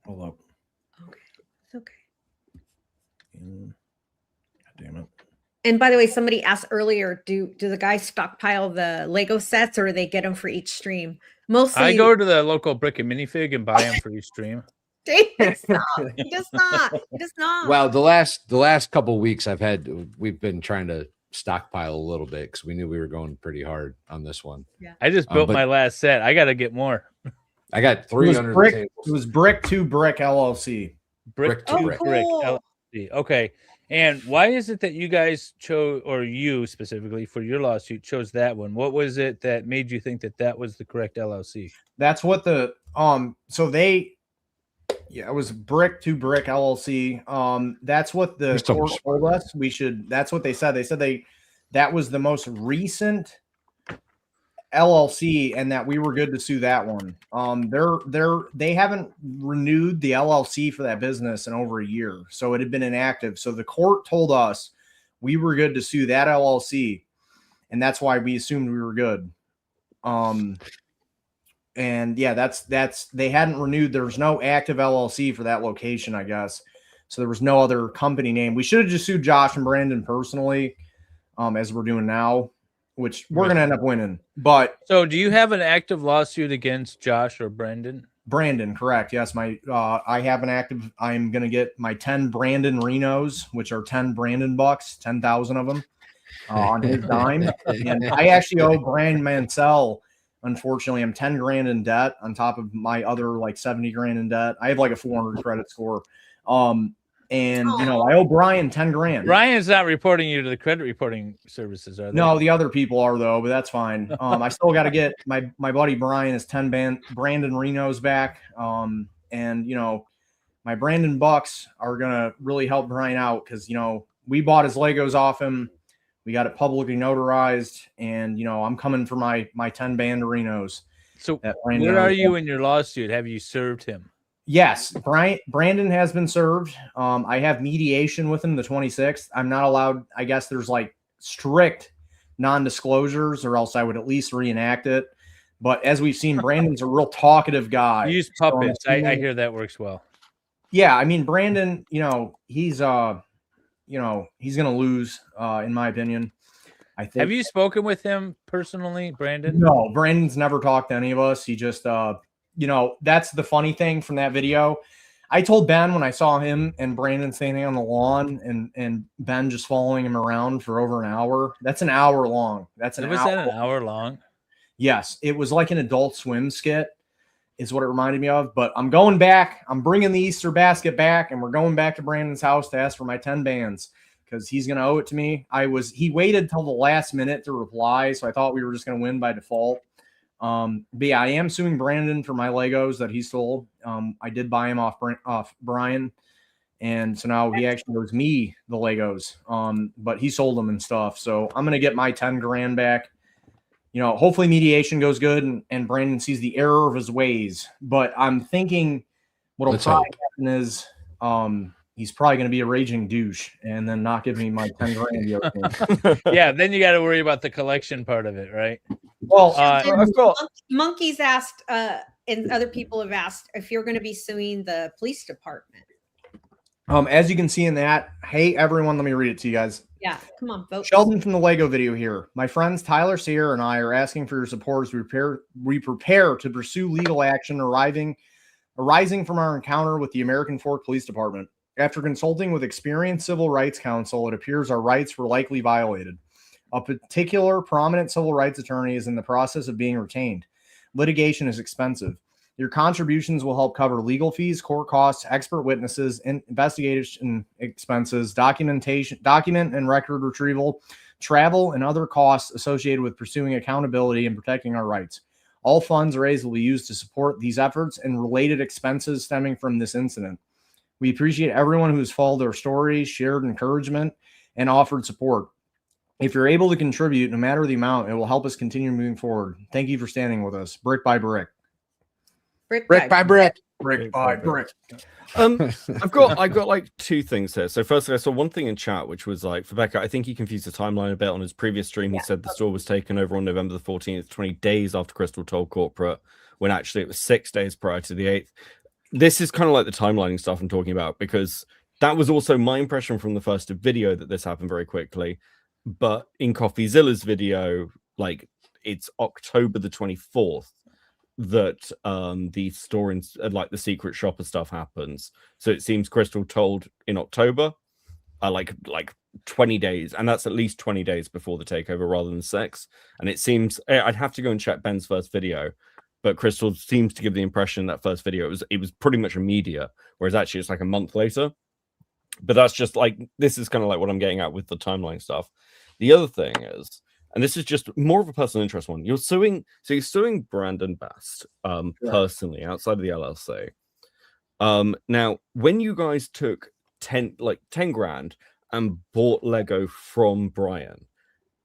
up. It's okay. God damn it. And by the way, somebody asked earlier, do the guys stockpile the Lego sets or they get them for each stream? Mostly I go to the local brick and minifig and buy them for each stream. David, stop. He does not. He does not. Well, the last couple weeks we've been trying to stockpile a little bit because we knew we were going pretty hard on this one. Yeah. I just built but my last set. I got to get more. I got 300. It was Brick to Brick LLC. Brick to brick LLC. Okay. And why is it that you guys chose, or you specifically for your lawsuit chose that one? What was it that made you think that was the correct LLC? That's what the so they it was Brick to Brick LLC. That's what the court told us we should. That's what they said. They said that was the most recent LLC and that we were good to sue that one. They haven't renewed the LLC for that business in over a year, so it had been inactive. So the court told us we were good to sue that LLC, and that's why we assumed we were good. And yeah, that's they hadn't renewed. There was no active LLC for that location, I guess. So there was no other company name. We should have just sued Josh and Brandon personally, as we're doing now, which we're going to end up winning. But so do you have an active lawsuit against Josh or Brandon? Brandon, correct. Yes. I have an active, I'm going to get my 10 Brandon Renos, which are 10 Brandon bucks, 10,000 of them on his dime. And I actually owe Brian Mansell. Unfortunately, I'm 10 grand in debt on top of my other like 70 grand in debt. I have like a 400 credit score. And I owe Brian 10 grand. Brian's not reporting you to the credit reporting services, are they? No, the other people are though, but that's fine. I still got to get my buddy Brian is 10 Brandon Renos back. And my Brandon bucks are gonna really help Brian out because we bought his Legos off him. We got it publicly notarized, and I'm coming for my 10 Banderinos. So where are you in your lawsuit? Have you served him? Yes, Brandon has been served. I have mediation with him the 26th. I'm not allowed. I guess there's like strict non-disclosures, or else I would at least reenact it. But as we've seen, Brandon's a real talkative guy. Use puppets. So I hear that works well. Yeah, I mean Brandon. He's he's going to lose, in my opinion. I think. Have you spoken with him personally, Brandon? No, Brandon's never talked to any of us. He just, that's the funny thing from that video. I told Ben when I saw him and Brandon standing on the lawn and Ben just following him around for over an hour. That's an hour long. Was that an hour long? Yes. It was like an Adult Swim skit is what it reminded me of. But I'm going back. I'm bringing the Easter basket back, and we're going back to Brandon's house to ask for my 10 bands because he's going to owe it to me. He waited till the last minute to reply, so I thought we were just going to win by default. But yeah, I am suing Brandon for my Legos that he stole. I did buy him off Brian, and so now he actually owes me the Legos. But he sold them and stuff, so I'm going to get my 10 grand back. Hopefully mediation goes good and Brandon sees the error of his ways. But I'm thinking what'll probably happen is he's probably going to be a raging douche and then not give me my 10 grand. The other day. Yeah, then you got to worry about the collection part of it, right? Well, And Monkeys asked, and other people have asked if you're going to be suing the police department. As you can see in that, hey everyone, let me read it to you guys. Yeah, come on, vote. Sheldon from the Lego video here. My friends Tyler, Sierra, and I are asking for your support as we prepare to pursue legal action arising from our encounter with the American Fork Police Department. After consulting with experienced civil rights counsel, it appears our rights were likely violated. A particular prominent civil rights attorney is in the process of being retained. Litigation is expensive. Your contributions will help cover legal fees, court costs, expert witnesses, investigation expenses, document and record retrieval, travel, and other costs associated with pursuing accountability and protecting our rights. All funds raised will be used to support these efforts and related expenses stemming from this incident. We appreciate everyone who has followed our stories, shared encouragement, and offered support. If you're able to contribute, no matter the amount, it will help us continue moving forward. Thank you for standing with us. Brick by brick. Brick by brick. Brick by brick. I've got like two things here. So first, I saw one thing in chat, which was like, for Becca, I think he confused the timeline a bit on his previous stream. He said the store was taken over on November the 14th, 20 days after Crystal told corporate, when actually it was 6 days prior to the 8th. This is kind of like the timelining stuff I'm talking about, because that was also my impression from the first video that this happened very quickly. But in CoffeeZilla's video, like, it's October the 24th that the store in like the secret shopper stuff happens. So it seems Crystal told in October, like 20 days, and that's at least 20 days before the takeover rather than 6. And it seems, I'd have to go and check Ben's first video, but Crystal seems to give the impression that first video it was pretty much immediate, whereas actually it's like a month later. But that's just like, this is kind of like what I'm getting at with the timeline stuff. The other thing is, and this is just more of a personal interest one, you're suing Brandon Bast personally outside of the LLC. Now, when you guys took 10 grand and bought Lego from Brian,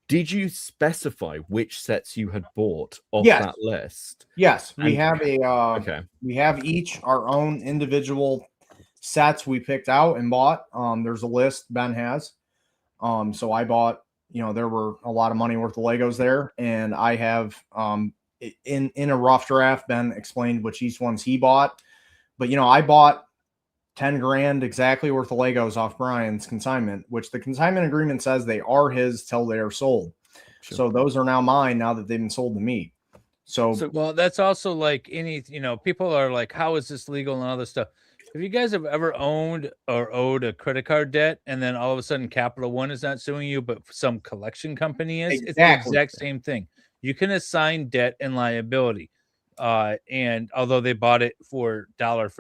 did you specify which sets you had bought off that list? Yes, we have we have each our own individual sets we picked out and bought. There's a list Ben has. So I bought, there were a lot of money worth of Legos there, and I have in a rough draft, Ben explained which each ones he bought. But I bought 10 grand exactly worth of Legos off Brian's consignment, which the consignment agreement says they are his till they are sold. Sure. So those are now mine now that they've been sold to me. So well, that's also like any, people are like, how is this legal and all this stuff? If you guys have ever owned or owed a credit card debt, and then all of a sudden Capital One is not suing you, but some collection company is, It's the exact same thing. You can assign debt and liability. And although they bought it for dollar,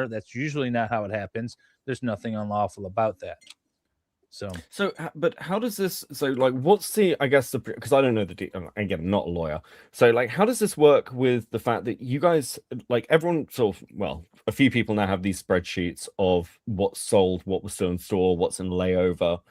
that's usually not how it happens. There's nothing unlawful about that. But how does this? So, like, what's the? I guess because I don't know again, I'm not a lawyer. So, like, how does this work with the fact that you guys, like, everyone sort of, well, a few people now have these spreadsheets of what's sold, what was still in store, what's in layover.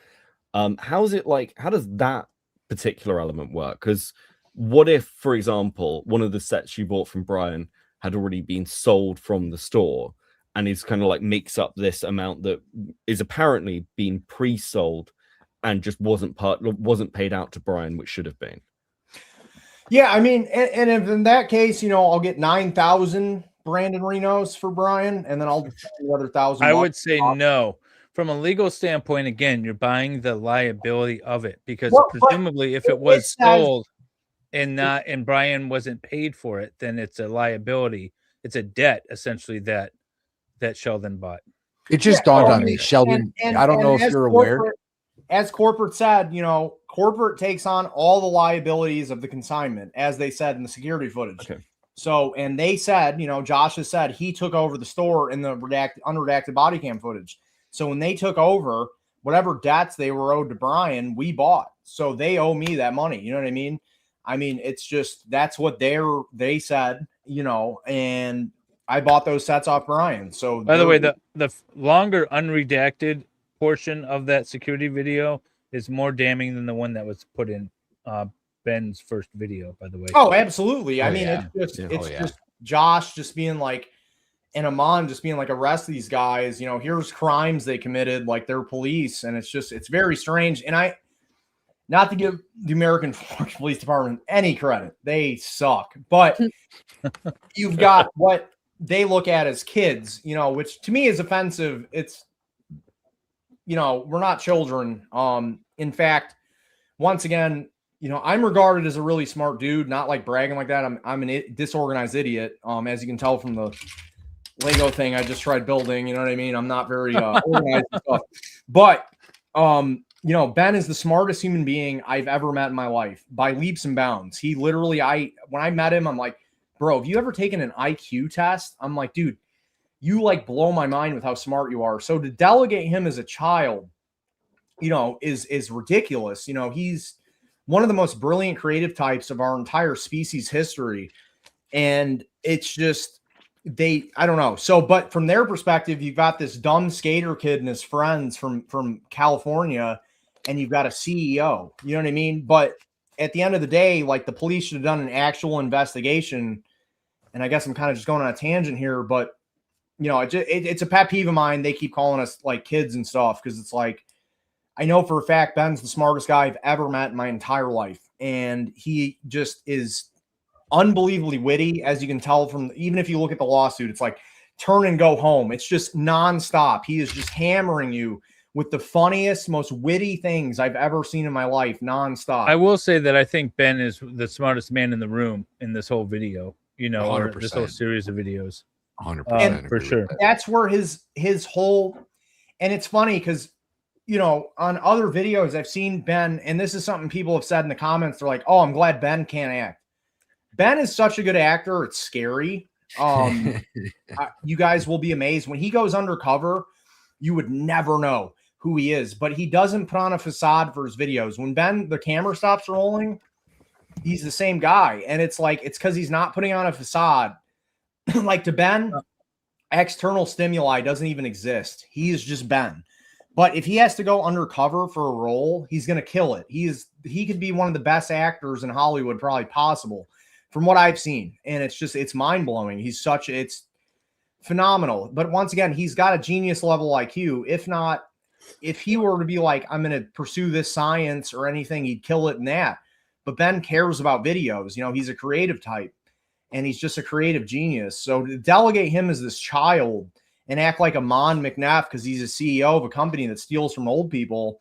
How is it like? How does that particular element work? Because what if, for example, one of the sets you bought from Brian had already been sold from the store, and is kind of like makes up this amount that is apparently being pre-sold and just wasn't paid out to Brian, which should have been. Yeah, I mean, and if in that case, I'll get 9,000 Brandon Renos for Brian, and then I'll do the other 1,000. I would say no. From a legal standpoint, again, you're buying the liability of it, because presumably if it was sold and Brian wasn't paid for it, then it's a liability. It's a debt essentially that Sheldon bought. It just dawned on me, Sheldon. I don't know if you're aware. As corporate said, corporate takes on all the liabilities of the consignment, as they said in the security footage. Okay. So, and they said, Josh has said he took over the store in the unredacted body cam footage. So when they took over, whatever debts they were owed to Brian, we bought. So they owe me that money. You know what I mean? I mean, it's just, that's what they said, and I bought those sets off Brian. So by the way, the longer unredacted portion of that security video is more damning than the one that was put in Ben's first video, by the way. Oh, absolutely. I mean, it's just Josh just being like, and Amon just being like, arrest these guys, you know, here's crimes they committed, like they're police. And it's very strange. And not to give the American Police Department any credit, they suck, but you've got what they look at as kids, you know, which to me is offensive. It's, you know, we're not children. In fact, once again, you know, I'm regarded as a really smart dude, not like bragging like that. I'm a disorganized idiot. As you can tell from the Lego thing I just tried building, you know what I mean? I'm not very organized and stuff. But you know, Ben is the smartest human being I've ever met in my life by leaps and bounds. He literally, when I met him, I'm like, bro, have you ever taken an IQ test? I'm like, dude, you like blow my mind with how smart you are. So to delegate him as a child, you know, is ridiculous. You know, he's one of the most brilliant creative types of our entire species history. And it's just, I don't know. So, but from their perspective, you've got this dumb skater kid and his friends from California, and you've got a CEO, you know what I mean? But at the end of the day, like the police should have done an actual investigation. And I guess I'm kind of just going on a tangent here, but you know, it's a pet peeve of mine. They keep calling us like kids and stuff. Cause it's like, I know for a fact, Ben's the smartest guy I've ever met in my entire life. And he just is unbelievably witty, as you can tell from, even if you look at the lawsuit, it's like turn and go home. It's just nonstop. He is just hammering you with the funniest, most witty things I've ever seen in my life, nonstop. I will say that I think Ben is the smartest man in the room in this whole video, you know, or this whole series of videos. 100% for sure. That's where his whole, and it's funny because, you know, on other videos I've seen Ben, and this is something people have said in the comments. They're like, oh, I'm glad Ben can't act. Ben is such a good actor. It's scary. You guys will be amazed when he goes undercover. You would never know who he is, but he doesn't put on a facade for his videos. When the camera stops rolling, he's the same guy. And it's like, it's because he's not putting on a facade. Like to Ben, external stimuli doesn't even exist. He is just Ben. But if he has to go undercover for a role, he's going to kill it. He could be one of the best actors in Hollywood, probably possible, from what I've seen. And it's mind blowing. It's phenomenal. But once again, he's got a genius level IQ. If he were to be like, I'm going to pursue this science or anything, he'd kill it in that. But Ben cares about videos. You know, he's a creative type and he's just a creative genius. So to delegate him as this child and act like Amon McNabb because he's a CEO of a company that steals from old people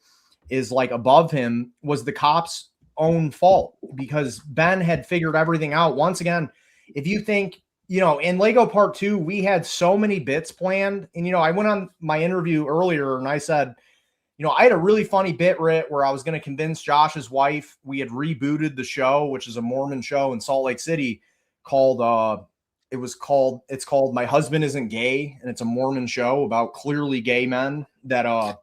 is like above him was the cops' own fault because Ben had figured everything out. Once again, if you think, you know, in Lego Part 2, we had so many bits planned. And, you know, I went on my interview earlier and I said, you know, I had a really funny bit where I was going to convince Josh's wife. We had rebooted the show, which is a Mormon show in Salt Lake City called, it's called My Husband Isn't Gay. And it's a Mormon show about clearly gay men that,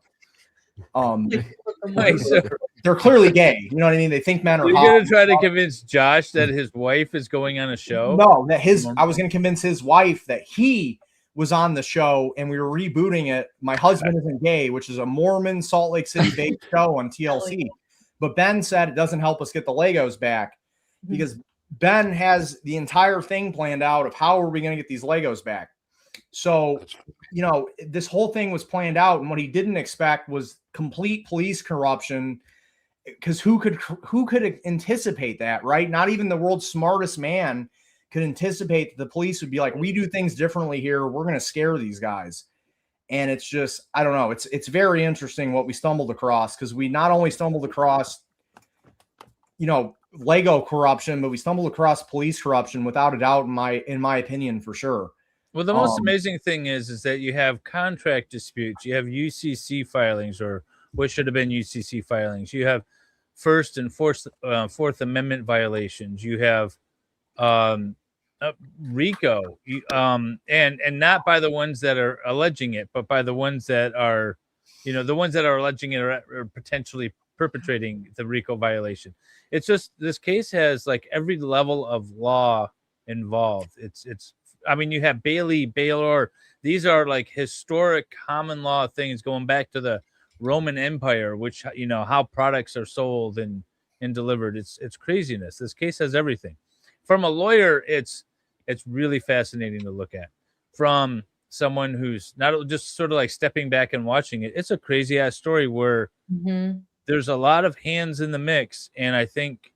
they're clearly gay. You know what I mean? They think men are You're hot. going to try to convince Josh that his wife is going on a show? No, I was going to convince his wife that he was on the show and we were rebooting it. My Husband Isn't Gay, which is a Mormon Salt Lake City based show on TLC. But Ben said it doesn't help us get the Legos back because Ben has the entire thing planned out of how are we going to get these Legos back. So, you know, this whole thing was planned out. And what he didn't expect was complete police corruption. Because who could anticipate that, right? Not even the world's smartest man could anticipate that the police would be like, we do things differently here. We're going to scare these guys. And it's just, I don't know. It's very interesting what we stumbled across because we not only stumbled across, you know, Lego corruption, but we stumbled across police corruption without a doubt, in my opinion, for sure. Well, the most amazing thing is that you have contract disputes. You have UCC filings or what should have been UCC filings. You have First and Fourth Amendment violations. You have RICO, and not by the ones that are alleging it, but by the ones that are, you know, the ones that are alleging it are potentially perpetrating the RICO violation. It's just this case has like every level of law involved. It's. I mean, you have Bailey, Baylor. These are like historic common law things going back to the Roman Empire, which, you know, how products are sold and delivered. It's craziness. This case has everything. From a lawyer, it's really fascinating to look at. from someone who's not just sort of like stepping back and watching it. It's a crazy ass story where there's a lot of hands in the mix, and I think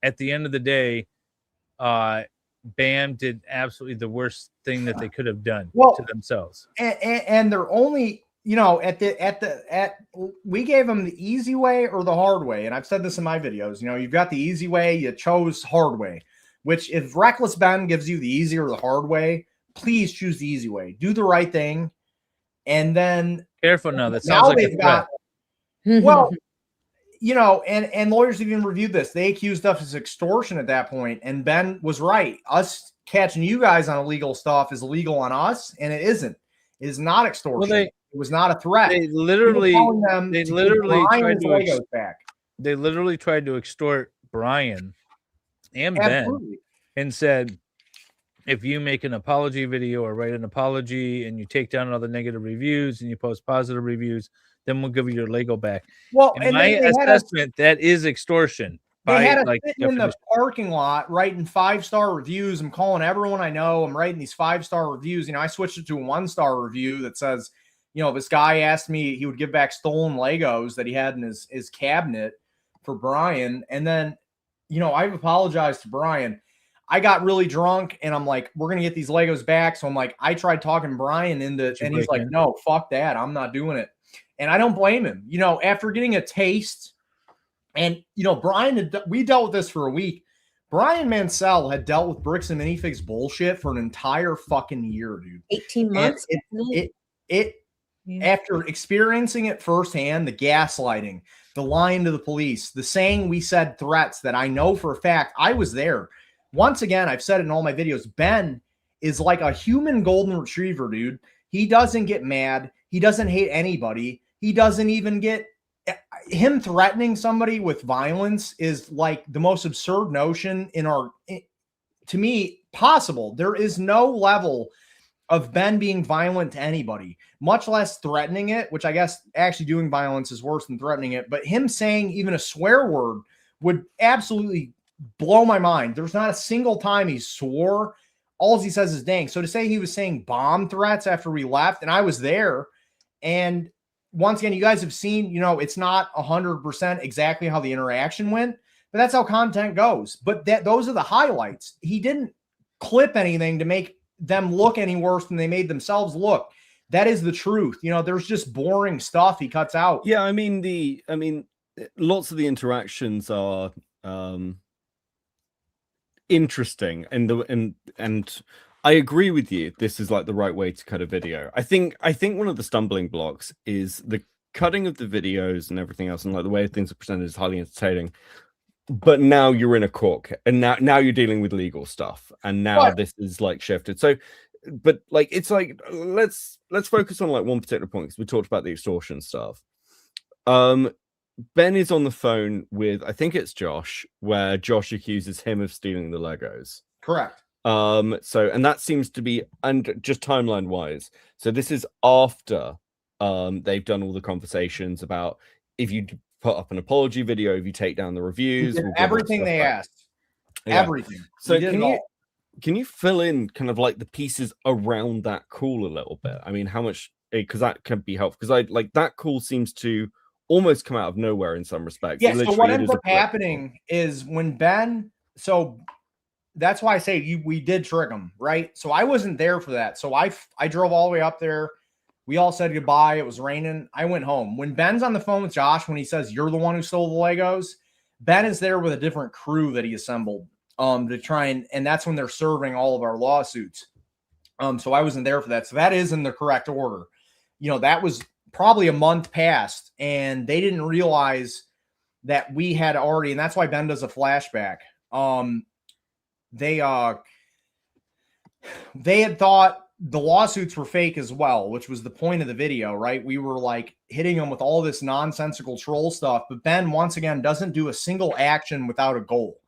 at the end of the day, BAM did absolutely the worst thing that they could have done to themselves. And they're only, you know, we gave them the easy way or the hard way. And I've said this in my videos, you know, you've got the easy way, you chose hard way, which if Reckless Ben gives you the easy or the hard way, please choose the easy way. Do the right thing. And then careful now. That sounds like a threat. Well, you know, and lawyers even reviewed this. They accused us of extortion at that point, and Ben was right. Us catching you guys on illegal stuff is illegal on us, and it isn't. It is not extortion. Well, it was not a threat. They literally tried to extort Brian and Ben and said, if you make an apology video or write an apology and you take down all the negative reviews and you post positive reviews, then we'll give you your Lego back. Well, in my assessment, that is extortion. They had us sitting in the parking lot writing 5-star reviews. I'm calling everyone I know. I'm writing these 5-star reviews. You know, I switched it to a 1-star review that says, you know, this guy asked me he would give back stolen Legos that he had in his cabinet for Brian. And then, you know, I've apologized to Brian. I got really drunk and I'm like, we're going to get these Legos back. So I'm like, I tried talking Brian into, and he's like, no, fuck that. I'm not doing it. And I don't blame him. You know, after getting a taste, and, you know, Brian, we dealt with this for a week. Brian Mansell had dealt with Bricks and Minifigs bullshit for an entire fucking year, dude. 18 months. After experiencing it firsthand, the gaslighting, the lying to the police, the saying we said threats that I know for a fact, I was there. Once again, I've said it in all my videos, Ben is like a human golden retriever, dude. He doesn't get mad. He doesn't hate anybody. He doesn't even get him threatening somebody with violence is like the most absurd notion to me, possible. There is no level of Ben being violent to anybody, much less threatening it, which I guess actually doing violence is worse than threatening it. But him saying even a swear word would absolutely blow my mind. There's not a single time he swore. All he says is dang. So to say he was saying bomb threats after we left, and I was there, and once again, you guys have seen, you know, it's not 100% exactly how the interaction went, but that's how content goes. But those are the highlights. He didn't clip anything to make them look any worse than they made themselves look. That is the truth. You know, there's just boring stuff he cuts out. Yeah, I mean, lots of the interactions are interesting, and I agree with you. This is like the right way to cut a video. I think one of the stumbling blocks is the cutting of the videos and everything else, and like the way things are presented is highly entertaining. But now you're in a court, and now you're dealing with legal stuff, and now this is like shifted. So, but like it's like let's focus on like one particular point, because we talked about the extortion stuff. Ben is on the phone with, I think it's Josh, where Josh accuses him of stealing the Legos. Correct. So, and that seems to be, and just timeline wise, so this is after they've done all the conversations about if you put up an apology video, if you take down the reviews, everything they asked, everything. So can you fill in kind of like the pieces around that call a little bit? I mean, how much, because that can be helpful, because I like that call seems to almost come out of nowhere in some respects. Yeah. So what ends up happening is when Ben, so that's why I say we did trick him, right? So I wasn't there for that. So I drove all the way up there. We all said goodbye. It was raining. I went home. When Ben's on the phone with Josh, when he says, you're the one who stole the Legos, Ben is there with a different crew that he assembled to try and that's when they're serving all of our lawsuits. So I wasn't there for that. So that is in the correct order. You know, that was probably a month past, and they didn't realize that we had already, and that's why Ben does a flashback. They had thought the lawsuits were fake as well, which was the point of the video, right? We were like hitting them with all this nonsensical troll stuff, but Ben, once again, doesn't do a single action without a goal.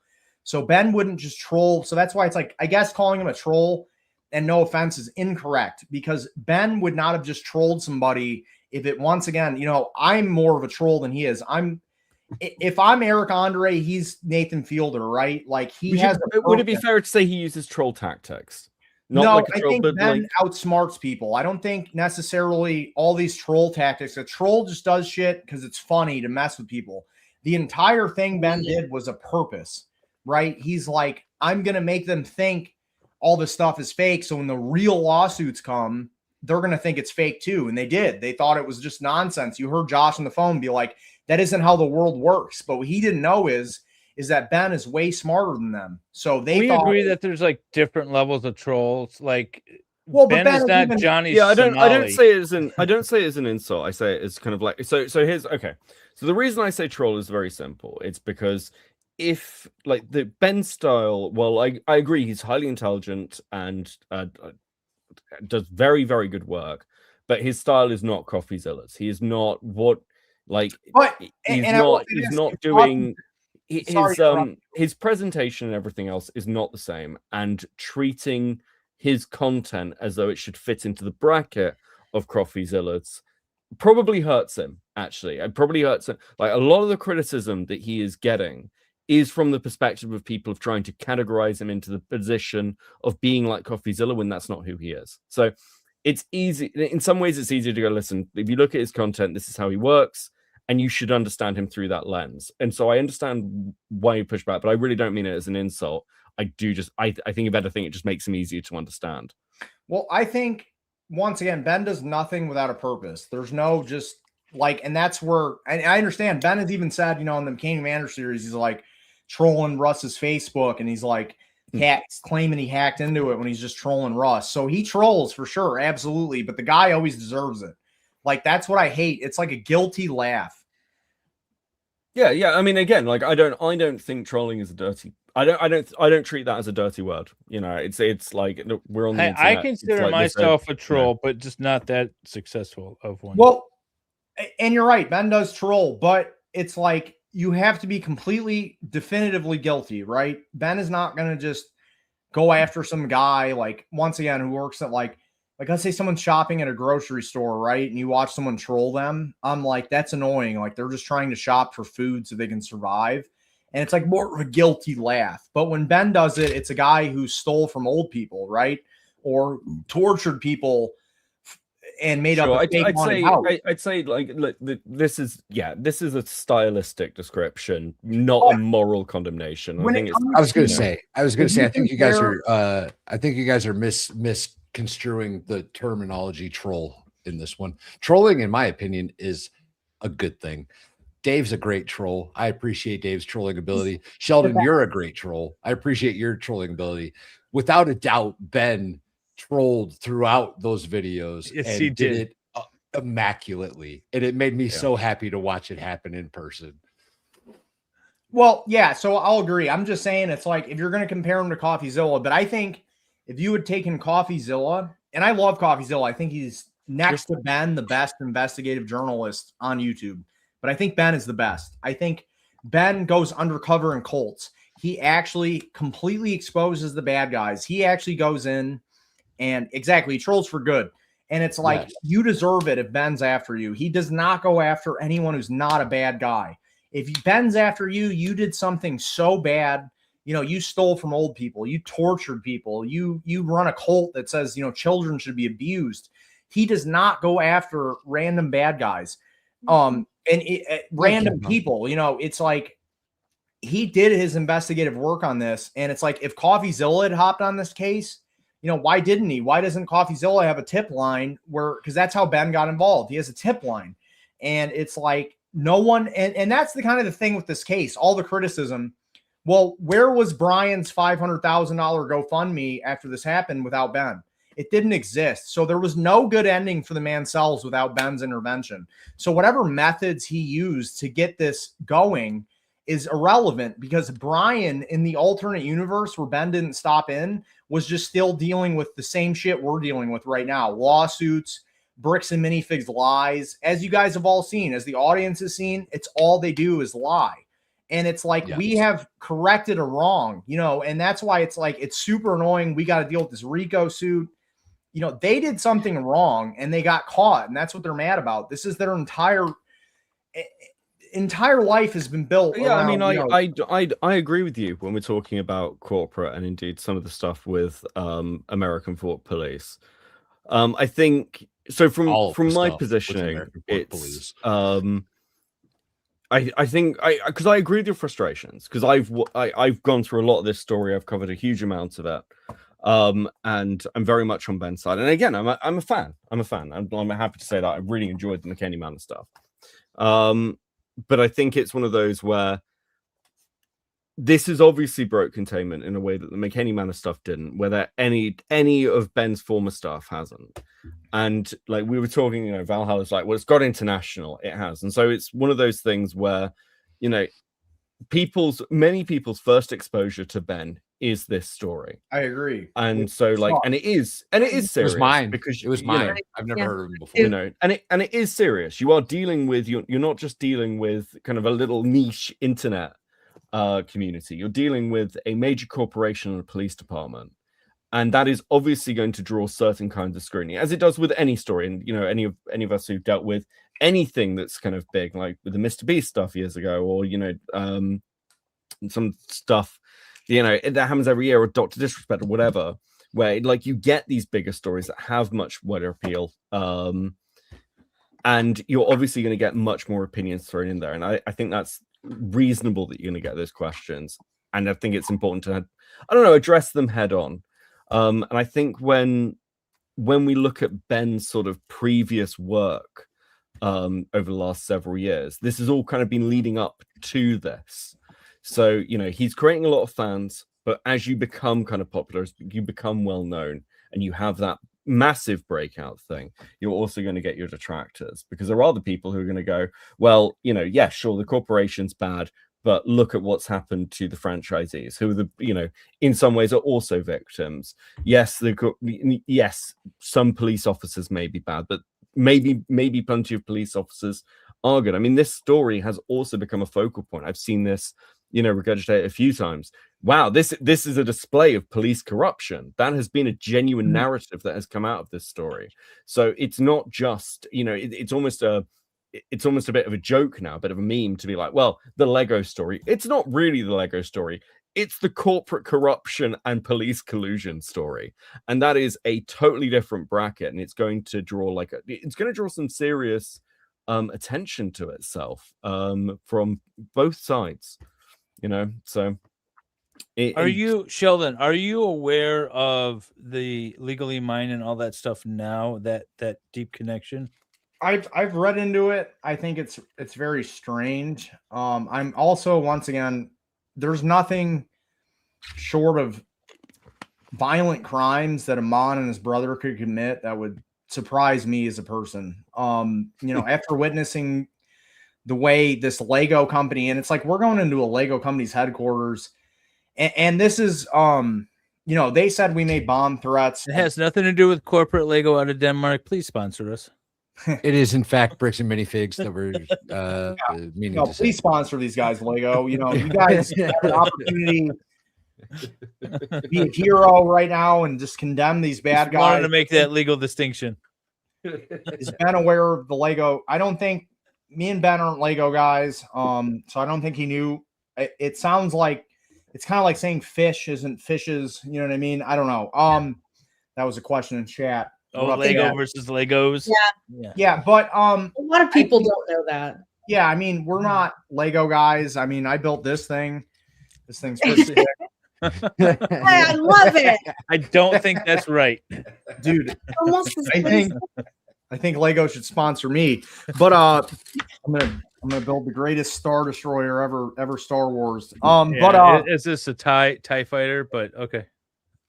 So Ben wouldn't just troll. So that's why it's like, I guess calling him a troll, and no offense, is incorrect, because Ben would not have just trolled somebody if it, once again, you know, I'm more of a troll than he is. If I'm Eric Andre, he's Nathan Fielder, right? Like would it be fair to say he uses troll tactics? No, I think Ben outsmarts people. I don't think necessarily all these troll tactics. A troll just does shit because it's funny to mess with people. The entire thing Ben did was a purpose, right? He's like, I'm going to make them think all this stuff is fake. So when the real lawsuits come, they're going to think it's fake too. And they did. They thought it was just nonsense. You heard Josh on the phone be like, that isn't how the world works. But what he didn't know is that Ben is way smarter than them. So we agree that there's like different levels of trolls. Like, Ben is not Johnny. Yeah, I don't say it as an insult. I say it as kind of like so here's okay. So the reason I say troll is very simple. It's because if like the Ben style, well, I agree he's highly intelligent and does very, very good work, but his style is not CoffeeZilla's. He is not what like he's not doing his presentation and everything else is not the same, and treating his content as though it should fit into the bracket of CoffeeZilla's probably hurts him. Actually, it probably hurts him. Like a lot of the criticism that he is getting is from the perspective of people of trying to categorize him into the position of being like CoffeeZilla when that's not who he is. So it's easy. In some ways, it's easy to go, listen, if you look at his content, this is how he works. And you should understand him through that lens. And so I understand why you push back, but I really don't mean it as an insult. I think if anything, it just makes him easier to understand. Well, I think, once again, Ben does nothing without a purpose. There's no just like, and that's where, and I understand Ben has even said, in the King Commander series, he's like trolling Russ's Facebook, and he's like claiming he hacked into it when he's just trolling Russ. So he trolls for sure, absolutely, but the guy always deserves it. Like, that's what I hate. It's like a guilty laugh. Yeah. I mean, again, like I don't think trolling is a dirty. I don't treat that as a dirty word. It's like we're on the internet. I consider myself a troll, but just not that successful of one. Well, and you're right, Ben does troll, but it's like you have to be completely definitively guilty, right? Ben is not going to just go after some guy, like, once again, who works at like let's say someone's shopping at a grocery store, right? And you watch someone troll them. I'm like, that's annoying. Like, they're just trying to shop for food so they can survive. And it's like more of a guilty laugh. But when Ben does it, it's a guy who stole from old people, right? Or tortured people and made up a fake I'd say like, look, this is a stylistic description, not a moral condemnation. I was going to say, I think you guys are misconstruing the terminology troll in this one. Trolling, in my opinion, is a good thing. Dave's a great troll. I appreciate Dave's trolling ability. Sheldon, you're a great troll. I appreciate your trolling ability. Without a doubt, Ben trolled throughout those videos. Yes, and he did it immaculately. And it made me so happy to watch it happen in person. Well, yeah, so I'll agree. I'm just saying, it's like, if you're going to compare him to CoffeeZilla, but I think if you had taken CoffeeZilla, and I love CoffeeZilla, I think he's next to Ben, the best investigative journalist on YouTube. But I think Ben is the best. I think Ben goes undercover in cults. He actually completely exposes the bad guys. He actually goes in and he trolls for good. And it's like, you deserve it if Ben's after you. He does not go after anyone who's not a bad guy. If Ben's after you, you did something so bad. You stole from old people. You tortured people. You run a cult that says, children should be abused. He does not go after random bad guys. Random people, it's like he did his investigative work on this. And it's like, if CoffeeZilla had hopped on this case, why didn't he? Why doesn't CoffeeZilla have a tip line because that's how Ben got involved. He has a tip line. And it's like no one, and that's the kind of the thing with this case, all the criticism. Well, where was Brian's $500,000 GoFundMe after this happened without Ben? It didn't exist. So there was no good ending for the Mansells without Ben's intervention. So whatever methods he used to get this going is irrelevant, because Brian, in the alternate universe where Ben didn't stop in, was just still dealing with the same shit we're dealing with right now. Lawsuits, bricks and minifigs lies. As you guys have all seen, as the audience has seen, it's all they do is lie. And it's like, we have corrected a wrong, and that's why it's like, it's super annoying. We got to deal with this RICO suit. They did something wrong and they got caught, and that's what they're mad about. This is their entire, entire life has been built. Yeah, I around, mean, you know, I agree with you when we're talking about corporate and indeed some of the stuff with American police. I think so. From my positioning, it's I think because I agree with your frustrations, because I've gone through a lot of this story. I've covered a huge amount of it, and I'm very much on Ben's side. And again, I'm a fan. I'm happy to say that I really enjoyed the McKinney Manor stuff. But I think it's one of those where this is obviously broke containment in a way that the McKinney Manor stuff didn't, where that any of Ben's former stuff hasn't. And like we were talking, you know, Valhalla's like, well, it's got international, it has. And so it's one of those things where, you know, many people's first exposure to Ben is this story. I agree. And so like, and it is serious. It was mine. Because it was mine. I've never heard of him before. You know, and it is serious. You are dealing with, you're not just dealing with kind of a little niche internet community. You're dealing with a major corporation and a police department. And that is obviously going to draw certain kinds of scrutiny, as it does with any story. And, you know, any of us who've dealt with anything that's kind of big, like with the Mr. Beast stuff years ago, or, you know, some stuff, you know, that happens every year, or Dr. Disrespect or whatever, where like you get these bigger stories that have much wider appeal. And you're obviously going to get much more opinions thrown in there. And I think that's reasonable that you're going to get those questions. And I think it's important to, I don't know, address them head on. And I think when we look at Ben's sort of previous work over the last several years, this has all kind of been leading up to this. So, you know, he's creating a lot of fans, but as you become kind of popular, you become well known, and you have that massive breakout thing, you're also going to get your detractors, because there are other people who are going to go, well, you know, yeah, sure, the corporation's bad, but look at what's happened to the franchisees, who are the, you know, in some ways are also victims. Yes, yes, some police officers may be bad, but maybe plenty of police officers are good. I mean, this story has also become a focal point. I've seen this, you know, regurgitated a few times. Wow, this is a display of police corruption. That has been a genuine narrative that has come out of this story. So it's not just, you know, it's almost a bit of a joke now, a bit of a meme to be like, well, the Lego story. It's not really the Lego story. It's the corporate corruption and police collusion story. And that is a totally different bracket. And it's going to draw some serious attention to itself from both sides, you know. So Sheldon, are you aware of the Legally Mine and all that stuff now, that deep connection? I've read into it. I think it's very strange. I'm also, once again, there's nothing short of violent crimes that Amon and his brother could commit that would surprise me as a person. You know, after witnessing the way this Lego company, and it's like we're going into a Lego company's headquarters, and this is you know, they said we made bomb threats. It has nothing to do with corporate Lego out of Denmark. Please sponsor us. It is, in fact, Bricks and Minifigs that we're meaning to say. Please sponsor these guys, Lego. You know, you guys have an opportunity to be a hero right now and just condemn these bad guys. Wanted to make that legal distinction. Is Ben aware of the Lego? I don't think me and Ben aren't Lego guys. So I don't think he knew. It sounds like it's kind of like saying fish isn't fishes. You know what I mean? I don't know. That was a question in chat. Oh, Lego versus Legos. Yeah, but a lot of people don't know that. Yeah, I mean, we're not Lego guys. I mean, I built this thing. This thing's pretty sick. I love it. I don't think that's right, dude. Almost I think Lego should sponsor me. But I'm gonna build the greatest Star Destroyer ever Star Wars. Is this a TIE fighter? But okay.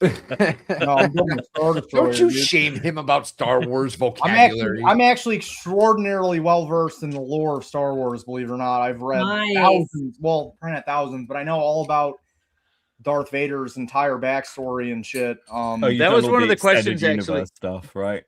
No, I'm building a Star Destroyer. Don't you shame him about Star Wars vocabulary. I'm actually extraordinarily well versed in the lore of Star Wars, believe it or not. I've read thousands, well, probably not thousands, but I know all about Darth Vader's entire backstory and shit. That was one of the questions, actually. Stuff, right?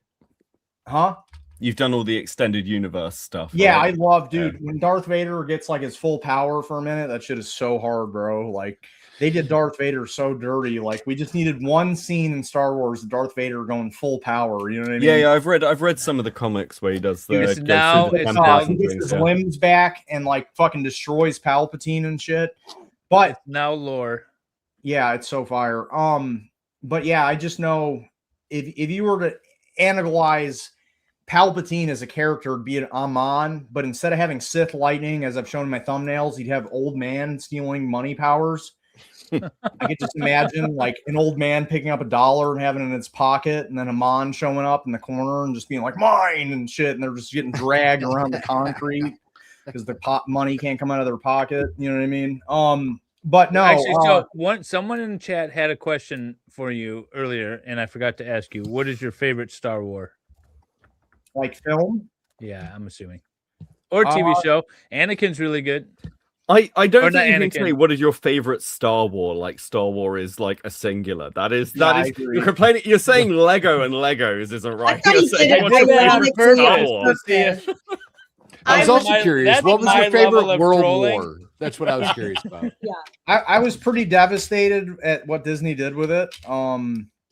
Huh? You've done all the extended universe stuff. Yeah, right? I love, dude. When Darth Vader gets like his full power for a minute, that shit is so hard, bro. Like, they did Darth Vader so dirty. Like we just needed one scene in Star Wars, Darth Vader going full power. You know what I mean? Yeah, I've read some of the comics where he does the It's now he gets his limbs back and like fucking destroys Palpatine and shit. But it's now lore. Yeah, it's so fire. But yeah, I just know if you were to analyze Palpatine as a character, it'd be an Amon, but instead of having Sith lightning, as I've shown in my thumbnails, he'd have old man stealing money powers. I could just imagine like an old man picking up $1 and having it in its pocket, and then Amon showing up in the corner and just being like mine and shit, and they're just getting dragged around the concrete because the money can't come out of their pocket. You know what I mean? But no, actually, so someone in the chat had a question for you earlier, and I forgot to ask you. What is your favorite Star Wars? Like film? Yeah, I'm assuming, or TV show. Anakin's really good. I don't Or not think you can Anakin. say what is your favorite Star Wars. Like Star Wars is like a singular. That is Yeah, I that is agree. you're complaining. You're saying Lego and Legos isn't right. thought You're he saying did it what's your ironically favorite Star on Wars? purpose. I was also curious. that's What was my your favorite level of World trolling. War? That's what I was curious about. Yeah. I was pretty devastated at what Disney did with it.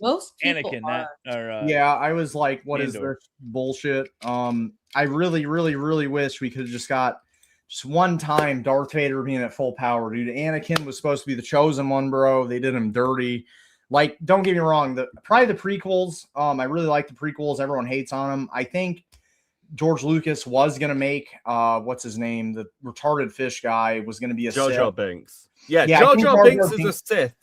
Most people Anakin, are. not or Yeah, I was like, what is Andor. this bullshit? I really, really, really wish we could have just got just one time Darth Vader being at full power, dude. Anakin was supposed to be the chosen one, bro. They did him dirty. Like, don't get me wrong, probably the prequels. I really like the prequels. Everyone hates on them. I think George Lucas was gonna make what's his name? The retarded fish guy was gonna be a Jar Jar Sith. Binks. Yeah, I Jar think Jar Binks as a Sith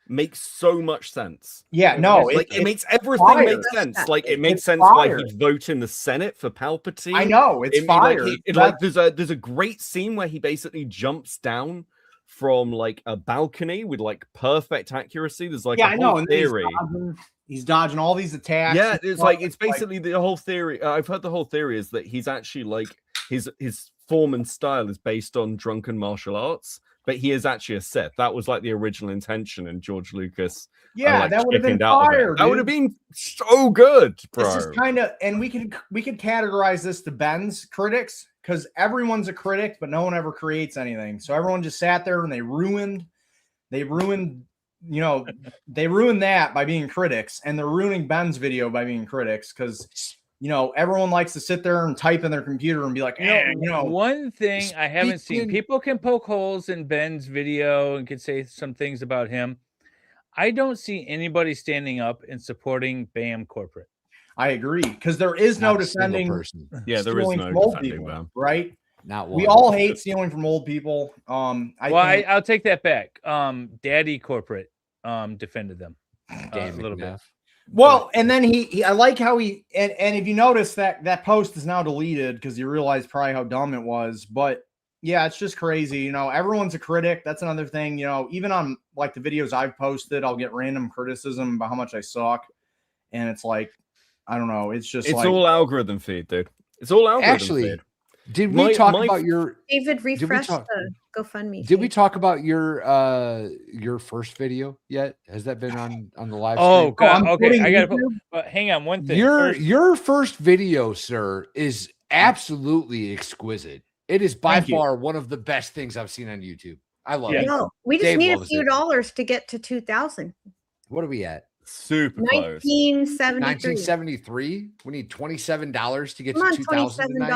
makes so much sense. Yeah, no, it makes everything fire. make sense. Like it makes It's sense why fire. he'd vote in the Senate for Palpatine. I know, it's fire. Like there's a great scene where he basically jumps down from like a balcony with like perfect accuracy. There's like yeah, a I know. whole And then theory. he's dodging all these attacks. Yeah, and it's stuff. like it's basically the whole theory. I've heard the whole theory is that he's actually like his form and style is based on drunken martial arts, but he is actually a Sith. That was like the original intention, and George Lucas. Yeah, like, that would have been chickened out of it. fire. That would have dude. been so good, bro. This is kind of, and we could categorize this to Ben's critics because everyone's a critic, but no one ever creates anything. So everyone just sat there and they ruined, they ruined that by being critics, and they're ruining Ben's video by being critics because everyone likes to sit there and type in their computer and be like, One thing I haven't seen, people can poke holes in Ben's video and can say some things about him. I don't see anybody standing up and supporting BAM corporate. I agree because there is no Not a single defending. person. Yeah, there is stealing no from old defending people, them. right? Not one. We all hate stealing from old people. I'll take that back. Daddy corporate defended them a little bit. Well, and then he I like how and if you notice that post is now deleted because you realize probably how dumb it was. But yeah, it's just crazy. Everyone's a critic. That's another thing. Even on like the videos I've posted, I'll get random criticism about how much I suck. And it's like, I don't know. It's just It's all algorithm feed, dude. It's all algorithm Actually, feed. did we talk about your David, we refresh talk- the GoFundMe. Did we talk about your first video yet? Has that been on the live stream? Oh god. Okay, I got to hang on one thing. Your first video, sir, is absolutely exquisite. It is by Thank you. far one of the best things I've seen on YouTube. I love it. No, we just Dave need a loves few it. dollars to get to 2,000. What are we at? Super close. 1973. 1973. We need $27 to get Come on, to 2,000 tonight.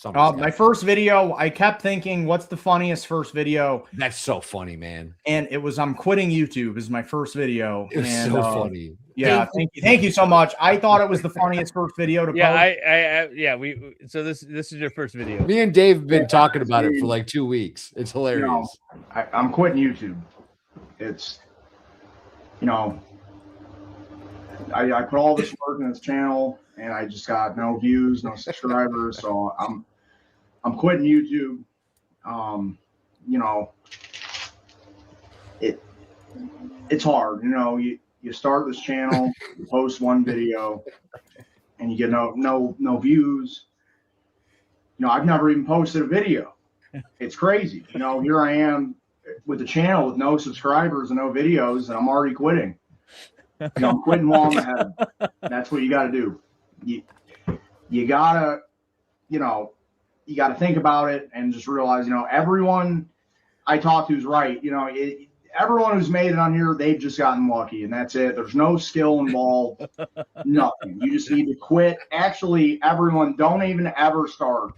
$27. My first video, I kept thinking, what's the funniest first video? That's so funny, man. And it was I'm quitting YouTube is my first video. It was and, so funny. Yeah, thank you so much. I thought it was the funniest first video to post. So this is your first video. Me and Dave have been talking about it for like 2 weeks. It's hilarious. I'm quitting YouTube. It's I put all this work in this channel and I just got no views, no subscribers. So I'm quitting YouTube. It's hard. You start this channel, you post one video, and you get no views. I've never even posted a video. It's crazy. Here I am with the channel with no subscribers and no videos, and I'm already quitting. I'm quitting while I'm ahead. That's what you got to do. You gotta think about it and just realize, everyone. I talk to is right. You know, everyone who's made it on here, they've just gotten lucky, and that's it. There's no skill involved, nothing. You just need to quit. Actually, everyone, don't even ever start.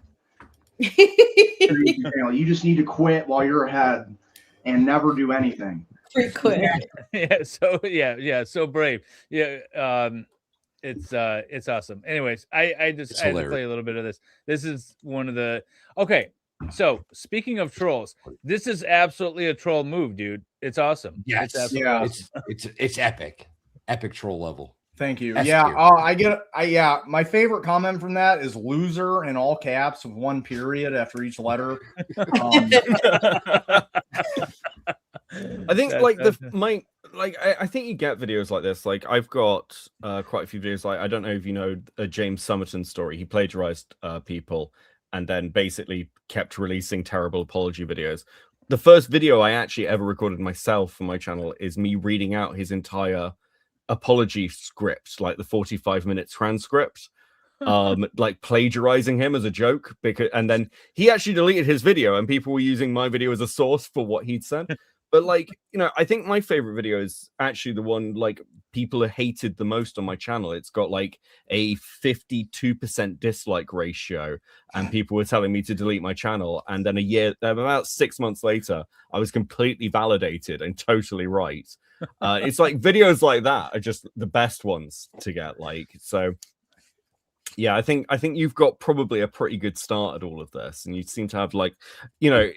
You just need to quit while you're ahead and never do anything. Quit. Yeah. So brave. Yeah. It's awesome. Anyways, I had to play a little bit of this. This is one of the okay. So speaking of trolls, this is absolutely a troll move, dude. It's awesome. Yes, it's absolutely awesome. It's epic troll level. Thank you. S Yeah. tier. My favorite comment from that is loser in all caps with 1 period after each letter. I think I think you get videos like this. Like I've got quite a few videos. Like I don't know if you know James Summerton's story. He plagiarized people and then basically kept releasing terrible apology videos. The first video I actually ever recorded myself for my channel is me reading out his entire apology script, like the 45-minute transcript, like plagiarizing him as a joke, and then he actually deleted his video and people were using my video as a source for what he'd said. But like, you know, I think my favorite video is actually the one like people hated the most on my channel. It's got like a 52% dislike ratio, and people were telling me to delete my channel. And then about 6 months later, I was completely validated and totally right. It's like videos like that are just the best ones to get. Like, so yeah, I think you've got probably a pretty good start at all of this, and you seem to have like, you know,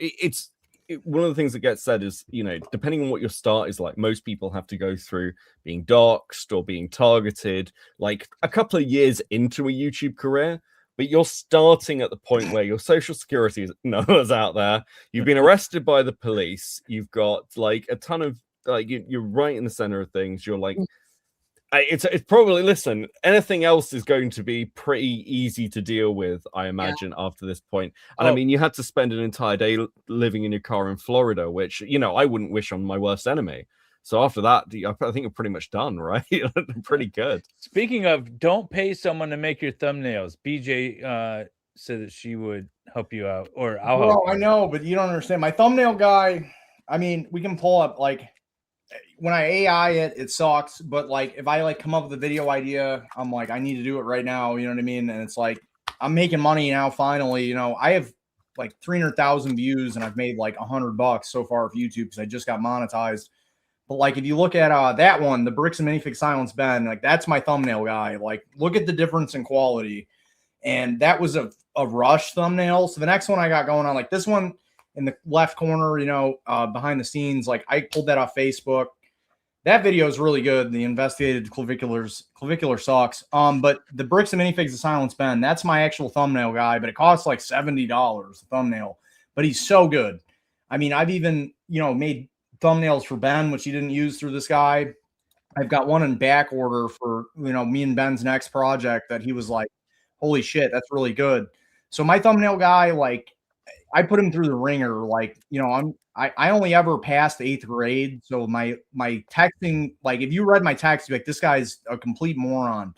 one of the things that gets said is, you know, depending on what your start is like, most people have to go through being doxxed or being targeted like a couple of years into a YouTube career. But you're starting at the point where your social security numbers out there. You've been arrested by the police. You've got like a ton of like you're right in the center of things. You're like, it's probably, listen, anything else is going to be pretty easy to deal with, I imagine, after this point. And I mean, you had to spend an entire day living in your car in Florida, which, you know, I wouldn't wish on my worst enemy. So after that, I think you're pretty much done, right? Pretty good. Speaking of, don't pay someone to make your thumbnails. BJ said that she would help you out, or I'll help. I know, but you don't understand. My thumbnail guy, I mean, we can pull up like when I AI it sucks, but like if I like come up with a video idea, I'm like, I need to do it right now. You know what I mean? And it's like, I'm making money now. Finally, you know, I have like 300,000 views and I've made like $100 so far for YouTube because I just got monetized. But like, if you look at that one, the Bricks and Minifig Silence Ben, like that's my thumbnail guy. Like, look at the difference in quality. And that was a rush thumbnail. So the next one I got going on, like this one in the left corner, you know, behind the scenes, like I pulled that off Facebook. That video is really good. The investigated clavicular socks. But the Bricks and Minifigs of Silence Ben, that's my actual thumbnail guy, but it costs like $70 a thumbnail. But he's so good. I mean, I've even, you know, made thumbnails for Ben, which he didn't use through this guy. I've got one in back order for, you know, me and Ben's next project that he was like, holy shit, that's really good. So my thumbnail guy, like, I put him through the ringer. Like, you know, I only ever passed 8th grade. So my texting, like if you read my text, you'd be like, this guy's a complete moron.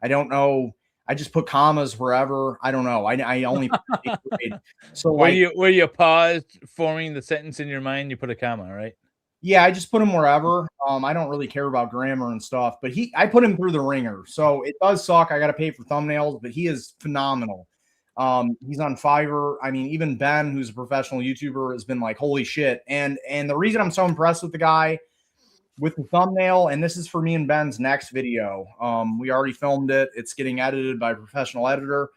I don't know. I just put commas wherever. I don't know. I only put 8th grade. So where you paused forming the sentence in your mind, you put a comma, right? Yeah, I just put him wherever. I don't really care about grammar and stuff, but I put him through the ringer. So it does suck. I got to pay for thumbnails, but he is phenomenal. He's on Fiverr. I mean, even Ben, who's a professional YouTuber, has been like, holy shit. And the reason I'm so impressed with the guy with the thumbnail, and this is for me and Ben's next video. We already filmed it. It's getting edited by a professional editor.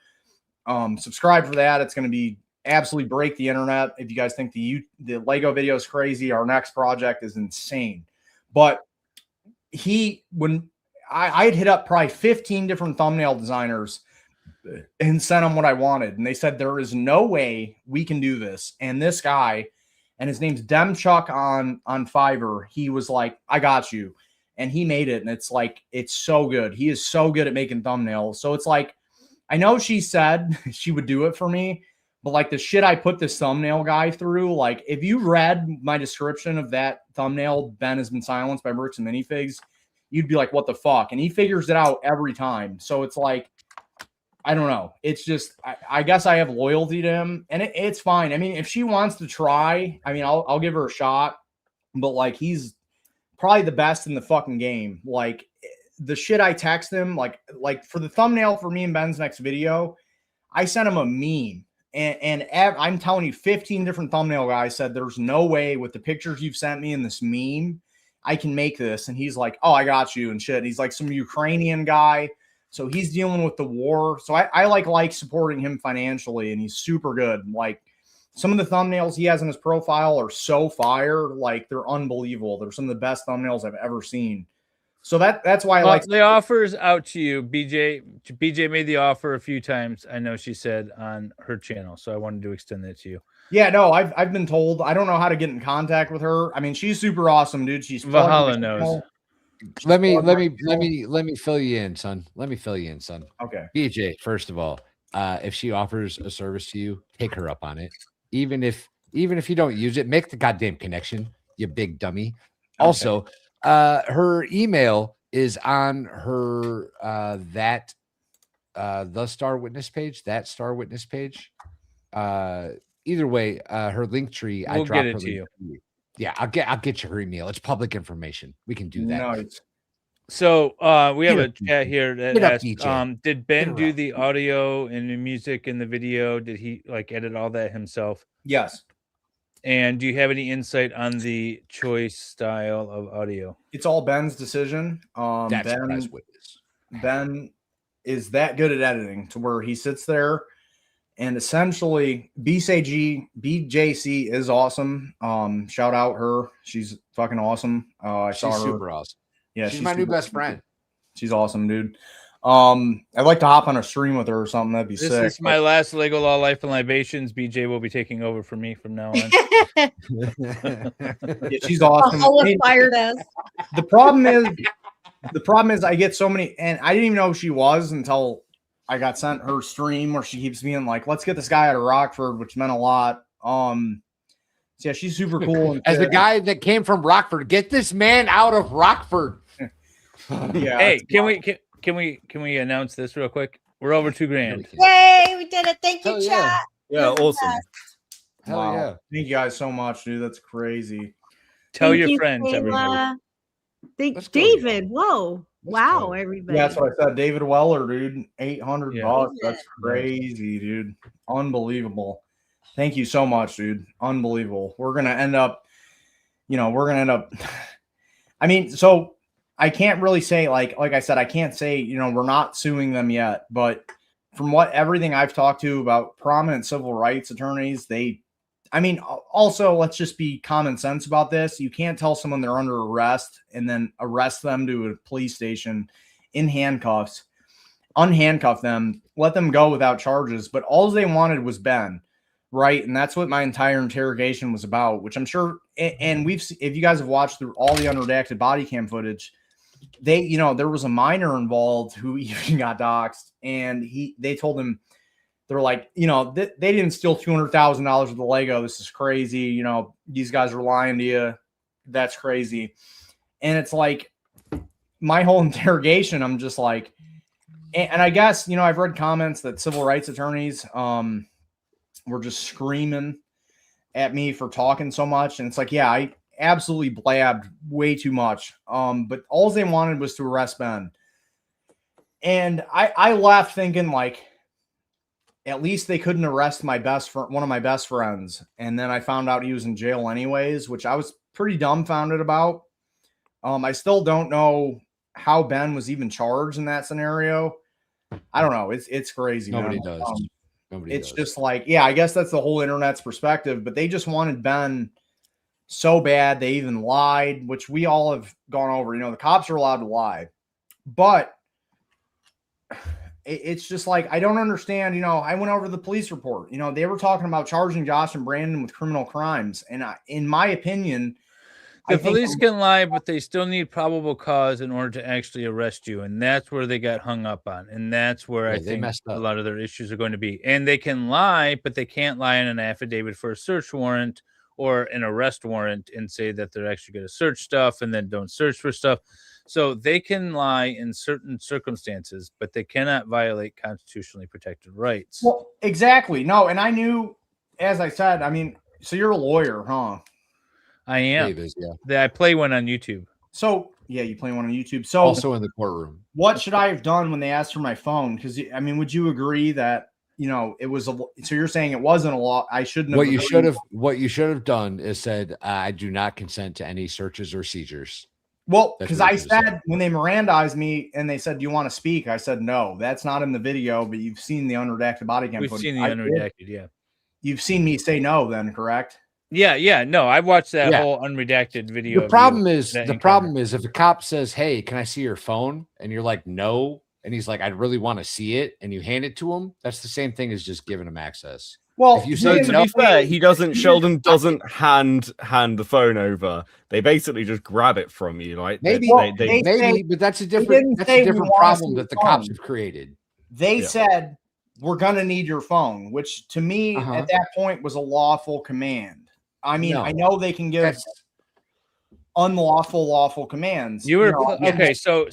Subscribe for that. It's going to be absolutely break the internet. If you guys think the Lego video is crazy, our next project is insane. But when I'd hit up probably 15 different thumbnail designers and sent them what I wanted, and they said there is no way we can do this. And this guy, and his name's Demchuck on Fiverr, he was like, I got you, and he made it. And it's like, it's so good. He is so good at making thumbnails. So it's like, I know she said she would do it for me, but like the shit I put this thumbnail guy through, like if you read my description of that thumbnail, Ben has been silenced by Bricks and Minifigs, you'd be like, what the fuck? And he figures it out every time. So it's like, I don't know. It's just, I guess I have loyalty to him, and it's fine. I mean, if she wants to try, I mean, I'll give her a shot. But like, he's probably the best in the fucking game. Like, the shit I text him, like for the thumbnail for me and Ben's next video, I sent him a meme, and I'm telling you, 15 different thumbnail guys said there's no way with the pictures you've sent me in this meme I can make this. And he's like, oh, I got you and shit. He's like some Ukrainian guy. So he's dealing with the war. So I like supporting him financially, and he's super good. Like, some of the thumbnails he has in his profile are so fire. Like, they're unbelievable. They're some of the best thumbnails I've ever seen. So that's why I like the offers out to you. BJ made the offer a few times. I know she said on her channel. So I wanted to extend that to you. Yeah, no, I've been told. I don't know how to get in contact with her. I mean, she's super awesome, dude. She's Valhalla knows. Let me fill you in, son. Let me fill you in, son. Okay. BJ, first of all, if she offers a service to you, take her up on it. Even if you don't use it, make the goddamn connection, you big dummy. Okay. Also, her email is on her the Star Witness page, either way, her link tree, we'll get it to you. Yeah, I'll get you her email. It's public information. We can do that. Nice. So we have a chat here that asked, did Ben do up. the audio and the music in the video? Did he like edit all that himself? Yes. And do you have any insight on the choice style of audio? It's all Ben's decision. Ben is that good at editing to where he sits there and essentially BJC is awesome. Shout out her. She's fucking awesome. I saw her. Super awesome. Yeah, she's my new best friend. She's awesome, dude. I'd like to hop on a stream with her or something. That'd be sick. This is my last Lego Law Life and Libations. BJ will be taking over for me from now on. Yeah, she's awesome. Fired us. The problem is I get so many, and I didn't even know who she was until I got sent her stream where she keeps being like, let's get this guy out of Rockford, which meant a lot. So yeah, she's super cool. As the guy that came from Rockford, get this man out of Rockford. Yeah. Hey, can we announce this real quick? We're over $2,000. Yay, we did it. Thank you, chat. Yeah, awesome. Hell yeah. Thank you guys so much, dude. That's crazy. Tell your friends, everybody. David, whoa. Wow, everybody. Yeah, that's what I said. David Weller, dude. $800. That's crazy, dude. Unbelievable. Thank you so much, dude. Unbelievable. We're gonna end up, I mean, so I can't really say, like I said, I can't say, we're not suing them yet, but from everything I've talked to about prominent civil rights attorneys, also let's just be common sense about this. You can't tell someone they're under arrest and then arrest them to a police station in handcuffs, unhandcuff them, let them go without charges. But all they wanted was Ben, right? And that's what my entire interrogation was about, which I'm sure, and if you guys have watched through all the unredacted body cam footage, there was a minor involved who even got doxxed, and they told him, they're like, they didn't steal $200,000 of the Lego. This is crazy. These guys are lying to you. That's crazy. And it's like my whole interrogation, I'm just like, and I guess, I've read comments that civil rights attorneys were just screaming at me for talking so much. And it's like, yeah, I absolutely blabbed way too much. But all they wanted was to arrest Ben. And I left thinking, like, at least they couldn't arrest one of my best friends. And then I found out he was in jail anyways, which I was pretty dumbfounded about. I still don't know how Ben was even charged in that scenario. I don't know. It's crazy. Nobody man. does. It's just like, yeah, I guess that's the whole internet's perspective, but they just wanted Ben so bad. They even lied, which we all have gone over. The cops are allowed to lie, but it's just like, I don't understand. I went over the police report. They were talking about charging Josh and Brandon with criminal crimes. And in my opinion, the police can lie, but they still need probable cause in order to actually arrest you. And that's where they got hung up on. And that's where I think a lot of their issues are going to be. And they can lie, but they can't lie in an affidavit for a search warrant or an arrest warrant and say that they're actually going to search stuff and then don't search for stuff. So they can lie in certain circumstances, but they cannot violate constitutionally protected rights. Well, exactly. No, and I knew, as I said, I mean, so you're a lawyer, huh? I am. Dave is, yeah. I play one on YouTube. So yeah, you play one on YouTube. So also in the courtroom. What should I have done when they asked for my phone? Because I mean, would you agree that it was a? So you're saying it wasn't a law? I shouldn't. What you should have done is said, I do not consent to any searches or seizures. Well, because I said when they Mirandized me and they said, "Do you want to speak?" I said, "No, that's not in the video." But you've seen the unredacted body cam. We've seen the unredacted, yeah. You've seen me say no, then, correct? Yeah. No, I've watched that whole unredacted video. The problem is if a cop says, "Hey, can I see your phone?" and you're like, "No," and he's like, "I really want to see it," and you hand it to him, that's the same thing as just giving him access. Well, if you say to no, be fair, Sheldon doesn't hand the phone over. They basically just grab it from you, right? Maybe, but that's a different problem that the cops have created. They said, "We're gonna need your phone," which to me at that point was a lawful command. I mean, I know they can give lawful commands. You were okay. So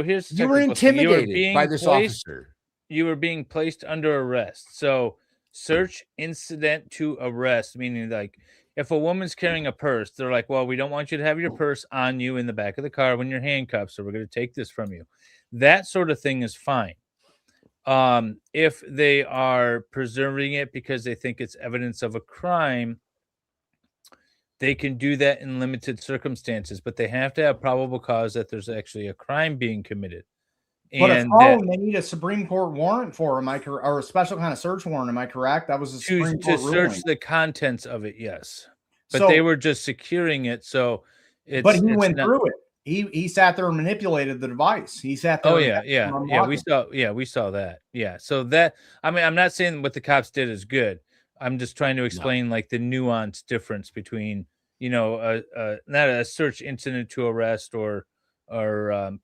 here's you were intimidated by this officer. You were being placed under arrest. So search incident to arrest, meaning like if a woman's carrying a purse, they're like, well, we don't want you to have your purse on you in the back of the car when you're handcuffed, so we're going to take this from you. That sort of thing is fine. If they are preserving it because they think it's evidence of a crime, they can do that in limited circumstances, but they have to have probable cause that there's actually a crime being committed. But a phone, they need a Supreme Court warrant for, or a special kind of search warrant, am I correct? That was a Supreme Court ruling. To search the contents of it, yes. But So- they were just securing it, so it's But he it's went not- through it. He sat there and manipulated the device. He sat there. Oh and- yeah. We saw that. Yeah. So that, I mean, I'm not saying what the cops did is good. I'm just trying to explain like the nuanced difference between, not a search incident to arrest or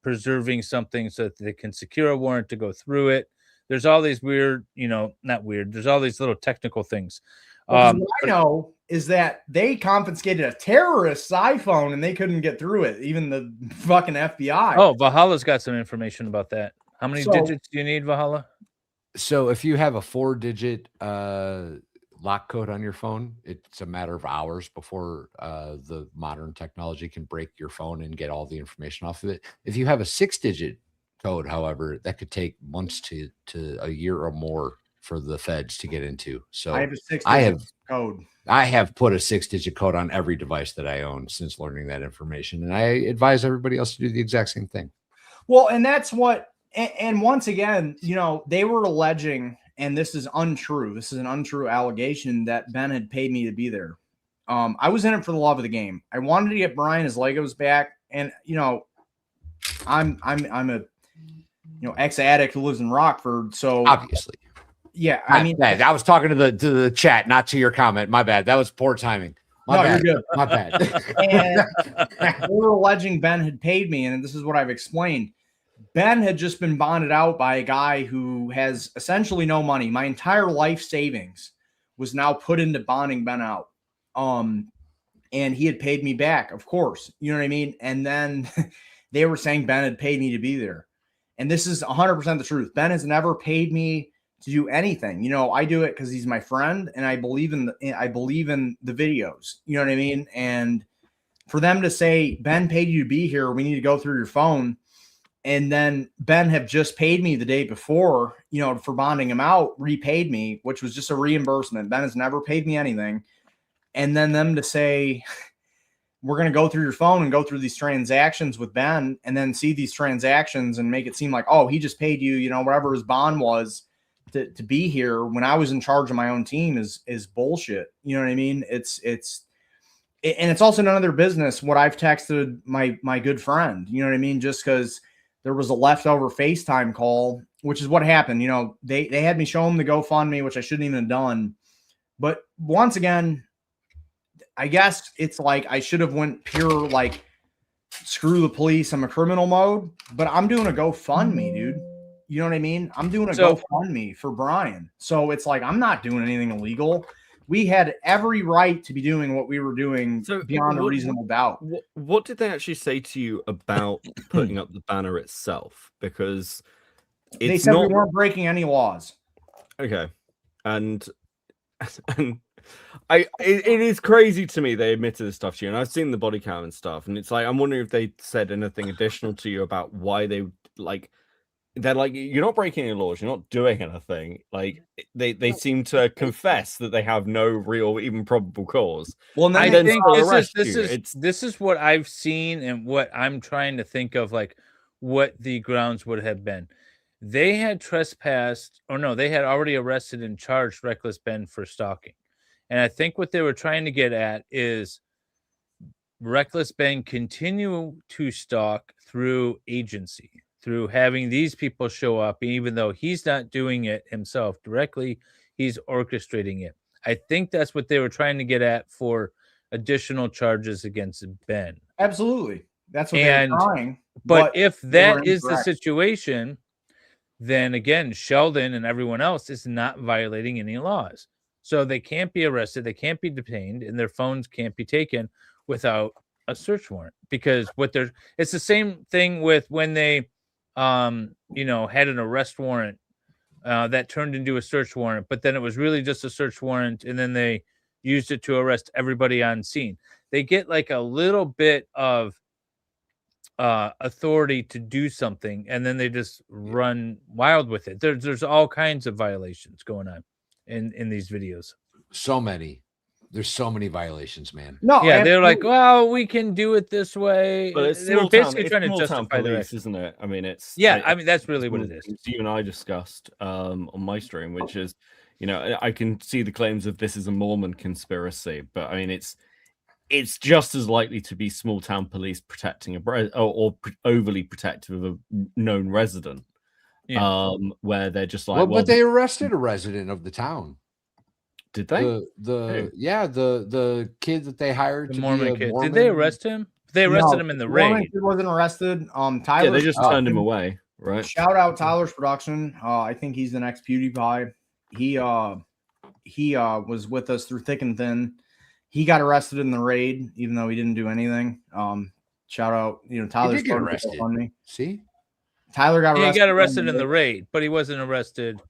preserving something so that they can secure a warrant to go through it. There's all these weird, not weird. There's all these little technical things. What I know is that they confiscated a terrorist's iPhone and they couldn't get through it, even the fucking FBI. Oh, Valhalla's got some information about that. How many digits do you need, Valhalla? So if you have a 4-digit lock code on your phone, it's a matter of hours before the modern technology can break your phone and get all the information off of it. If you have a 6-digit code, however, that could take months to a year or more for the feds to get into. So I have a 6-digit code. I have put a 6-digit code on every device that I own since learning that information, and I advise everybody else to do the exact same thing. Well, and that's what, and once again, they were alleging, and this is untrue. This is an untrue allegation that Ben had paid me to be there. I was in it for the love of the game. I wanted to get Brian his Legos back, and I'm a ex-addict who lives in Rockford, so obviously. Yeah, I mean, I was talking to the chat, not to your comment. My bad. That was poor timing. My bad. You're good. My bad. And they were alleging Ben had paid me, and this is what I've explained. Ben had just been bonded out by a guy who has essentially no money. My entire life savings was now put into bonding Ben out. And he had paid me back, of course. You know what I mean? And then they were saying Ben had paid me to be there. And this is 100% the truth. Ben has never paid me to do anything. I do it because he's my friend, and I believe in the videos. You know what I mean? And for them to say Ben paid you to be here, we need to go through your phone, and then Ben have just paid me the day before, for bonding him out, repaid me, which was just a reimbursement. Ben has never paid me anything, and then them to say we're going to go through your phone and go through these transactions with Ben, and then see these transactions and make it seem like, oh, he just paid you, whatever his bond was to be here when I was in charge of my own team is bullshit. You know what I mean? And it's also none of their business what I've texted my good friend. You know what I mean? Just because there was a leftover FaceTime call, which is what happened. They had me show them the GoFundMe, which I shouldn't even have done. But once again, I guess it's like I should have went pure like screw the police, I'm a criminal mode, but I'm doing a GoFundMe, dude. You know what I mean? I'm doing a GoFundMe for Brian. So it's like I'm not doing anything illegal. We had every right to be doing what we were doing beyond a what- reasonable doubt. What did they actually say to you about putting up the banner itself? Because They it's said not we weren't breaking any laws. okay, and it is crazy to me they admitted this stuff to you, and I've seen the body cam and stuff, and it's like I'm wondering if they said anything additional to you about why they like. They're like, you're not breaking any laws, you're not doing anything. Like they seem to confess that they have no real, even probable cause. Well, I then think still arrest you. this is what I've seen and what I'm trying to think of, like what the grounds would have been. They had trespassed, or no, they had already arrested and charged Reckless Ben for stalking. And I think what they were trying to get at is Reckless Ben continue to stalk through agency, through having these people show up, even though he's not doing it himself directly, he's orchestrating it. I think that's what they were trying to get at for additional charges against Ben. Absolutely. That's what they were trying. But if they were that is the incorrect. situation, then again, Sheldon and everyone else is not violating any laws. So they can't be arrested, they can't be detained, and their phones can't be taken without a search warrant. Because it's the same thing with when they had an arrest warrant that turned into a search warrant, but then it was really just a search warrant, and then they used it to arrest everybody on scene. They get like a little bit of authority to do something, and then they just run wild with it. There's all kinds of violations going on in these videos. So many. There's so many violations, man. No, yeah, they're like, well, we can do it this way. But it's they were small basically town, trying to it's small town justify their police, action. isn't it? I mean, it's I mean that's really what it is. You and I discussed on my stream, which is, I can see the claims of this is a Mormon conspiracy, but I mean, it's just as likely to be small town police protecting or overly protective of a known resident, where they're just like, but they arrested a resident of the town. Did they? The kid that they hired, the to Mormon be a kid. Mormon. Did they arrest him? They arrested him in the raid. Mormon kid wasn't arrested. Tyler. Yeah, they just turned him away, right? Shout out Tyler's production. I think he's the next PewDiePie. He was with us through thick and thin. He got arrested in the raid, even though he didn't do anything. Shout out, Tyler's get arrested. See, Tyler got arrested. He got arrested in the raid, but he wasn't arrested.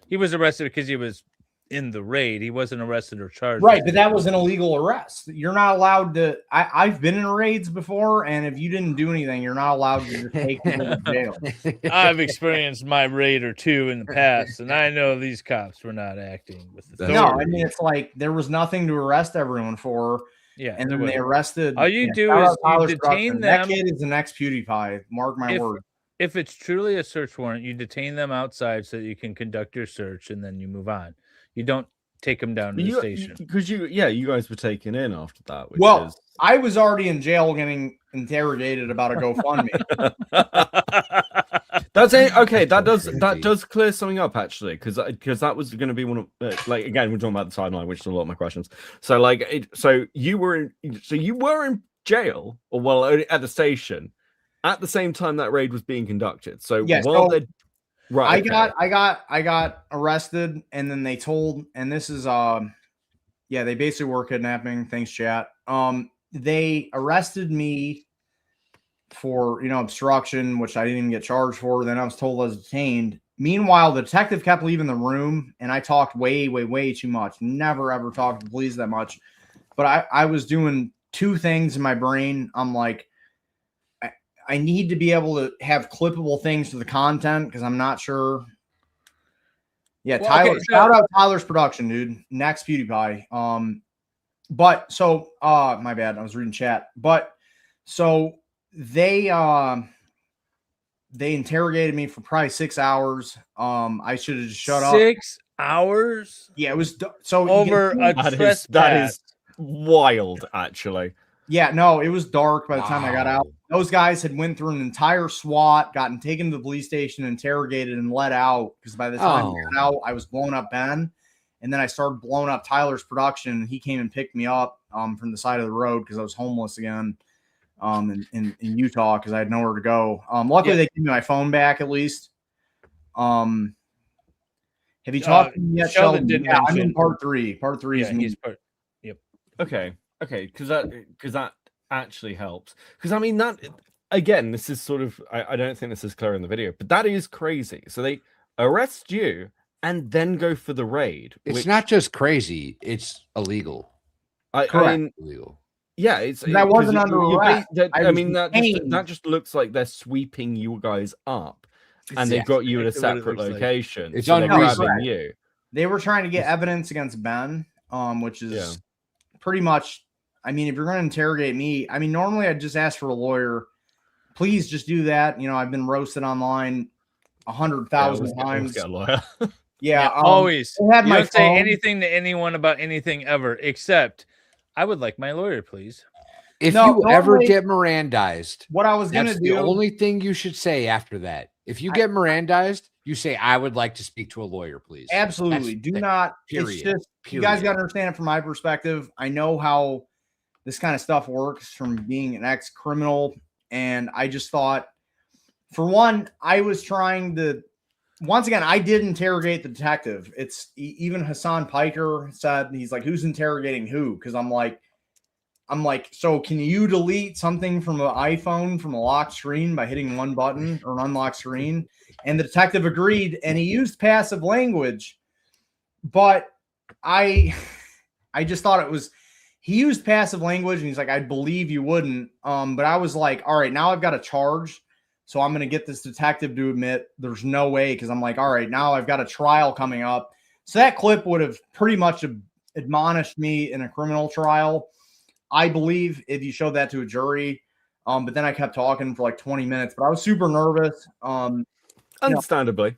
He was arrested because he was in the raid. He wasn't arrested or charged. Right, but that was an illegal arrest. You're not allowed to. I've been in raids before, and if you didn't do anything, you're not allowed to just take people to jail. I've experienced my raid or two in the past, and I know these cops were not acting with authority. No, I mean, it's like there was nothing to arrest everyone for. Yeah, and then they arrested. All you do is you detain them. That kid is the next PewDiePie. Mark my word. If it's truly a search warrant, you detain them outside so that you can conduct your search, and then you move on. You don't take them down to the station. Because you guys were taken in after that. Which Well, is... I was already in jail getting interrogated about a GoFundMe. That's okay. That does clear something up actually, because that was going to be one of again, we're talking about the timeline, which is a lot of my questions. So so you were in jail, or at the station at the same time that raid was being conducted. So yeah, right. I got arrested, and then they told, and this is they basically were kidnapping. Thanks, chat. They arrested me for obstruction, which I didn't even get charged for. Then I was told I was detained. Meanwhile, the detective kept leaving the room, and I talked way too much. Never ever talked to the police that much. But I was doing two things in my brain. I'm like, I need to be able to have clippable things to the content because I'm not sure. Yeah, well, Tyler, okay, shout out Tyler's production, dude. Next PewDiePie. But so my bad, I was reading chat. But so they interrogated me for probably 6 hours. I should have just shut up. 6 hours? Yeah, it was so over a trespass. That is wild, actually. Yeah, no, it was dark by the time I got out. Those guys had went through an entire SWAT, gotten taken to the police station, interrogated, and let out. Because by the time I got out, I was blowing up Ben, and then I started blowing up Tyler's production. He came and picked me up from the side of the road because I was homeless again in Utah because I had nowhere to go. Luckily, they gave me my phone back at least. Hey, Have you talked to me yet, Sheldon did Yeah, I'm in mention part 3. Part 3 is me. he's part. Yep. Okay, because that actually helps. Because I mean that again, this is sort of I don't think this is clear in the video, but that is crazy. So they arrest you and then go for the raid. It's not just crazy; it's illegal. I mean, illegal. Yeah, it's that wasn't under arrest. I mean, that just looks like they're sweeping you guys up, and they've got you at a separate location. It's so they're unreasonable. grabbing you. They were trying to get evidence against Ben, which is pretty much. I mean, if you're going to interrogate me, I mean, normally I'd just ask for a lawyer. Please just do that. You know, I've been roasted online 100,000 times. Get a lawyer. Yeah, always. I had you my don't say phone. anything to anyone about anything ever, except I would like my lawyer, please. If No, you ever normally- get Mirandized, What I was that's gonna the do- only thing you should say after that. If you get Mirandized, you say, "I would like to speak to a lawyer, please." Absolutely. That's Do the- not. Period. It's just you guys got to understand it from my perspective. I know how this kind of stuff works from being an ex-criminal, and I just thought, for one, I was trying to. Once again, I did interrogate the detective. It's even Hassan Piker said he's like, "Who's interrogating who?" Because I'm like, so can you delete something from an iPhone from a locked screen by hitting one button or an unlocked screen? And the detective agreed, and he used passive language. But I just thought it was, he used passive language, and he's like, I believe you wouldn't. But I was like, all right, now I've got a charge. So I'm going to get this detective to admit there's no way, because I'm like, all right, now I've got a trial coming up. So that clip would have pretty much admonished me in a criminal trial, I believe, if you showed that to a jury. But then I kept talking for like 20 minutes, but I was super nervous. Understandably.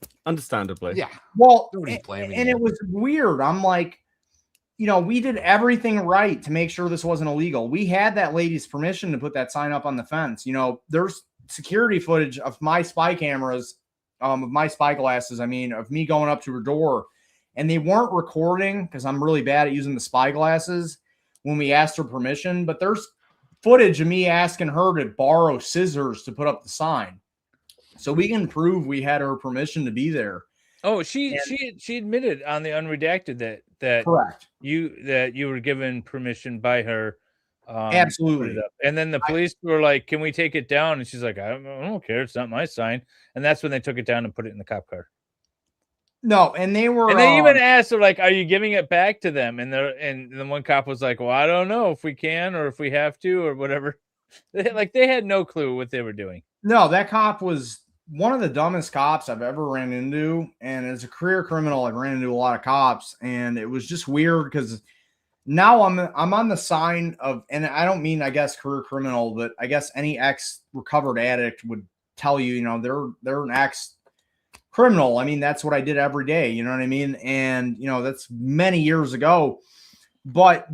Yeah. Well, Nobody's blaming and you. it was weird. I'm like, we did everything right to make sure this wasn't illegal. We had that lady's permission to put that sign up on the fence. There's security footage of my spy cameras, of my spy glasses, of me going up to her door, and they weren't recording because I'm really bad at using the spy glasses when we asked her permission, but there's footage of me asking her to borrow scissors to put up the sign. So we can prove we had her permission to be there. Oh, she admitted on the unredacted that Correct. You were given permission by her. Absolutely. to put it up. And then the police were like, "Can we take it down?" And she's like, I don't care. It's not my sign." And that's when they took it down and put it in the cop car. No, and they were. And they even asked her, like, "Are you giving it back to them?" And the one cop was like, "Well, I don't know if we can or if we have to or whatever." They had no clue what they were doing. No, that cop was one of the dumbest cops I've ever ran into. And as a career criminal, I've ran into a lot of cops, and it was just weird because now I'm on the sign of, and I don't mean, I guess, career criminal, but I guess any ex-recovered addict would tell you, they're an ex-criminal. I mean, that's what I did every day. You know what I mean? And, that's many years ago. But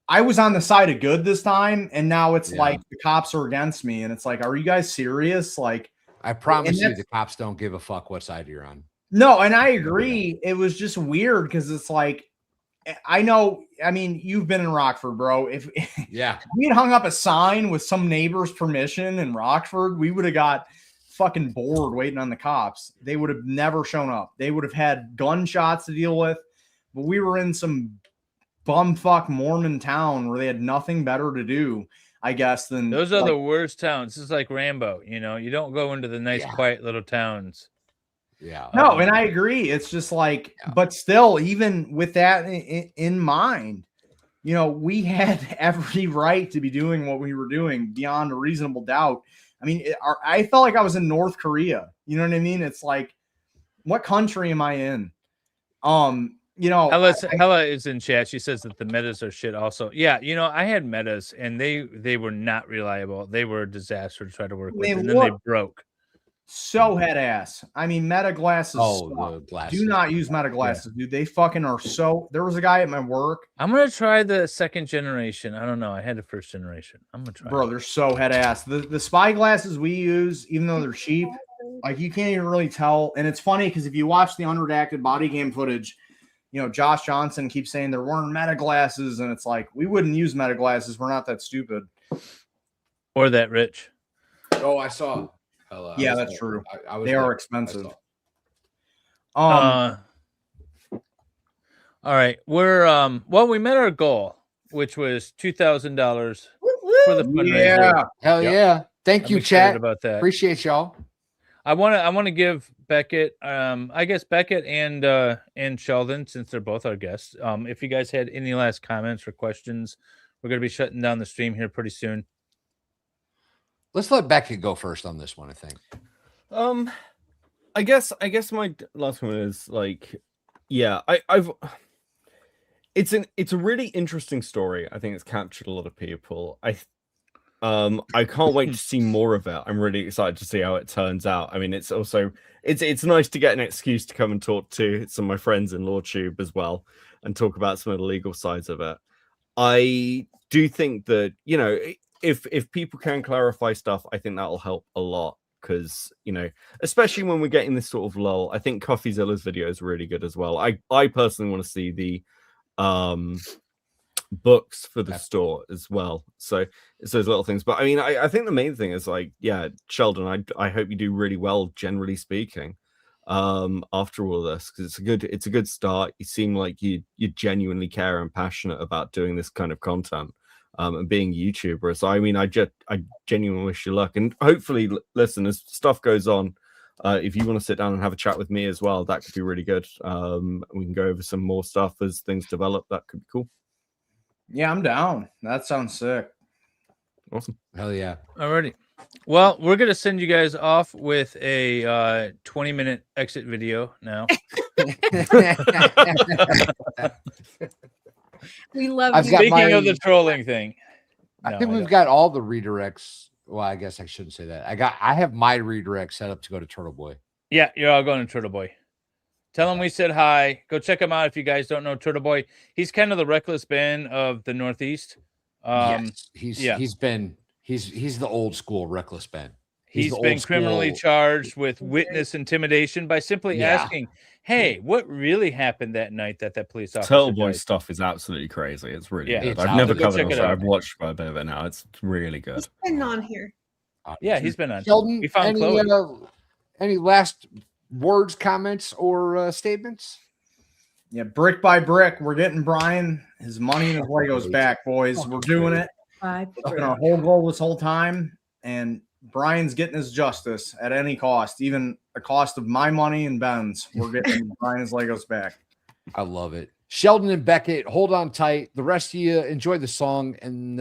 I was on the side of good this time, and now it's like the cops are against me, and it's like, are you guys serious? Like, I promise you, the cops don't give a fuck what side you're on. No, and I agree. It was just weird because it's like, I know. I mean, you've been in Rockford, bro. If we had hung up a sign with some neighbor's permission in Rockford, we would have got fucking bored waiting on the cops. They would have never shown up. They would have had gunshots to deal with. But we were in some bumfuck Mormon town where they had nothing better to do, I guess, than Those are the worst towns. It's like Rambo. You don't go into the nice, quiet little towns. Yeah. No, and I agree. It's just like, but still, even with that in mind, we had every right to be doing what we were doing beyond a reasonable doubt. I mean, I felt like I was in North Korea. You know what I mean? It's like, what country am I in? Hella is in chat. She says that the metas are shit also. Yeah, I had metas and they were not reliable. They were a disaster to try to work with, and then they broke. So head ass. I mean, meta glasses. The glasses. Do not use meta glasses, dude. They fucking are so. There was a guy at my work. I'm gonna try the second generation. I don't know. I had the first generation. I'm gonna try. Bro, they're so head ass. The spy glasses we use, even though they're cheap, like you can't even really tell. And it's funny because if you watch the unredacted body cam footage, Josh Johnson keeps saying they're wearing meta glasses, and it's like, we wouldn't use meta glasses. We're not that stupid or that rich. Oh, I saw. Yeah, that's true. They are expensive. All right, we're well, we met our goal, which was $2,000 for the fundraiser. Yeah, hell yeah! Thank you, I'm excited chat. about that. Appreciate y'all. I want to give Beckett, I guess Beckett and Sheldon, since they're both our guests. If you guys had any last comments or questions, we're gonna be shutting down the stream here pretty soon. Let's let Beckett go first on this one. I think. I guess my last one is like, yeah, it's a really interesting story. I think it's captured a lot of people. I can't wait to see more of it. I'm really excited to see how it turns out. I mean, it's also it's nice to get an excuse to come and talk to some of my friends in LawTube as well and talk about some of the legal sides of it. I do think that, you know, if people can clarify stuff, I think that'll help a lot. Because, you know, especially when we're getting this sort of lull, I think CoffeeZilla's video is really good as well. I personally want to see the books for the store as well. So it's those little things. But I mean, I think the main thing is like, yeah, Sheldon, I hope you do really well, generally speaking, after all this, because it's a good start. You seem like you genuinely care and passionate about doing this kind of content. And being a YouTuber. So I mean, I genuinely wish you luck, and hopefully, listen, as stuff goes on, if you want to sit down and have a chat with me as well, that could be really good. We can go over some more stuff as things develop. That could be cool. Yeah, I'm down. That sounds sick. Awesome. Hell yeah. Alrighty. Well, we're gonna send you guys off with a 20-minute exit video now. We love I've you. got Speaking my- of the trolling thing, I think we've got all the redirects. Well, I guess I shouldn't say that. I have my redirect set up to go to Turtle Boy. yeah, you're all going to Turtle Boy. Tell him we said hi. Go check him out if you guys don't know Turtle Boy. He's kind of the Reckless Ben of the Northeast. Yes, he's the old school Reckless Ben. He's the been old criminally school- charged with witness intimidation by simply Yeah. asking, "Hey, what really happened that night that police officer Turtle Boy died?" stuff is absolutely crazy. It's really Yeah. good. It's I've out. never Go covered check it, it so out. I've watched quite a bit of it now. It's really good. Been on here. Yeah, he's been on. Sheldon, We found Chloe. any last words, comments, or statements? Yeah, brick by brick, we're getting Brian his money and his Legos back, boys. We're doing it. It's been our whole goal this whole time, and Brian's getting his justice at any cost, even the cost of my money and Ben's. We're getting Brian his Legos back. I love it. Sheldon and Beckett, hold on tight. The rest of you enjoy the song, and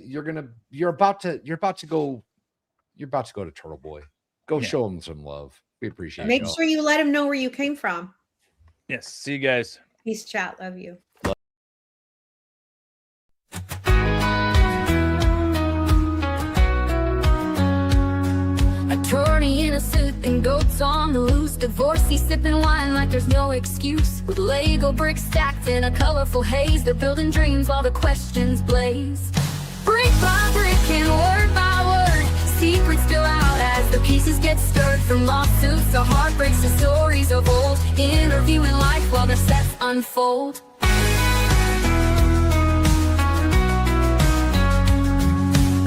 you're about to go to Turtle Boy. Go show him some love. We appreciate it. Make sure you let him know where you came from. Yes. See you guys. Peace, chat. Love you. Attorney in a suit and goats on the loose. Divorcee sipping wine like there's no excuse. With Lego bricks stacked in a colorful haze, they're building dreams while the questions blaze. Brick by brick and word by word, secrets spill out as the pieces get stirred. From lawsuits to heartbreaks to stories of old, interviewing life while the sets unfold.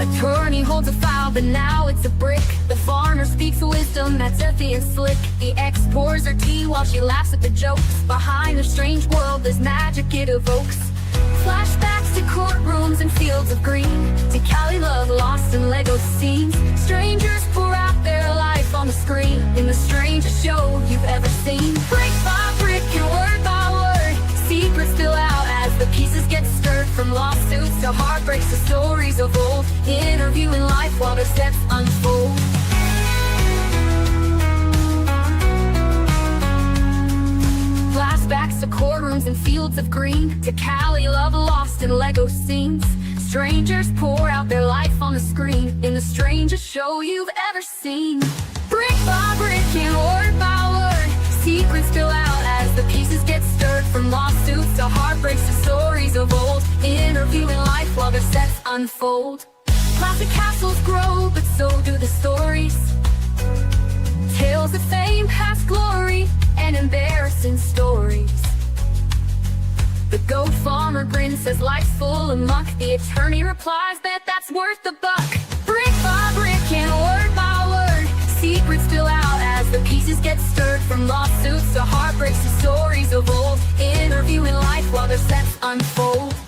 Attorney holds a file, but now it's a brick. The farmer speaks wisdom that's earthy and slick. The ex pours her tea while she laughs at the jokes. Behind the strange world, there's magic it evokes. Flashbacks to courtrooms and fields of green, to Cali love lost in Lego scenes. Strangers pour out their life on the screen, in the strangest show you've ever seen. Brick by brick and word by word, secrets spill out as the pieces get stirred. From lawsuits to heartbreaks to stories of old, interviewing life while the sets unfold. Flashbacks to courtrooms and fields of green, to Cali love lost in Lego scenes. Strangers pour out their life on the screen, in the strangest show you've ever seen. Brick by brick and word by word, secrets spill out as the pieces get stirred. From lawsuits to heartbreaks to stories of old, interviewing life while the sets unfold. Classic castles grow, but so do the stories. Tales of fame, past glory, and embarrassing stories. The goat farmer grins, says life's full of muck. The attorney replies, bet that's worth the buck. Brick by brick and word by word, secrets spill out as the pieces Voices get stirred from lawsuits to heartbreaks to stories of old. Interviewing life while their sets unfold.